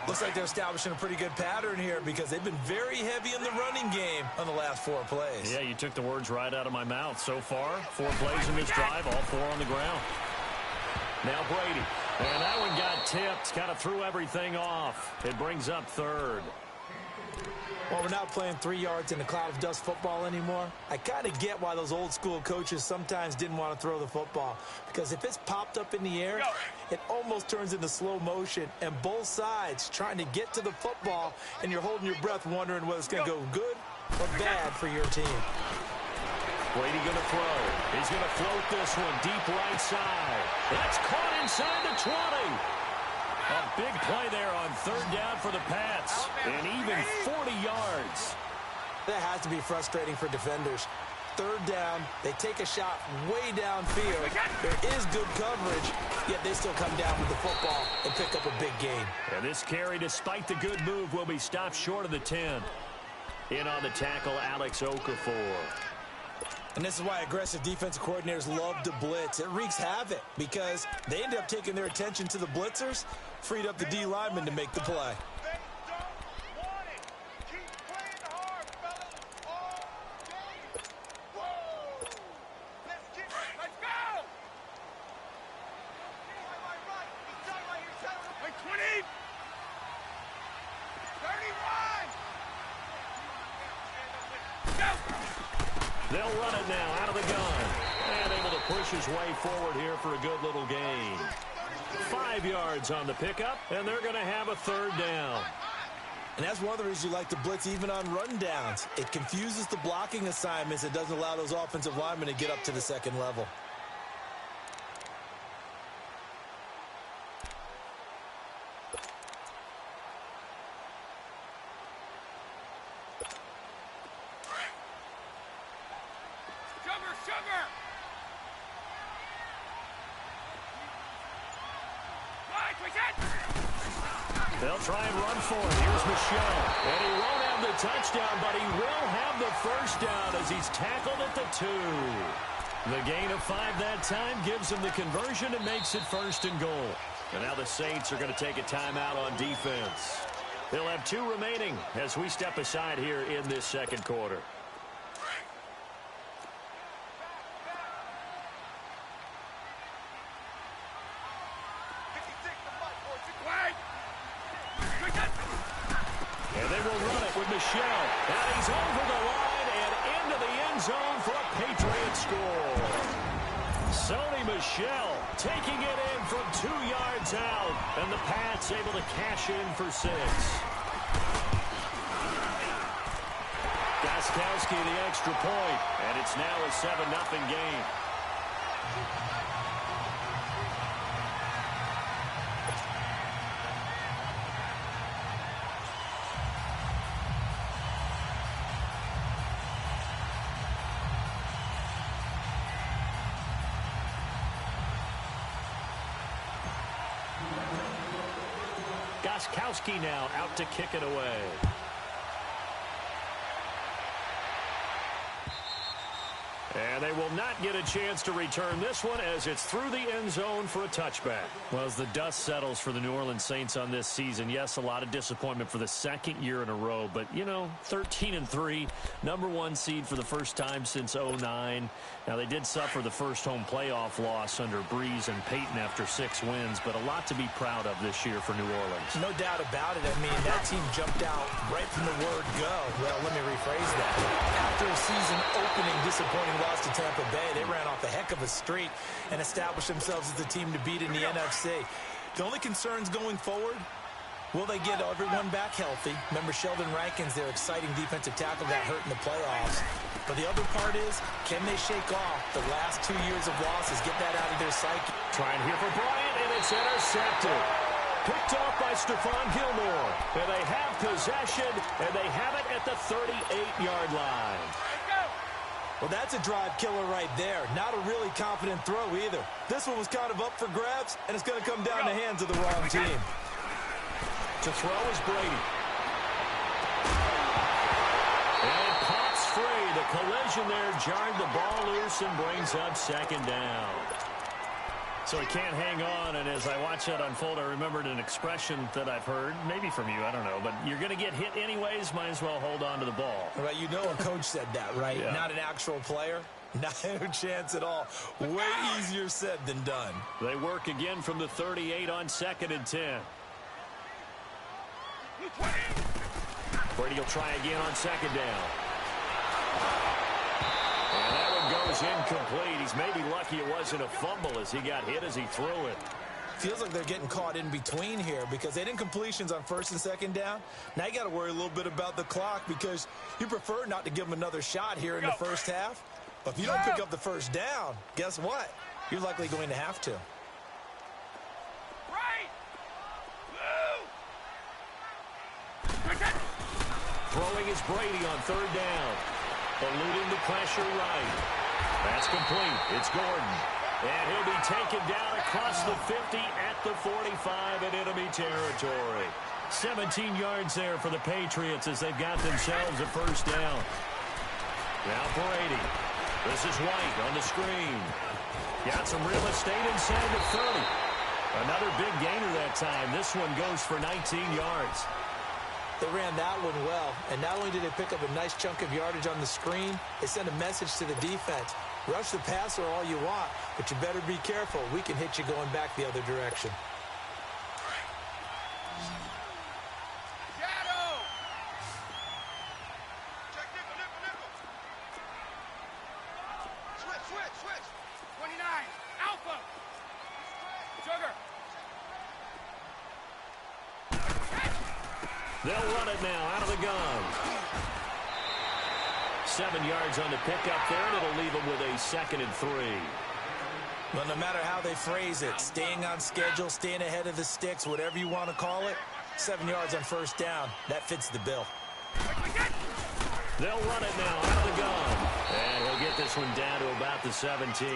Looks like they're establishing a pretty good pattern here because they've been very heavy in the running game on the last 4 plays. Yeah, you took the words right out of my mouth. So far, 4 plays in this drive, all 4 on the ground. Now Brady. And that one got tipped. Kind of threw everything off. It brings up 3rd. Well, we're not playing 3 yards in a cloud of dust football anymore. I kind of get why those old school coaches sometimes didn't want to throw the football. Because if it's popped up in the air, it almost turns into slow motion. And both sides trying to get to the football, and you're holding your breath wondering whether it's going to go good or bad for your team. Brady going to throw. He's going to float this one deep right side. That's caught inside the 20. A big play there on 3rd down for the Pats. And even 40 yards. That has to be frustrating for defenders. 3rd down, they take a shot way downfield. There is good coverage, yet they still come down with the football and pick up a big gain. And this carry, despite the good move, will be stopped short of the 10. In on the tackle, Alex Okafor. And this is why aggressive defensive coordinators love to blitz. It wreaks havoc because they end up taking their attention to the blitzers, freed up the D lineman to make the play. They'll run it now out of the gun. And able to push his way forward here for a good little gain. 5 yards on the pickup, and they're going to have a 3rd down. And that's one of the reasons you like to blitz even on rundowns. It confuses the blocking assignments. It doesn't allow those offensive linemen to get up to the 2nd level. They'll try and run for it. Here's Michelle. And he won't have the touchdown, but he will have the 1st down as he's tackled at the 2. The gain of 5 that time gives him the conversion and makes it 1st and goal. And now the Saints are going to take a timeout on defense. They'll have 2 remaining as we step aside here in this 2nd quarter. And they will run it with Michelle. And he's over the line and into the end zone for a Patriots score. Sony Michel taking it in from 2 yards out. And the Pats able to cash in for 6. Gostkowski the extra point. And it's now a 7-0 game. Gostkowski now out to kick it away. And they will not get a chance to return this one as it's through the end zone for a touchback. Well, as the dust settles for the New Orleans Saints on this season, yes, a lot of disappointment for the 2nd year in a row. But, you know, 13-3, #1 seed for the first time since 2009. Now, they did suffer the first home playoff loss under Breeze and Peyton after 6 wins, but a lot to be proud of this year for New Orleans. No doubt about it. I mean, that team jumped out right from the word go. Well, let me rephrase that. After a season-opening disappointing loss to Tampa Bay, they ran off a heck of a streak and established themselves as the team to beat in the NFC. The only concerns going forward, will they get everyone back healthy? Remember, Sheldon Rankins, their exciting defensive tackle, got hurt in the playoffs. But the other part is, can they shake off the last 2 years of losses, get that out of their psyche? Trying here for Bryant, and it's intercepted. Picked off by Stephon Gilmore. And they have possession, and they have it at the 38-yard line. Well, that's a drive killer right there. Not a really confident throw either. This one was kind of up for grabs, and it's going to come down the hands of the wrong team. To throw is Brady. And it pops free. The collision there jarred the ball loose and brings up second down. So he can't hang on, and as I watch that unfold, I remembered an expression that I've heard, maybe from you, I don't know, but you're going to get hit anyways, might as well hold on to the ball. Right, you know a coach said that, right? Yeah. Not an actual player. Not a chance at all. Way easier said than done. They work again from the 38 on 2nd and 10. Brady will try again on 2nd down. And that one goes incomplete. He's maybe lucky it wasn't a fumble as he got hit as he threw it. Feels like they're getting caught in between here because they didn't completions on 1st and 2nd down. Now you got to worry a little bit about the clock because you prefer not to give them another shot here in the first half. But if you don't pick up the first down, guess what? You're likely going to have to. Throwing is Brady on 3rd down. Eluding the pressure right. That's complete. It's Gordon. And he'll be taken down across the 50 at the 45 in enemy territory. 17 yards there for the Patriots as they've got themselves a first down. Now Brady. This is White on the screen. Got some real estate inside the 30. Another big gainer that time. This one goes for 19 yards. They ran that one well, and not only did they pick up a nice chunk of yardage on the screen, they sent a message to the defense. Rush the passer all you want, but you better be careful. We can hit you going back the other direction. Switch. 29. Alpha. Sugar. They'll run it now out of the gun. 7 yards on the pickup there, and it'll leave them with a 2nd and 3. Well, no matter how they phrase it, staying on schedule, staying ahead of the sticks, whatever you want to call it, 7 yards on 1st down, that fits the bill. They'll run it now out of the gun. And he'll get this one down to about the 17.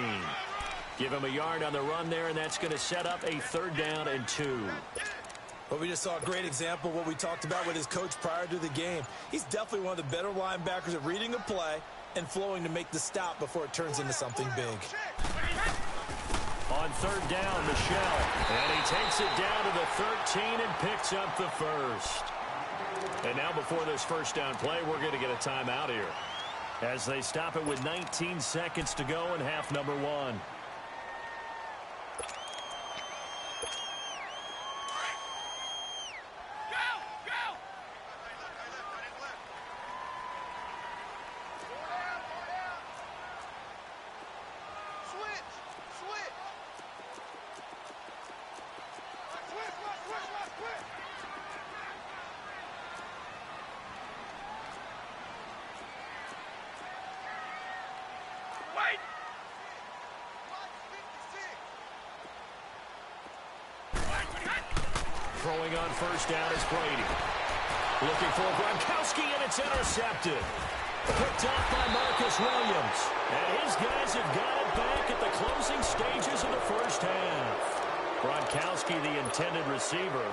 Give him a yard on the run there, and that's going to set up a 3rd down and 2. Well, we just saw a great example of what we talked about with his coach prior to the game. He's definitely one of the better linebackers at reading a play and flowing to make the stop before it turns into something big. On 3rd down, Michelle. And he takes it down to the 13 and picks up the first. And now before this first down play, we're going to get a timeout here as they stop it with 19 seconds to go in half number 1. Throwing on 1st down is Brady. Looking for Gronkowski, and it's intercepted. Picked off by Marcus Williams. And his guys have got it back at the closing stages of the first half. Gronkowski, the intended receiver.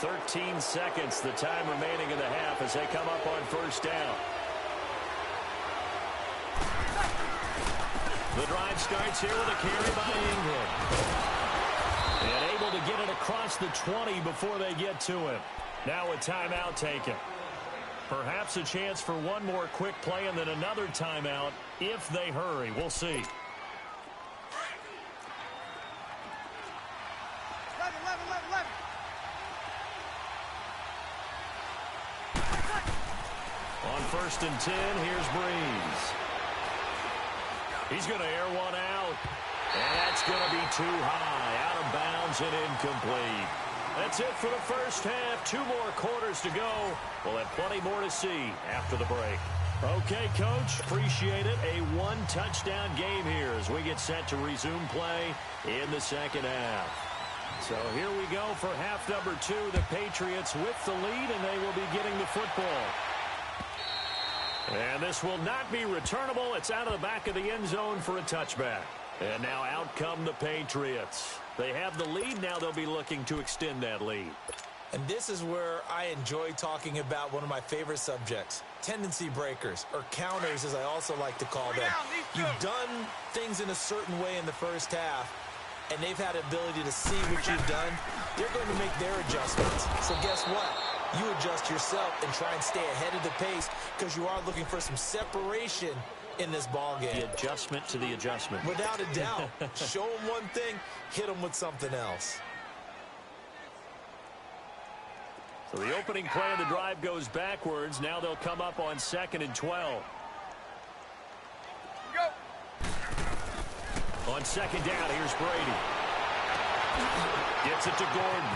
13 seconds, the time remaining in the half as they come up on 1st down. The drive starts here with a carry by Ingram. And able to get it across the 20 before they get to him. Now a timeout taken. Perhaps a chance for one more quick play and then another timeout if they hurry. We'll see. 11. On 1st and 10, here's Breeze. He's going to air one out. And that's going to be too high, out of bounds and incomplete. That's it for the first half. 2 more quarters to go. We'll have plenty more to see after the break. Okay, Coach, appreciate it. A 1-touchdown game here as we get set to resume play in the second half. So here we go for half number 2. The Patriots with the lead, and they will be getting the football. And this will not be returnable. It's out of the back of the end zone for a touchback. And now out come the Patriots. They have the lead. Now they'll be looking to extend that lead. And this is where I enjoy talking about one of my favorite subjects, tendency breakers, or counters as I also like to call them. You've done things in a certain way in the first half, and they've had the ability to see what you've done. They're going to make their adjustments. So guess what? You adjust yourself and try and stay ahead of the pace because you are looking for some separation in this ball game. The adjustment to the adjustment. Without a doubt. Show them one thing, hit them with something else. So the opening play of the drive goes backwards. Now they'll come up on 2nd and 12. Go. On 2nd down, here's Brady. Gets it to Gordon.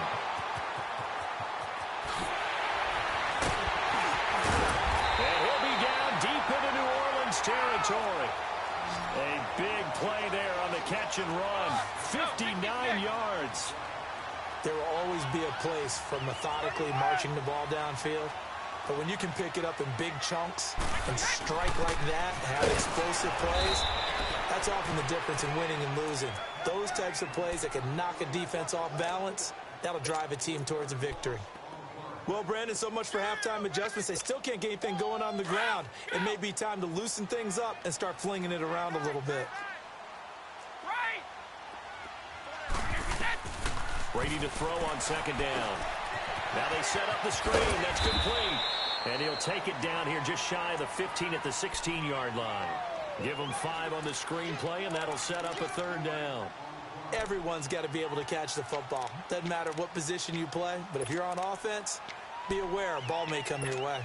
And he'll be down deep into New Orleans territory. A big play there on the catch and run. 59 yards. There will always be a place for methodically marching the ball downfield. But when you can pick it up in big chunks and strike like that, have explosive plays, that's often the difference in winning and losing. Those types of plays that can knock a defense off balance, that'll drive a team towards a victory. Well, Brandon, so much for halftime adjustments. They still can't get anything going on the ground. It may be time to loosen things up and start flinging it around a little bit. Brady to throw on 2nd down. Now they set up the screen. That's complete. And he'll take it down here just shy of the 15 at the 16-yard line. Give him 5 on the screen play, and that'll set up a 3rd down. Everyone's got to be able to catch the football. Doesn't matter what position you play, but if you're on offense, be aware a ball may come your way.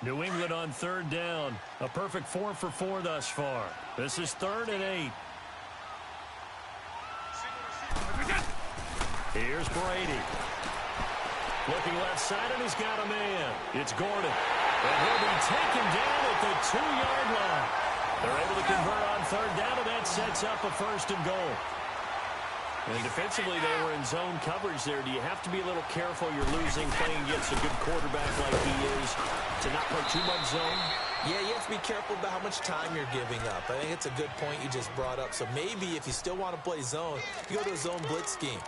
New England on 3rd down. A perfect 4 for 4 thus far. This is 3rd and 8. Here's Brady. Looking left side, and he's got a man. It's Gordon. And he'll be taken down at the 2-yard line. They're able to convert on 3rd down, and that sets up a 1st and goal. And defensively, they were in zone coverage there. Do you have to be a little careful? You're losing, playing against a good quarterback like he is, to not play too much zone? Yeah, you have to be careful about how much time you're giving up. I think it's a good point you just brought up. So maybe if you still want to play zone, you go to a zone blitz scheme.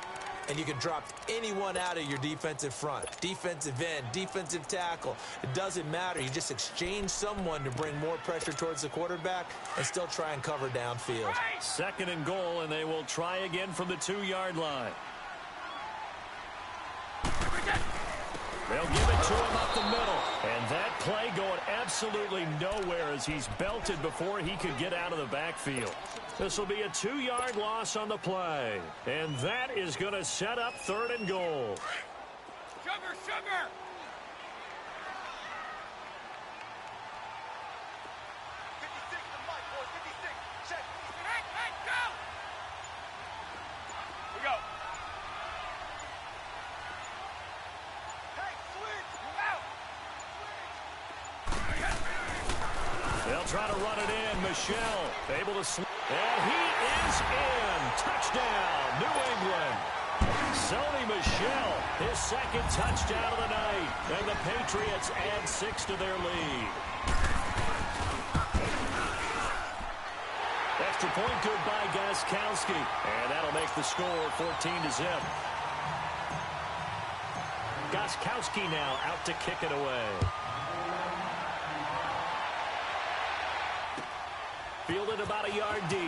And you can drop anyone out of your defensive front, defensive end, defensive tackle. It doesn't matter. You just exchange someone to bring more pressure towards the quarterback and still try and cover downfield. 2nd and goal, and they will try again from the 2-yard line. They'll give it to him up the middle. And that play going absolutely nowhere as he's belted before he could get out of the backfield. This will be a 2-yard loss on the play. And that is going to set up 3rd and goal. Sugar, sugar. They'll try to run it in. Michelle able to slip. And he is in. Touchdown, New England. Sony Michel, his 2nd touchdown of the night. And the Patriots add 6 to their lead. Extra point good by Gostkowski. And that'll make the score 14-0. Gostkowski now out to kick it away. Fielded about a yard deep.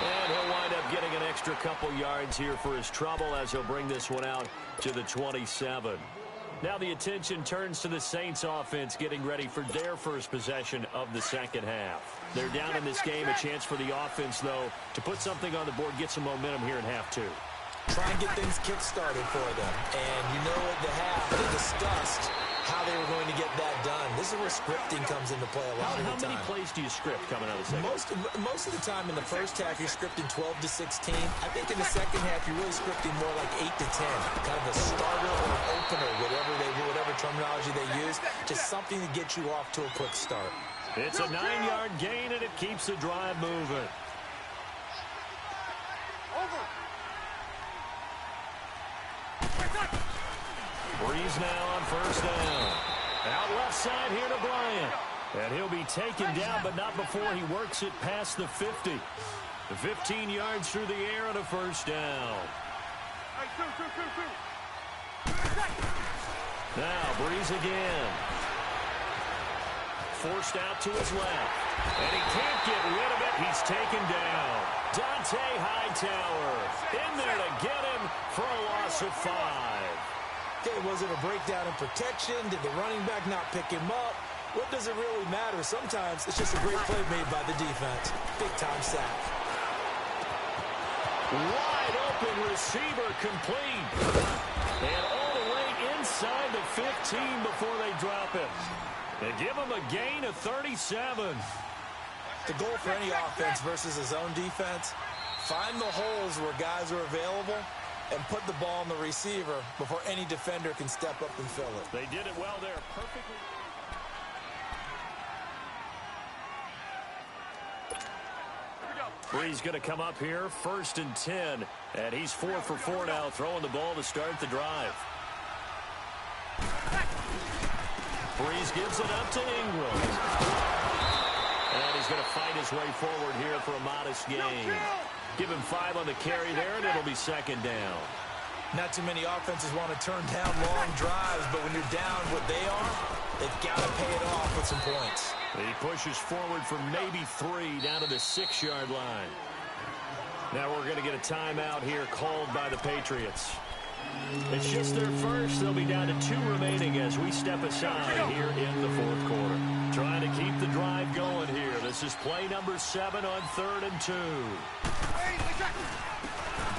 And he'll wind up getting an extra couple yards here for his trouble as he'll bring this one out to the 27. Now the attention turns to the Saints offense getting ready for their first possession of the 2nd half. They're down in this game. A chance for the offense, though, to put something on the board, get some momentum here in half 2. Try and get things kick-started for them. And you know at the half, they discussed how they were going to get that done. This is where scripting comes into play a lot of the time. How many plays do you script coming out of the second? Most of the time in the first half, you're scripting 12 to 16. I think in the second half, you're really scripting more like 8 to 10. Kind of a starter or an opener, whatever terminology they use. Just something to get you off to a quick start. It's a 9-yard gain, and it keeps the drive moving. Breeze now on 1st down. Out left side here to Bryant. And he'll be taken down, but not before he works it past the 50. 15 yards through the air and a 1st down. Now Breeze again. Forced out to his left. And he can't get rid of it. He's taken down. Dante Hightower in there to get him for a loss of 5. Okay, was it a breakdown in protection? Did the running back not pick him up? What does it really matter? Sometimes it's just a great play made by the defense. Big-time sack. Wide open receiver complete. And all the way inside the 15 before they drop it. They give him a gain of 37. The goal for any offense versus his own defense, find the holes where guys are available and put the ball on the receiver before any defender can step up and fill it. They did it well there, perfectly. Breeze going to come up here, 1st and 10. And he's 4 for 4 now, throwing the ball to start the drive. Breeze gives it up to Ingram. And he's going to fight his way forward here for a modest gain. Give him 5 on the carry there, and it'll be 2nd down. Not too many offenses want to turn down long drives, but when you're down what they are, they've got to pay it off with some points. He pushes forward for maybe 3 down to the 6-yard line. Now we're going to get a timeout here called by the Patriots. It's just their first. They'll be down to 2 remaining as we step aside here in the 4th quarter. Trying to keep the drive going here. This is play number 7 on 3rd and 2.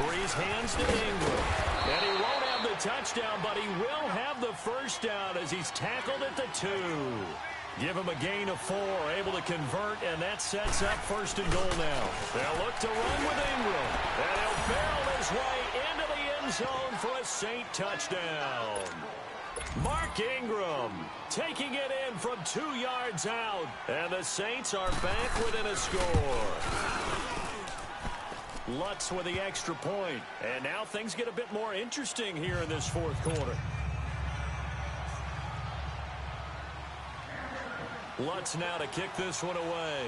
Breeze hands to Ingram. And he won't have the touchdown, but he will have the 1st down as he's tackled at the 2. Give him a gain of 4, able to convert, and that sets up 1st and goal now. They'll look to run with Ingram. And he'll barrel his way into the end zone for a Saint touchdown. Mark Ingram taking it in from 2 yards out. And the Saints are back within a score. Lutz with the extra point. And now things get a bit more interesting here in this 4th quarter. Lutz now to kick this one away.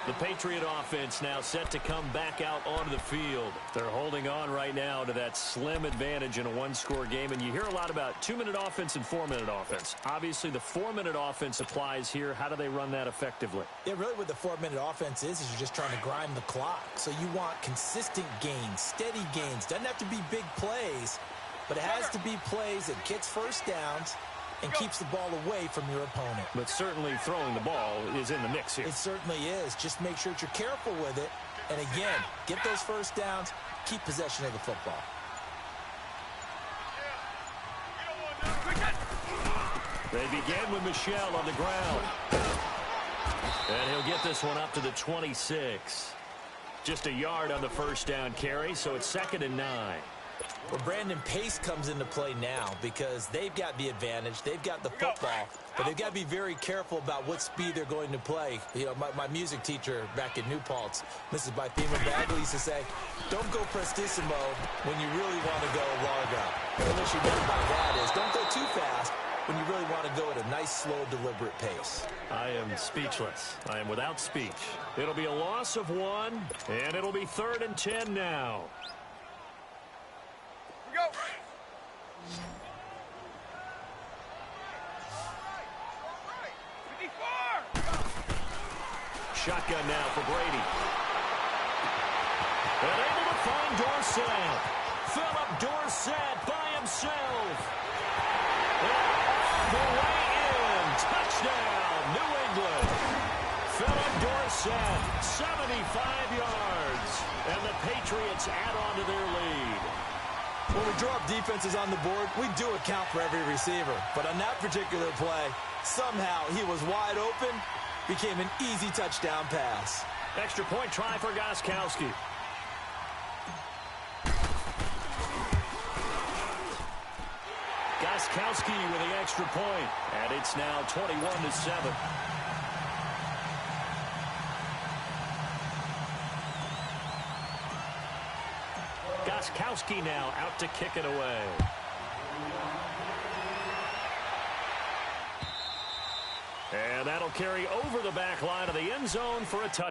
The Patriot offense now set to come back out onto the field. They're holding on right now to that slim advantage in a 1-score game. And you hear a lot about 2-minute offense and 4-minute offense. Obviously, the 4-minute offense applies here. How do they run that effectively? Yeah, really what the 4-minute offense is you're just trying to grind the clock. So you want consistent gains, steady gains. Doesn't have to be big plays, but it has to be plays that gets 1st downs and keeps the ball away from your opponent. But certainly throwing the ball is in the mix here. It certainly is. Just make sure that you're careful with it. And again, get those 1st downs, keep possession of the football. They begin with Michel on the ground. And he'll get this one up to the 26. Just a yard on the 1st down carry, so it's 2nd and 9. Well, Brandon, pace comes into play now because they've got the advantage. They've got the football, but they've got to be very careful about what speed they're going to play. You know, my music teacher back in New Paltz, Mrs. Bythema Bagley, used to say, don't go prestissimo when you really want to go largo. And what she meant by that is don't go too fast when you really want to go at a nice, slow, deliberate pace. I am speechless. I am without speech. It'll be a loss of 1, and it'll be 3rd and 10 now. Go. Shotgun now for Brady. And able to find Dorsett. Philip Dorsett by himself. And all the way in. Touchdown, New England. Philip Dorsett, 75 yards. And the Patriots add on to their lead. When we draw up defenses on the board, we do account for every receiver. But on that particular play, somehow he was wide open, became an easy touchdown pass. Extra point try for Gostkowski. Gostkowski with the extra point, and it's now 21-7. Gostkowski now out to kick it away. And that'll carry over the back line of the end zone for a touchdown.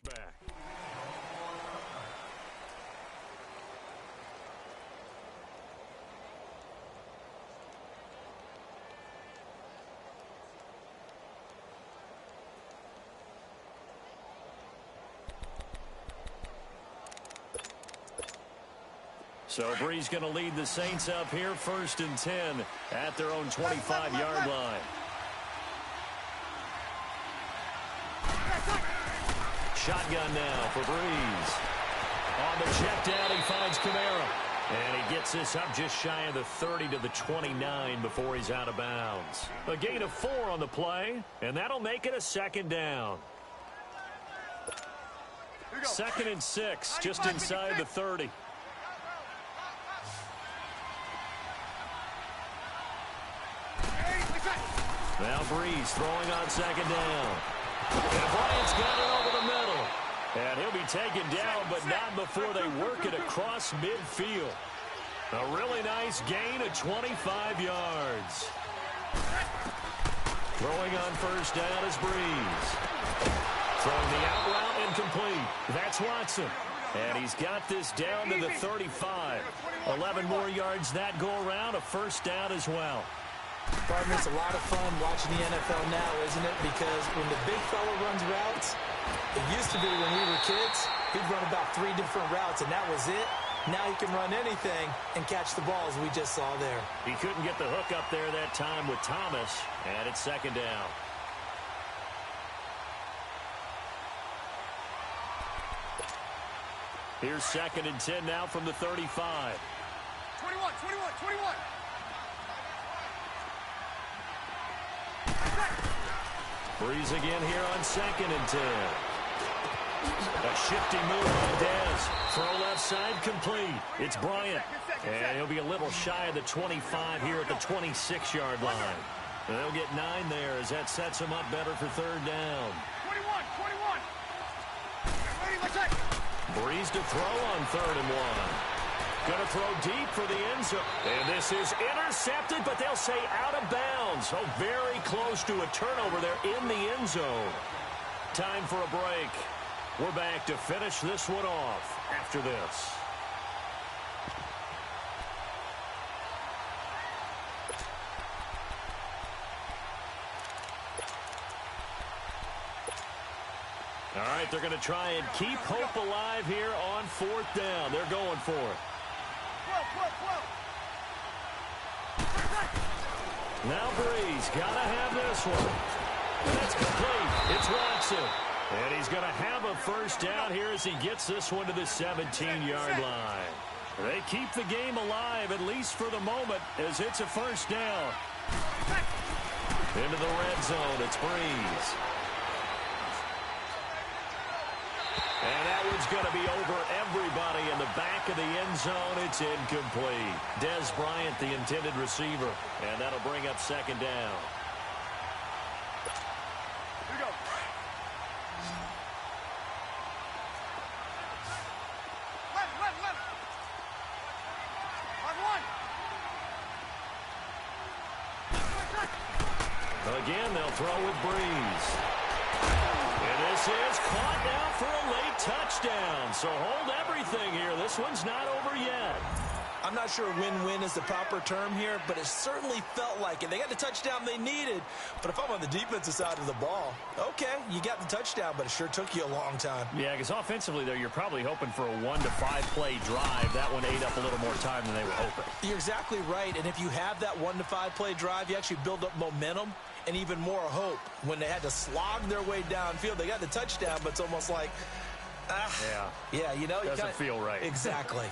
Back. So Bree's going to lead the Saints up here 1st and 10 at their own 25-yard line. Shotgun now for Breeze. On the check down, he finds Kamara. And he gets this up just shy of the 30 to the 29 before he's out of bounds. A gain of 4 on the play, and that'll make it a 2nd down. 2nd and 6, just inside the 30. Now Breeze throwing on 2nd down. And Bryant's got it over the middle. And he'll be taken down, but not before they work it across midfield. A really nice gain of 25 yards. Throwing on 1st down is Breeze. Throwing the out route incomplete. That's Watson. And he's got this down to the 35. 11 more yards that go around, a 1st down as well. Partner, it's a lot of fun watching the NFL now, isn't it? Because when the big fella runs routes, it used to be when we were kids, he'd run about 3 different routes, and that was it. Now he can run anything and catch the balls we just saw there. He couldn't get the hook up there that time with Thomas, and it's 2nd down. Here's 2nd and 10 now from the 35. 21, 21, 21. Breeze again here on 2nd and 10. A shifty move on Dez. Throw left side complete. It's Bryant. And he'll be a little shy of the 25 here at the 26-yard line. And they'll get 9 there as that sets them up better for 3rd down. 21, 21. Ready, let's take. Breeze to throw on 3rd and 1. Going to throw deep for the end zone. And this is intercepted, but they'll say out of bounds. So very close to a turnover there in the end zone. Time for a break. We're back to finish this one off after this. All right, they're going to try and keep hope alive here on 4th down. They're going for it. Now Breeze got to have this one. That's complete. It's Watson. And he's going to have a first down here as he gets this one to the 17-yard line. They keep the game alive, at least for the moment, as it's a first down. Into the red zone, it's Breeze. And that one's going to be over everybody in the back of the end zone. It's incomplete. Des Bryant, the intended receiver. And that'll bring up second down. Here we go. Left. On one. Again, they'll throw with Breeze. And this is caught now for a late touchdown. So hold everything here. This one's not over yet. I'm not sure win-win is the proper term here, but it certainly felt like it. They got the touchdown they needed. But if I'm on the defensive side of the ball, okay, you got the touchdown, but it sure took you a long time. Yeah, because offensively there, you're probably hoping for a 1 to 5 play drive. That one ate up a little more time than they were hoping. You're exactly right. And if you have that 1 to 5 play drive, you actually build up momentum and even more hope. When they had to slog their way downfield, they got the touchdown, but it's almost like, yeah, you know, doesn't feel right. Exactly.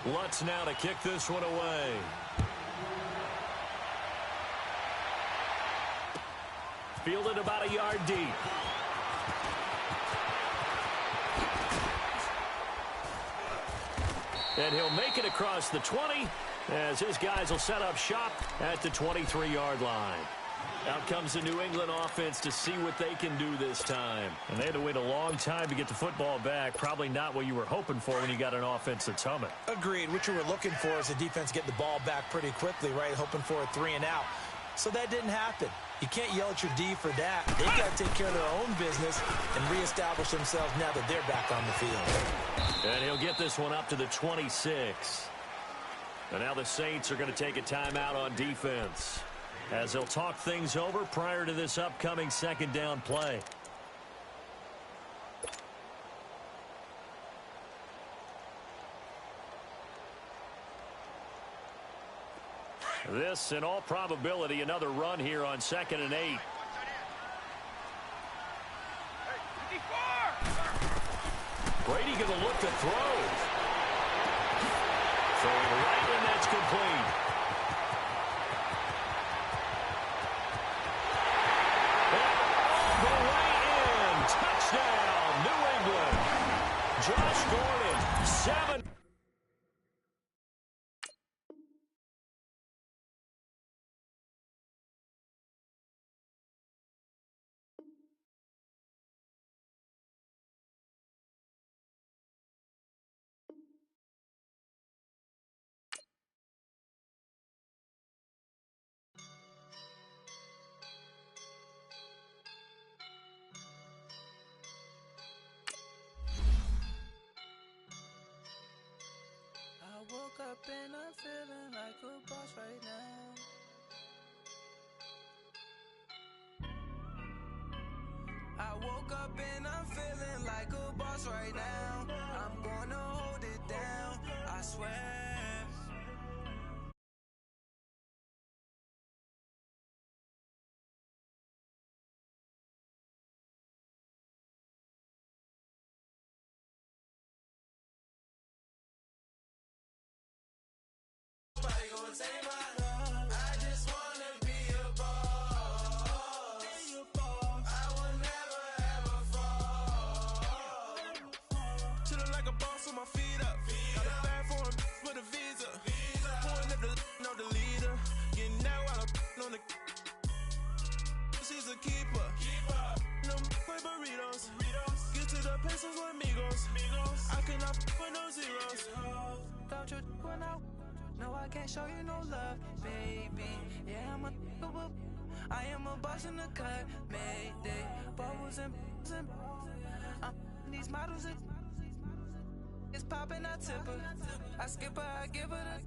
Lutz now to kick this one away. Fielded about a yard deep. And he'll make it across the 20 as his guys will set up shop at the 23-yard line. Out comes the New England offense to see what they can do this time. And they had to wait a long time to get the football back. Probably not what you were hoping for when you got an offense that's humming. Agreed. What you were looking for is the defense getting the ball back pretty quickly, right? Hoping for a 3 and out. So that didn't happen. You can't yell at your D for that. They've got to take care of their own business and reestablish themselves now that they're back on the field. And he'll get this one up to the 26. And now the Saints are going to take a timeout on defense as they'll talk things over prior to this upcoming second down play. This, in all probability, another run here on 2nd and 8. Brady going to look to throw. Throwing right, and that's complete. All the way in. Touchdown, New England. Josh Gordon, 7. I woke up and I'm feeling like a boss right now. I woke up and I'm feeling like a boss right now. I'm gonna hold it down, I swear. I just wanna be a boss. I will never ever fall. Chillin' like a boss with my feet up. Got a bag for him with a visa. Pulling up the know the leader. Getting out while I'm on the. She's a keeper. No quick burritos. Get to the pesos with amigos. I cannot with no zeros. Don't you run out? No, I can't show you no love, baby. Yeah, I am a boss in the cut, Mayday. Bubbles and these models, it's popping, I tip her. I skip her, I give her the.